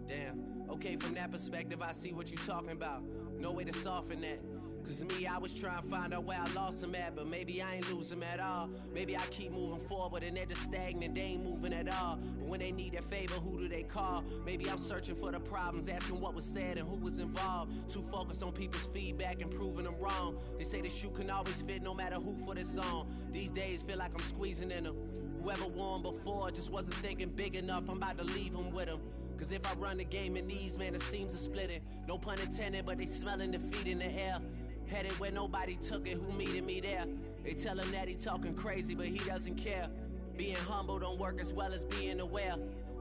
Damn, okay, from that perspective, I see what you talking about. No way to soften that. Cause me, I was trying to find out where I lost them at, but maybe I ain't lose them at all. Maybe I keep moving forward and they're just stagnant, they ain't moving at all. But when they need a favor, who do they call? Maybe I'm searching for the problems, asking what was said and who was involved. Too focused on people's feedback and proving them wrong. They say the shoe can always fit no matter who for the song. These days feel like I'm squeezing in them. Whoever won before just wasn't thinking big enough, I'm about to leave them with them. Cause if I run the game in these, man, the seams are splitting. No pun intended, but they smelling defeat in the air. Headed where nobody took it, who meeted me there? They tell him that he talking crazy, but he doesn't care. Being humble don't work as well as being aware.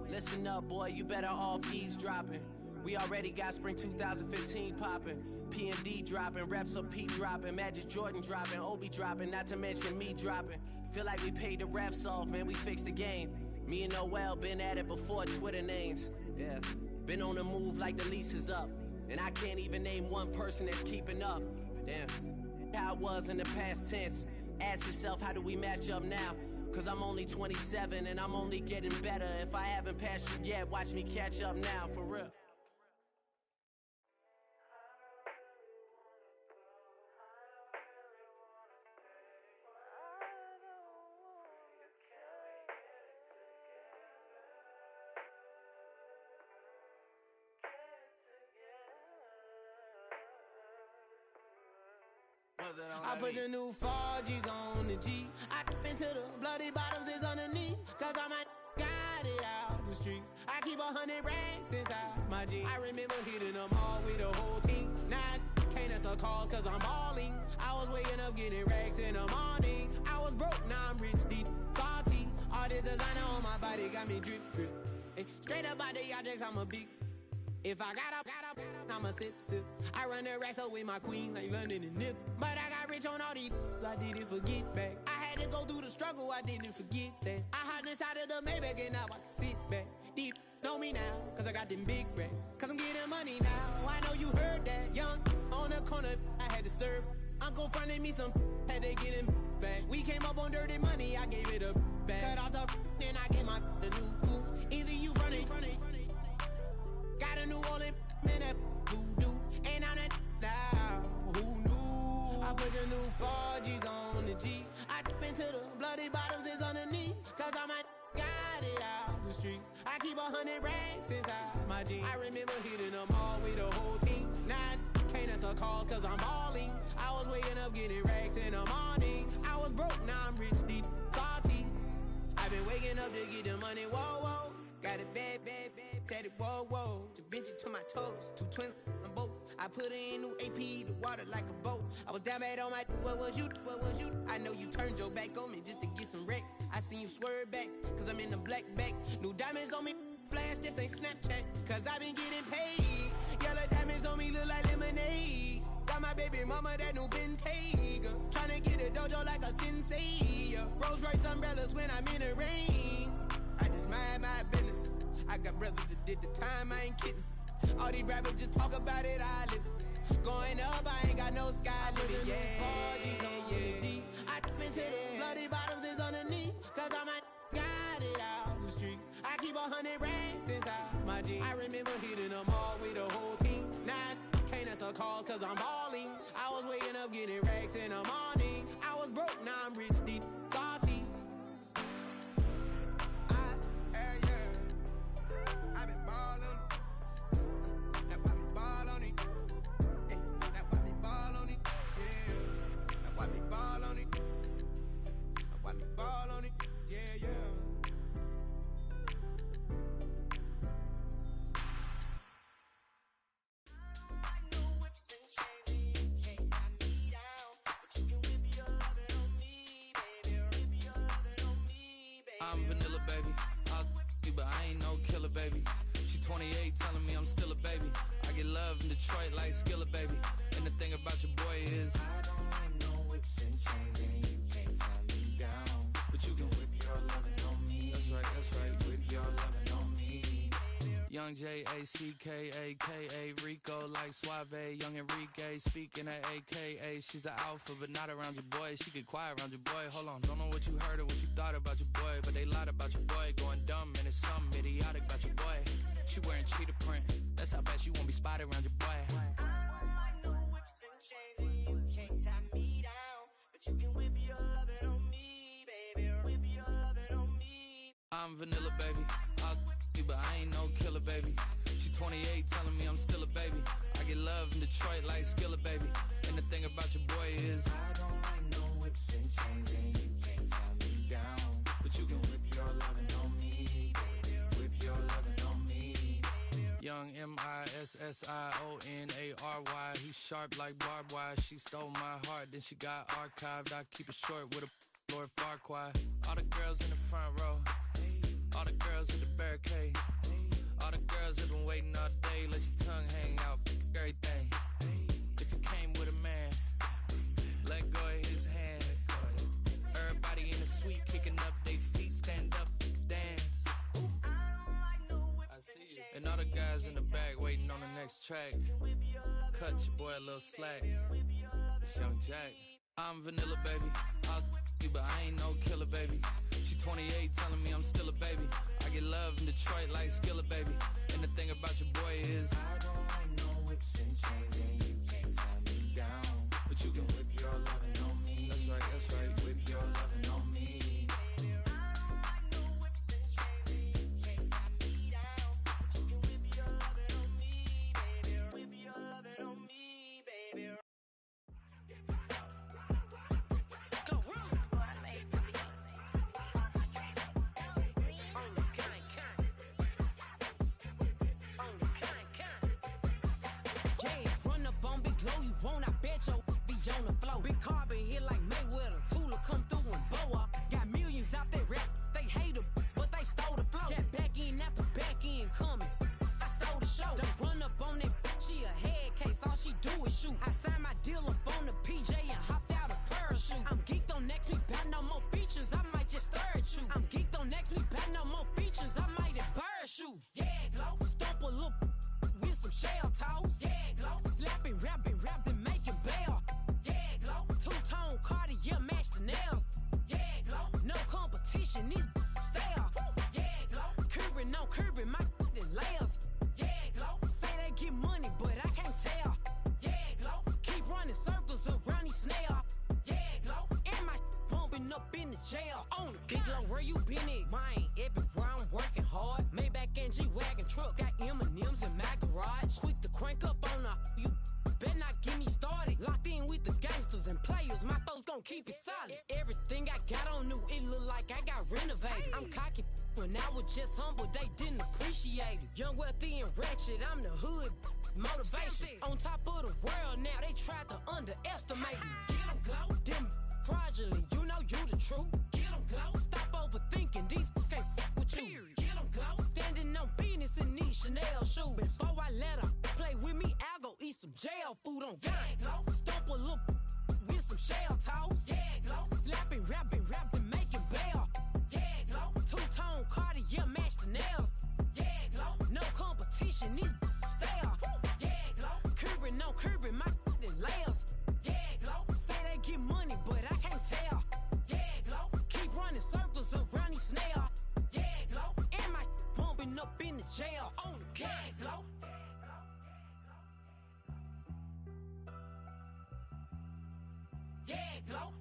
Listen up, boy, you better off eavesdropping. We already got spring 2015 popping. P&D dropping, reps of P dropping, Magic Jordan dropping, Obi dropping, not to mention me dropping. Feel like we paid the refs off, man, we fixed the game. Me and Noel been at it before Twitter names. Yeah, been on the move like the lease is up. And I can't even name one person that's keeping up. Damn, how it was in the past tense. Ask yourself, how do we match up now? Cause I'm only 27 and I'm only getting better. If I haven't passed you yet, watch me catch up now, for real. I put the new 4Gs on the G. I dip into the bloody bottoms is underneath. Cause I might got it out the streets. I keep 100 racks inside my jeans. I remember hitting them all with the whole team. can't answer calls cause I'm balling. I was waking up getting racks in the morning. I was broke, now I'm rich, deep, salty. All this designer on my body got me drip, drip. Ay, straight up out the objects, I'm a big. If I got up, I'ma sip, sip. I run the racks up with my queen like London and Nip. But I got rich on all these, I didn't forget back. I had to go through the struggle, I didn't forget that. I hopped inside of the Maybach and now I can sit back. Deep, know me now, cause I got them big racks. Cause I'm getting money now, I know you heard that. Young, on the corner, I had to serve. Uncle fronted me some, had to get him back. We came up on dirty money, I gave it a back. Cut off the, then I gave my the new coupe. Either you front it. Got a New Orleans, man, that voodoo. And I'm that now, who knew? I put the new 4Gs on the G. I dip into the bloody bottoms, it's underneath. Cause I might got it out the streets. I keep 100 racks inside my jeans. I remember hitting them all with the whole team. Now I can't answer calls cause I'm balling. I was waking up getting racks in the morning. I was broke, now I'm rich, deep, salty. I've been waking up to get the money, whoa, whoa. Got it bad, tatted, whoa, whoa. Da Vinci to my toes, 2 twins on both. I put in new AP, the water like a boat. I was down bad on my, what was you? I know you turned your back on me just to get some wrecks. I seen you swerve back, cause I'm in the black back. New diamonds on me, flash, this ain't Snapchat. Cause I been getting paid. Yellow diamonds on me look like lemonade. Got my baby mama that new Bentayga. Tryna get a dojo like a sensei. Rolls Royce umbrellas when I'm in the rain. I just mind my business. I got brothers that did the time, I ain't kidding. All these rappers just talk about it, I live it. Going up, I ain't got no sky limit. Yeah, 4Gs on the G. I dip into the bloody bottoms is underneath. Cause I might got it out the streets. I keep 100 racks inside my jeans. I remember hitting them all with the whole team. Now I can't answer calls cause I'm balling. I was waking up getting racks in the morning. I was broke, now I'm rich, deep, salty. I been ballin', that's why we ball on it. Yeah, that's why we ball on it. Yeah, that's why we ball on it. That's why we ball on it. Yeah, yeah. I'm vanilla, baby. I'll you, but I ain't no killer, baby. She 28, telling me I'm still a baby. I get love in Detroit like Skilla, baby. And the thing about your boy is I don't like no whips and chains, and you can't tie me down. But you can whip your lovin' on me. That's right, whip your lovin' on me. Young J-A-C-K-A-K-A Rico like Suave, young Enrique speaking at AKA. She's an alpha but not around your boy. She get quiet around your boy. Hold on, don't know what you heard or what you thought about your boy, but they lied about your boy. Going dumb and it's something idiotic about your boy. She wearing cheetah print, that's how bad she won't be spotted around your boy. I don't like no whips and chains, and you can't tie me down. But you can whip your lovin' on me, baby. Whip your lovin' on me. I'm vanilla, baby. I'll you, but I ain't no killer, baby. She 28, telling me I'm still a baby. I get love in Detroit like Skilla, baby. And the thing about your boy is I don't like no whips and chains, and you can't tie me down. But you can whip your lovin' on me, baby. Whip your lovin' on me. Young M-I-S-S-I-O-N-A-R-Y. He's sharp like barbed wire. She stole my heart, then she got archived. I keep it short with a Lord Farquaad. All the girls in the front row, all the girls in the barricade, all the girls have been waiting all day. Let your tongue hang out, everything. If you came with a man, let go of his hand. Everybody in the suite kicking up their feet, stand up, dance. I see you. And all the guys in the back waiting on the next track. Cut your boy a little slack. It's Young Jack. I'm vanilla, baby. I'll you, but I ain't no killer, baby. She 28, telling me I'm still a baby. I get love in Detroit like Skilla, baby. And the thing about your boy is I don't like no whips and chains, and you can't tie me down. But you can whip your lovin' on me. That's right, whip your lovin' on me. want, I bet your be on the floor. Big carbon here like Mayweather. Tula come through and blow up. Got millions out there rap. They hate her, but they stole the flow. Got back in after back in coming. I stole the show. Don't run up on that. She a head case. All she do is shoot. I signed my deal up on the PJ and hopped out a parachute. I'm geeked on next week. Got no more features. I might just stir at you. I'm geeked on next week. Got no more features. I might embarrass you. Yeah, glow. Stomp a little with some shell toes. Yeah, glow. Slapping, rapping, making bail. Yeah, glow. Two-tone Cartier match the nails. Yeah, glow. No competition, these stale. Yeah, glow. Curbing, no curbing, my layers. Yeah, glow. Say they get money, but I can't tell. Yeah, glow. Keep running circles around these snails. Yeah, glow. And my bumping up in the jail. On the big glow, where you been at? Mine, everywhere I'm working hard. Maybach and G-Wagon truck. Got M&M's in my garage. Quick to crank up on her. You better not get me started. Locked in with the gangsters and players. My folks gon' keep it solid. Everything I got on new, it look like I got renovated. I'm cocky when I was just humble, they didn't appreciate it. Young, wealthy, and ratchet, I'm the hood motivation. On top of the world now, they tried to underestimate me. Get 'em glow, them fraudulent, you know you the truth. Get 'em glow, stop overthinking, these can't fuck with you. Get 'em glow, standing on business in these Chanel shoes. Before I let her play with me, I'll go eat some jail food on God. Glow, stomp a little with some shell toes. Yeah, glow, slapping, rapping, making bail. Yeah, glow, two-tone Cartier match the nails. Yeah, glow, no competition, these stale. Yeah, glow, curbing, no curbing, my layers. Yeah, glow, say they get money, but I can't tell. Yeah, glow, keep running circles around these snails. Yeah, glow, and my bumping up in the jail. On the yeah, glow. Yeah, glow.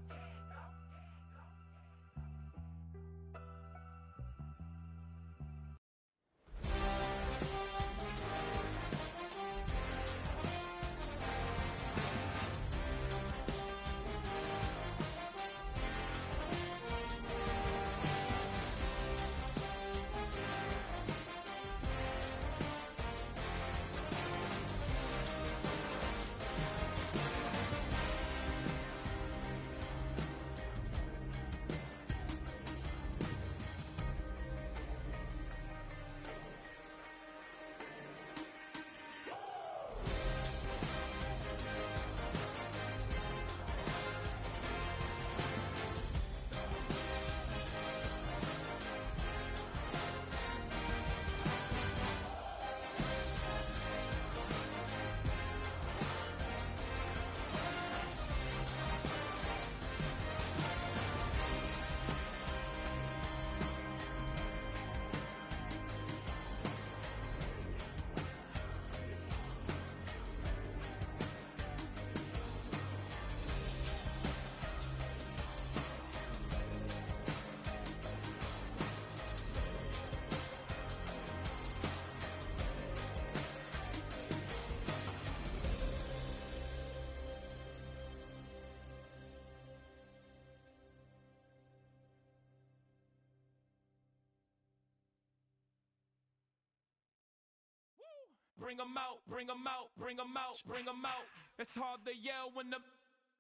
Bring 'em out, bring 'em out, bring 'em out, bring 'em out. It's hard to yell when the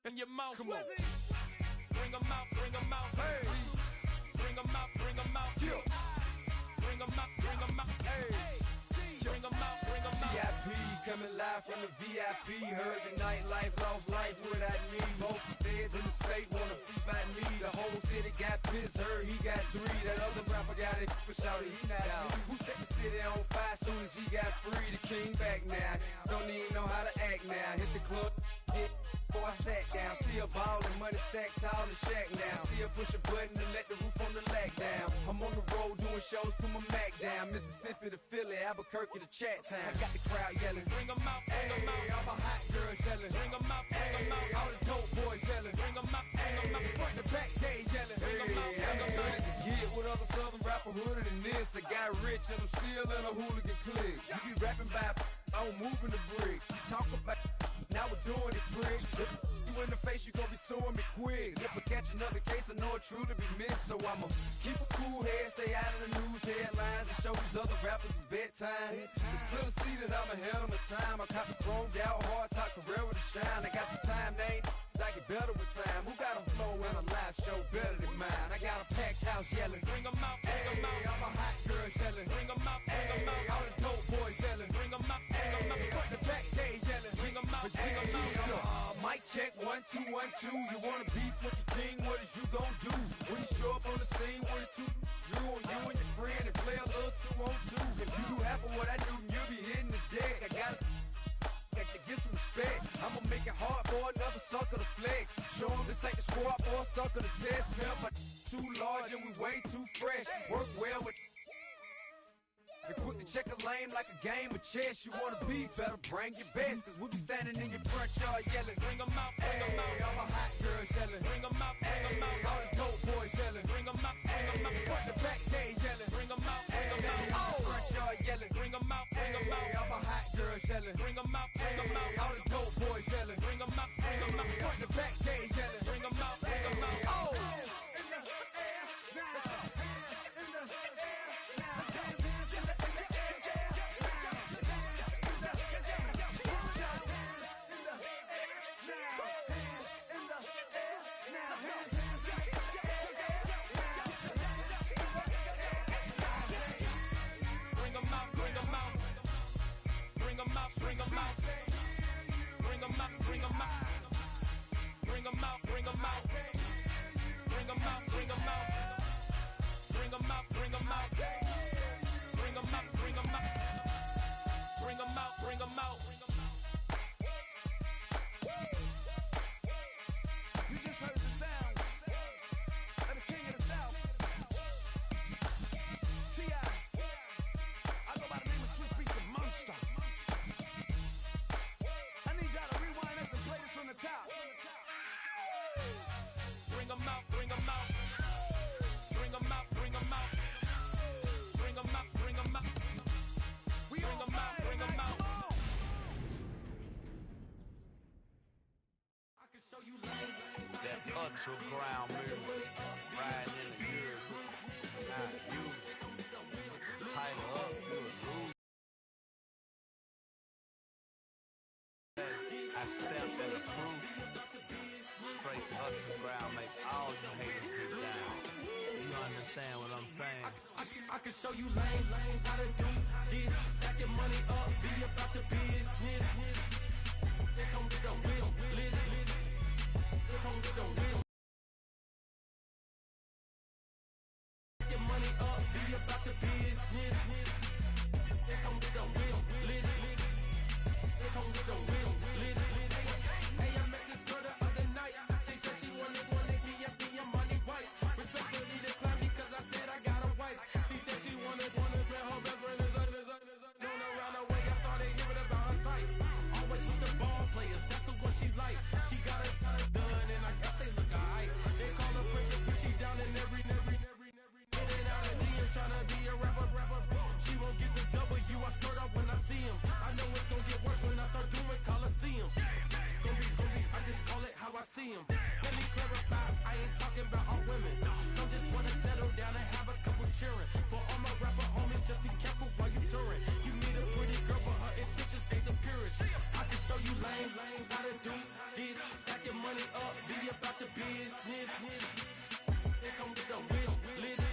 in your mouth. Come on. Bring 'em out, bring 'em out. Hey. Bring 'em out, bring 'em out. Yeah. Bring 'em out, bring 'em out. Hey. Bring 'em out, bring 'em out. VIP coming live from the VIP. Heard the nightlife, lost life without me. Most feds in the state wanna see by me. The whole city got pissed, heard he got 3. That other rapper got it, but shouted he not out. Who set the city on fire soon as he got free? The king back now, don't even know how to act now. Hit the club, hit. Before I sat down, still ballin', money stacked tall in shack now. Still push a button to let the roof on the lag down. I'm on the road doing shows, put my Mac down. Mississippi to Philly, Albuquerque to Chat Town. I got the crowd yelling, bring 'em out, bring 'em out. All my hot girls yelling, bring 'em out, bring 'em out. All the dope boys yelling, bring 'em out, bring 'em out. Front to back, they yelling, bring 'em out, bring 'em out. To get with other southern rapper hooded than this. I got rich and I'm still in a hooligan clique. You be rapping by, I'm moving the bricks. You talk about, now we're doing it quick. You in the face, you gon' be suing me quick. If I catch another case, I know it truly be missed. So I'ma keep a cool head, stay out of the news headlines, and show these other rappers is bedtime. It's clear to see that I'm ahead of my time. I caught the chromed out, hard top career with a shine. I got some time, they ain't I get better with time. Who got a flow and a live show better than mine? I got a packed house yelling, bring 'em out, bring 'em out. I'm a hot girl yelling, bring 'em out, bring 'em out. All the dope boys yelling, bring 'em out, bring 'em out. Put the back gay yelling, bring 'em out, bring 'em out. Mic check, 1 2 1 2. You wanna beef with the king? What is you gon' do when you show up on the scene with a two? You and your friend and play a little 2 on 2. If you do half of what I do, you'll be hitting the deck. I got to get some respect. I'ma make it hard for another sucker to flex. Show 'em this ain't the squad for a sucker to test. Pimp, but too large and we way too fresh. Work well with. They quick to check a lane like a game of chess. You wanna be better, bring your best. Cause we be standing in your front yard yelling, bring 'em out, bring 'em out. I'm a hot girl yelling, bring 'em out, bring 'em out. All the dope boys yelling, bring 'em out, bring 'em out. Put the back gay yelling, bring 'em out, bring 'em out. Oh, front yard yelling, bring 'em out, bring 'em out. I'm a hot girl yelling, bring 'em out, bring 'em out. All the dope boys yelling, bring 'em out, bring 'em out. Put the back gay yelling, bring 'em out, bring 'em out. Oh. Ultra ground music, riding in the years, not used. Title up, good lose. I stepped in the fruit, straight ultra ground, make all you haters get down. You understand what I'm saying? I can show you lame, how to do this. Stack your money up, be about your business. They come with a wish list. They come with a wish. Stack your money up, be about your business. They come with a wish list. They come with a wish list. Hey, I met this girl the other night. She said she wanted me and be a money white. Respectfully declined because I said I got a wife. She said she wanted man, her best friend is known around the way. I started hearing about her type. Always with the ball players, that's the one she likes. She got it done, and I guess they look alright. They call her princess, but she down in every. In and out of DMs, tryna be a rapper. She won't get the W, I skirt up when I see him. I know it's gonna get worse when I start doing Coliseums. Gonna be, I just call it how I see him. Let me clarify, I ain't talking about all women. Some just wanna settle down and have a couple cheering. For all my rapper homies, just be careful while you touring. You meet a pretty girl, but her intentions ain't the purest. I can show you lame, how to do this. Stack your money up, be about your business. They come with a wish list.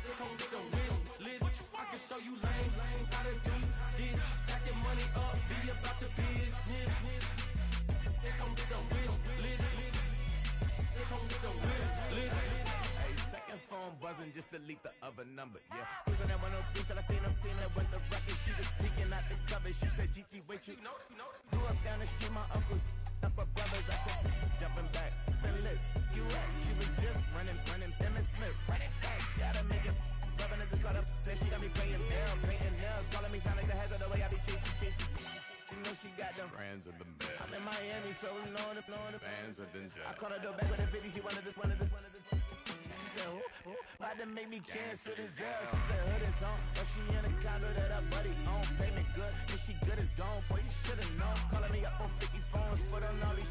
They come with a wish list. I can show you lame, how to do this. Stack your money up, be about your business. They come with a wish list. They come with a wish list. Hey, second phone buzzing, just delete the other number, yeah. Cruising at 103 till I seen them Tina with the record. She was peeking out the cover. She said, Gigi, wait, you grew up down the street, my uncles up her brothers. I said, jumping back, been lit. You at? She was just running, Dennis Smith, running back. She had to make it. Rubbing it, just caught up. Then she got me playing down, painting nails, calling me sound like the heads of the way I be chasing. You know she got them Brands of the best. I'm in Miami, so know the Bands of the I called her door back with a 50, she wanted the. She said, who? About to make me cancel this L. She said, hood is on, but she in a condo that her buddy on. Payment good, if she good is gone, boy, you should've known. Calling me up on 50 phones, foot on knowledge.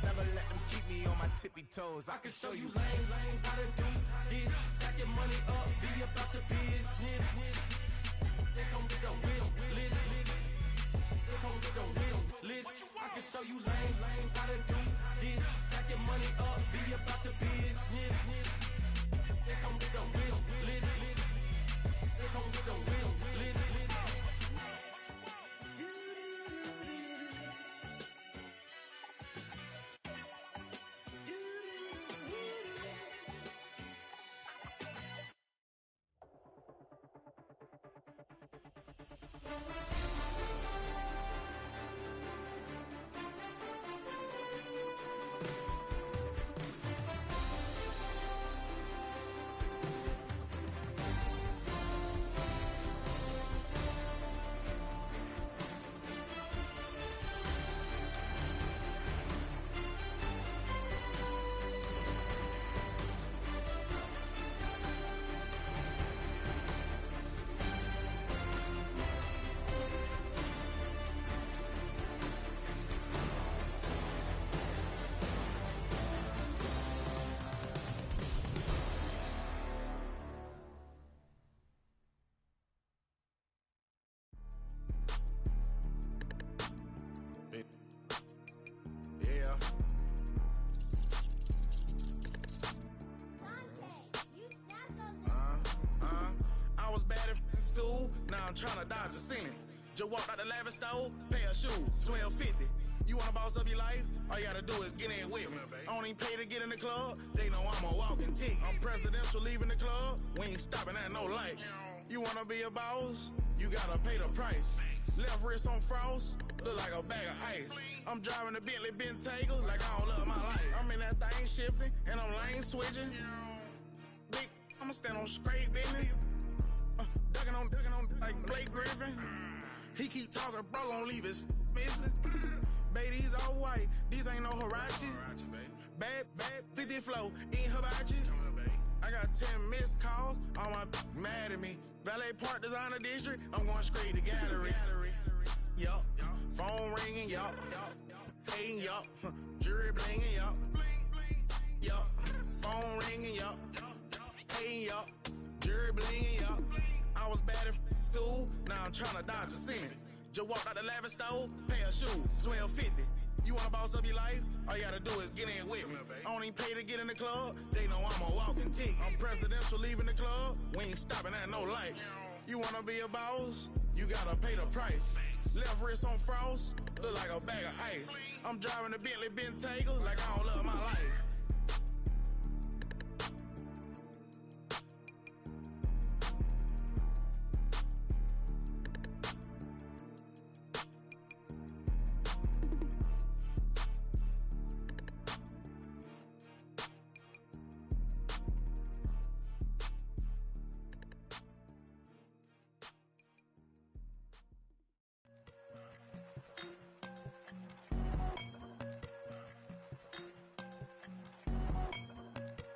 Never let them keep me on my tippy toes. I can show you lame, how to do this. Stack your money up, be about your business. show you lame how to do this. Stack your money up, be about your business. They come with a wish list. They come with a wish list. I'm tryna dodge a Senate. Just walked out the lavish store, pay a shoe, $12.50. You wanna boss up your life? All you gotta do is get in with me. I don't even pay to get in the club. They know I'm a walking tick. I'm presidential leaving the club. We ain't stopping at no lights. You wanna be a boss? You gotta pay the price. Left wrist on frost, look like a bag of ice. I'm driving a Bentley Bentayga like I don't love my life. I'm in that thing shifting and I'm lane switching. Big, I'ma stand on straight business. Ducking on like Blake Griffin. He keep talking, bro, gon' leave his missing. Baby, these all white, these ain't no Hirachi. Bad, 50 flow, ain't hibachi. I got 10 missed calls, all my mad at me. Valet Park Designer District, I'm going straight to gallery. Yup, phone ringing, yup. Hating, yup. Jury blinging, yup. Yup, phone ringing, yup. Hating, yup. Jury blinging, yup. I was bad in school, now I'm tryna dodge a Senate. Just walked out the lavish store, pay a shoe, $12.50. You wanna boss up your life? All you gotta do is get in with me. I don't even pay to get in the club. They know I'm a walking tick. I'm presidential leaving the club. We ain't stopping at no lights. You wanna be a boss? You gotta pay the price. Left wrist on frost, look like a bag of ice. I'm driving a Bentley Bentayga like I don't love my life.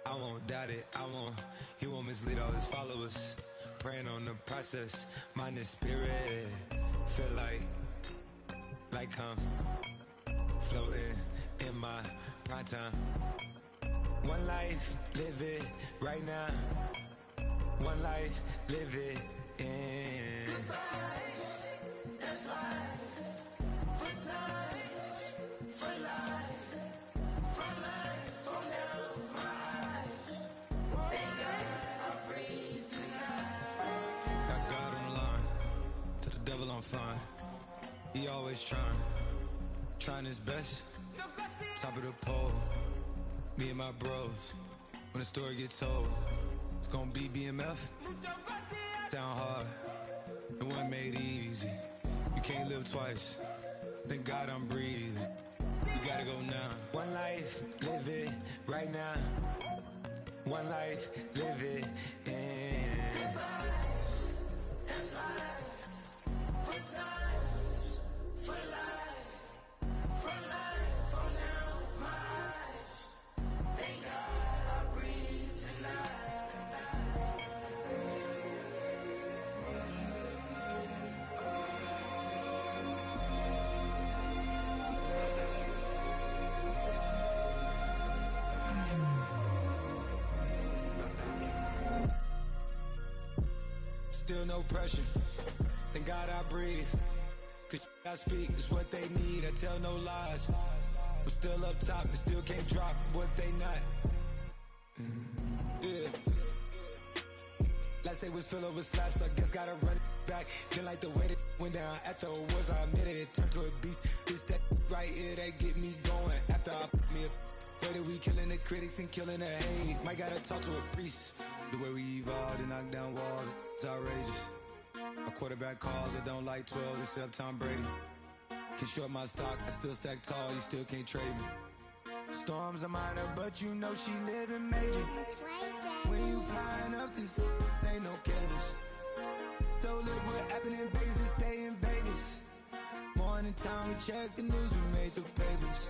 I won't doubt it, he won't mislead all his followers. Praying on the process, mind and spirit. Feel like I'm floating in my prime time. One life, live it right now. One life, live it in. Goodbyes, that's life. For times, for life. From life, from now, my eyes. Thank God I'm free tonight. Got God on the line, to the devil I'm fine. He always trying his best. Top of the pole, me and my bros. When the story gets told, it's gonna be BMF. Down hard, it wasn't made easy. You can't live twice. Thank God I'm breathing. We gotta go now. One life, live it right now. One life, live it in. Goodbyes, that's life. For times, for life. From life, from now, my eyes. Thank God I breathe tonight. Still no pressure. Thank God I breathe. Cause I speak is what they need, I tell no lies. I'm still up top and still can't drop what they not. Yeah. Last day was filled over slaps, I guess gotta run it back. Didn't like the way that went down at the awards, I admit it turned to a beast. It's that right here that get me going. After I put me a way that we killing the critics and killing the hate. Might gotta talk to a priest. The way we evolved and knock down walls, it's outrageous. A quarterback calls, I don't like 12 except Tom Brady. Can short my stock, I still stack tall, you still can't trade me. Storms are minor, but you know she living major. When you flying up this, ain't no cables. Don't look what happened in Vegas and stay in Vegas. Morning time, we check the news, we made the papers.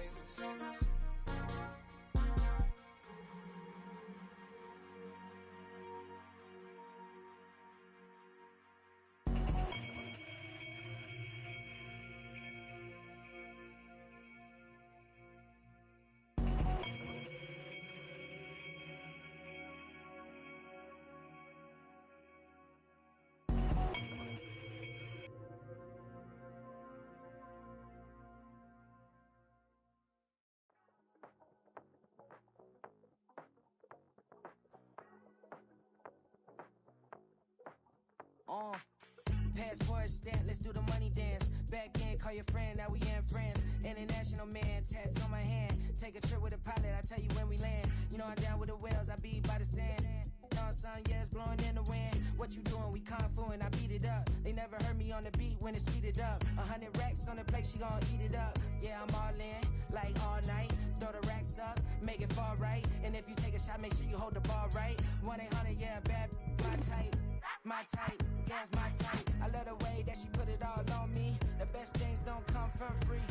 Passport stamp, let's do the money dance. Back in, call your friend, now we in France. International man, tats on my hand. Take a trip with a pilot, I tell you when we land. You know I'm down with the whales, I be by the sand. Sun, yeah, it's blowing in the wind. What you doing? We kung fu and I beat it up. They never heard me on the beat when it's speeded up. 100 racks on the plate, she gon' eat it up. Yeah, I'm all in, like all night. Throw the racks up, make it fall right. And if you take a shot, make sure you hold the ball right. 1-800, yeah, bad, my type. My type, yeah, it's my type. I love the way that she put it all on me. The best things don't come for free.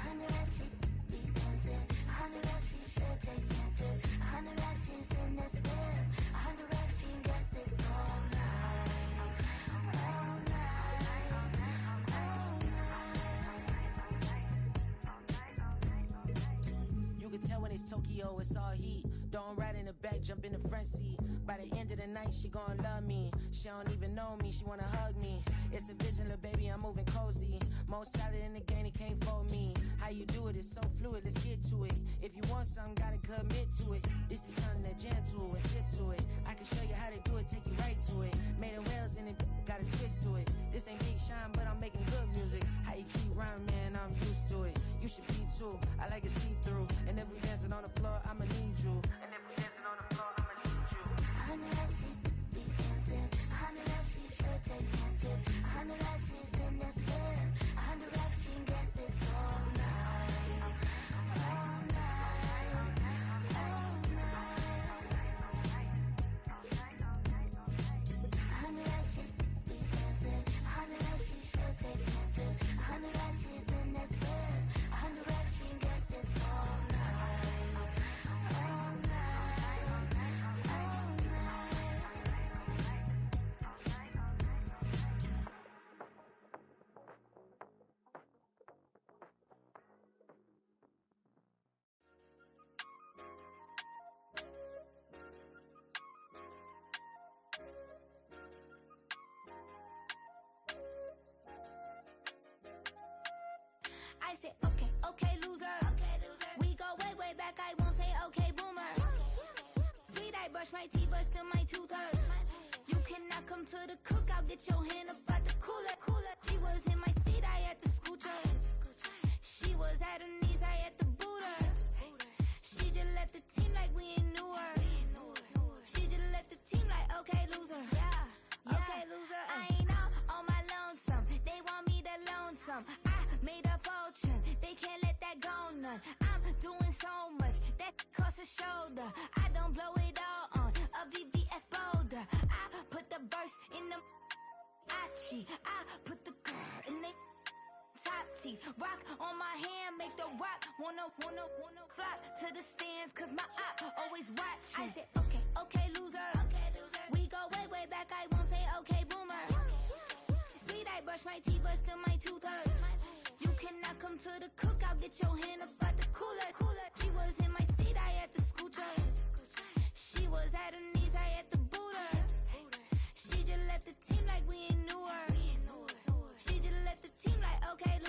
100 racks, she be dancing. 100 racks, she should take chances. 100 racks, she's in this bed. 100 racks, she can get this all night. All night. All night. You can tell when it's Tokyo, it's all heat. Don't ride in the back, jump in the front seat. By the end of the night, she gon' love me. She don't even know me, she wanna hug me. It's a vision, little baby, I'm moving cozy. Most solid in the game, it can't fold me. How you do it, it's so fluid, let's get to it. If you want something, gotta commit to it. This is something that jam to and sip to it. I can show you how to do it, take you right to it. Made of whales in it, got a twist to it. This ain't Big Sean, but I'm making good music. How you keep rhyming, man, I'm used to it. You should be too, I like it see-through. And if we dancing on the floor, I'ma need you. And if we dancing on the floor, I'ma need you. 100 racks, she be dancing. 100 racks, she should take chances. 100 racks, she's in this bed. 100 racks, she can get this all night. All night. All night. 100 racks, she be dancing. 100 racks, she should take chances. 100 racks, she's in this bed. 100 racks, she can get this all night. All night. I said, okay, okay, loser. We go way, way back, I won't say okay, boomer. Sweet, I brush my teeth, but still my tooth hurt. You cannot come to the cookout, get your hand up out the cooler. She was in my seat, I had to scoot her. She was at her knees, I had to boot her. She just let the team like we ain't knew her. She just let the team like, okay, loser. Yeah, okay, loser. I ain't out on my lonesome. They want me to loan some. I made a fortune. They can't let that go none. I'm doing so much that costs a shoulder. I don't blow it all on a VVS boulder. I put the verse in the Achi. I put the girl in the top teeth. Rock on my hand, make the rock wanna flock to the stands, cause my op always watching. I said, okay, okay, loser. We go way, way back, I won't say okay, boomer. Sweet, I brush my teeth, but still my tooth hurt. You cannot come to the cookout, get your hand up out the cooler. She was in my seat, I had to scoot her. She was at her knees, I had to boot her. She just let the team like we ain't knew her. She just let the team like, okay,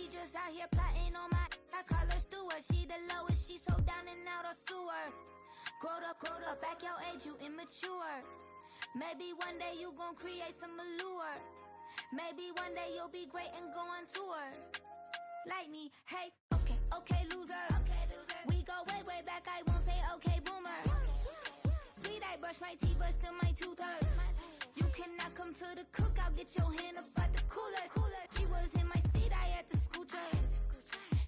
She just out here plotting on my. I call her Stewart. She the lowest. She so down and out of sewer. Growed up, back your age, you immature. Maybe one day you gon' create some allure. Maybe one day you'll be great and go on tour. Like me, hey, okay, loser. We go way back, I won't say okay, boomer. Sweet, I brush my teeth, but still my tooth hurt. You cannot come to the cookout, get your hand up at the cooler. She was in my seat, I had to scoot her.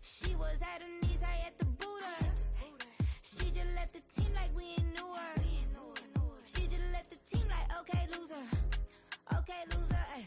She was at her knees, I had to boot her. She just let the team like we ain't knew her. She just let the team like, okay, loser. Okay, loser, ay.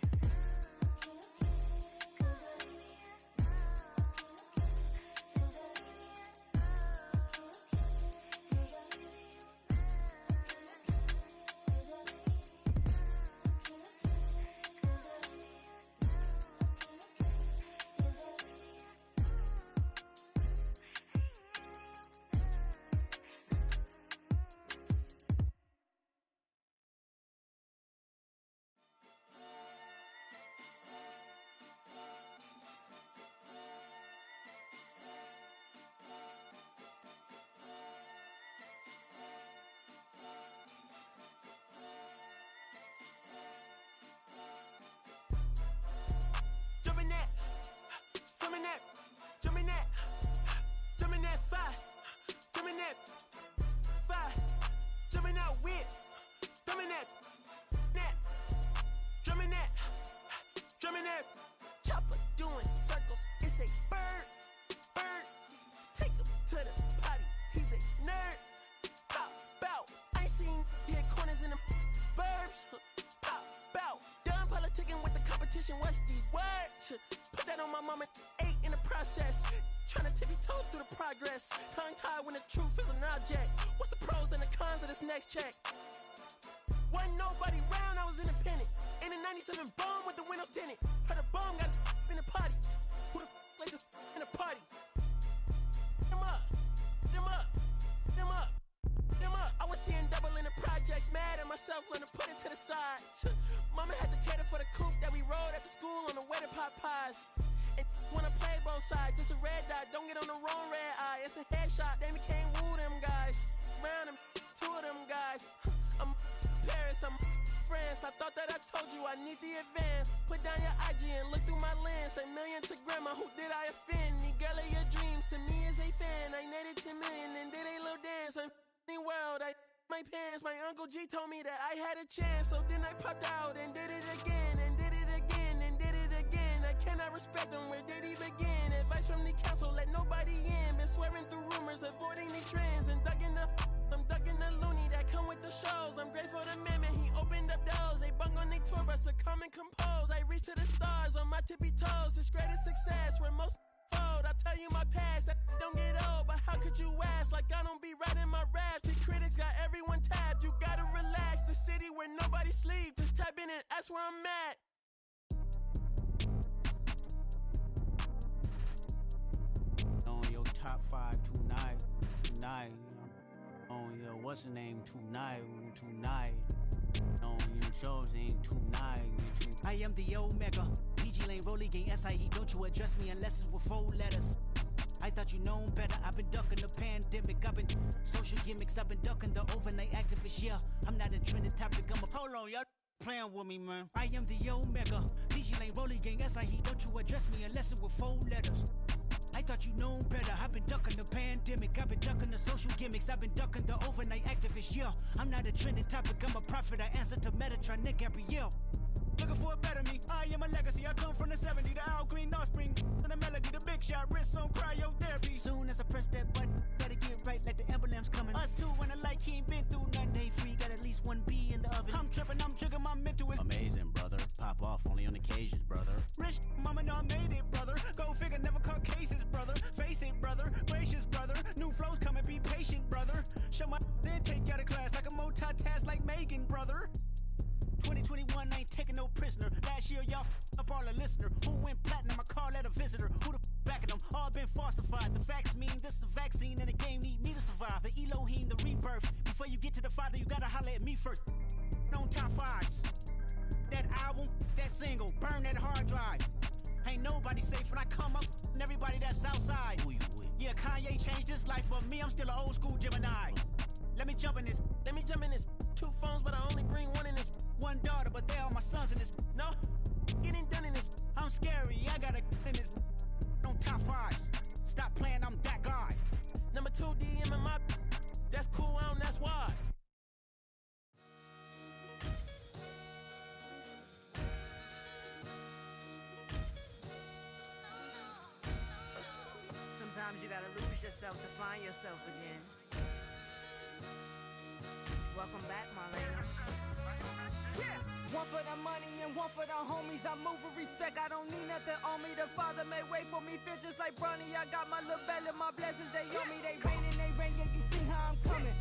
Jumping that fire, jumping that fire, jumping out with, drumming that, drumming that, chopper doing circles. It's a bird, take him to the potty. He's a nerd. Pop out, I ain't seen hit corners in the burbs. Pop out, done politicking with the competition. What's the word? Put that on my mama. 8 in the process. Trying to tippy toe through the progress. Tongue tied when the truth is an object. What's the pros and the cons of this next check? Wasn't nobody round, I was independent. In a 97 bomb with the windows tinted. Heard a bomb got in the party. Who the like this in a party? Them up. I was seeing double in the projects. Mad at myself when I put it to the side. Mama had to cater for the coupe that we rode after school on the way to Popeyes. And wanna play both sides, it's a red dot, don't get on the wrong red eye. It's a headshot, they became woo them guys. Round them, 2 of them guys. I'm Paris, I'm France. I thought that I told you I need the advance. Put down your IG and look through my lens. A million to grandma, who did I offend? The girl of your dreams to me is a fan. I netted 10 million and did a little dance. I'm f***ing world, I my pants. My Uncle G told me that I had a chance. So then I popped out and did it again. And did it again and did it again. I cannot respect them, where did he begin? Advice from the council, let nobody in. Been swearing through rumors, avoiding the trends. And ducking I'm ducking the loony that come with the shows. I'm grateful to Mammon, he opened up doors. They bung on their tour bus to come and compose. I reach to the stars on my tippy toes. This greatest success where most fold. I tell you my past, that don't get old. But how could you ask? Like I don't be writing my raps. The critics got everyone tapped. You gotta relax. The city where nobody sleeps. Just tap in and ask where I'm at. On your top 5 tonight. On your what's the name tonight. On your show's name tonight. I am the Omega. PG Lane, Rolly Gang, SIE. Don't you address me unless it's with 4 letters. I thought you known better. I've been ducking the pandemic. I've been social gimmicks. I've been ducking the overnight activists. Yeah, I'm not a trending topic. I'm a hold on, y'all playing with me, man. I am the Omega. PG Lane, Rolly Gang, SIE. Don't you address me unless it's with 4 letters. I thought you known better. I've been ducking the pandemic. I've been ducking the social gimmicks. I've been ducking the overnight activists. Yeah, I'm not a trending topic. I'm a prophet. I answer to Metatron, Nick Gabrielle. Looking for a better me. I am a legacy. I come from the 70s. The Al Green offspring. The melody, the big shot. Wrist on cryotherapy. Soon as I press that button, better get right like the emblem's coming. Us two when I like he ain't been through nothing. Day free, got at least 1 B in the oven. I'm tripping, I'm jigging, my mental is amazing, brother. Pop off only on occasions, brother. Rich mama know I made it, brother. Go figure, never caught cases, brother. Face it, brother. Gracious, brother. New flows coming, be patient, brother. Show my then take you out of class like a multitask like Megan, brother. 2021 ain't taking no prisoner. Last year, y'all up all a listener. Who went platinum? I call that a visitor. Who the backing them? All been falsified. The facts mean this is a vaccine and the game need me to survive. The Elohim, the rebirth. Before you get to the Father, you gotta holler at me first. On top 5s. That album, that single, burn that hard drive. Ain't nobody safe when I come up and everybody that's outside. Who you with? Yeah, Kanye changed his life, but me, I'm still an old school Gemini. Let me jump in this. 2 phones, but I only bring one in this. 1 daughter, but they all my sons in this. No, getting done in this. I'm scary, I got a in this. On top 5s. Stop playing, I'm that guy. Number 2 DM in my. That's cool, that's why. Sometimes you gotta lose yourself to find yourself again. Welcome back, Marlena. Yeah. One for the money and one for the homies. I move with respect, I don't need nothing on me. The Father may wait for me, bitches like Bronny. I got my little belly, my blessings, they on me. They rain, yeah, you see how I'm coming.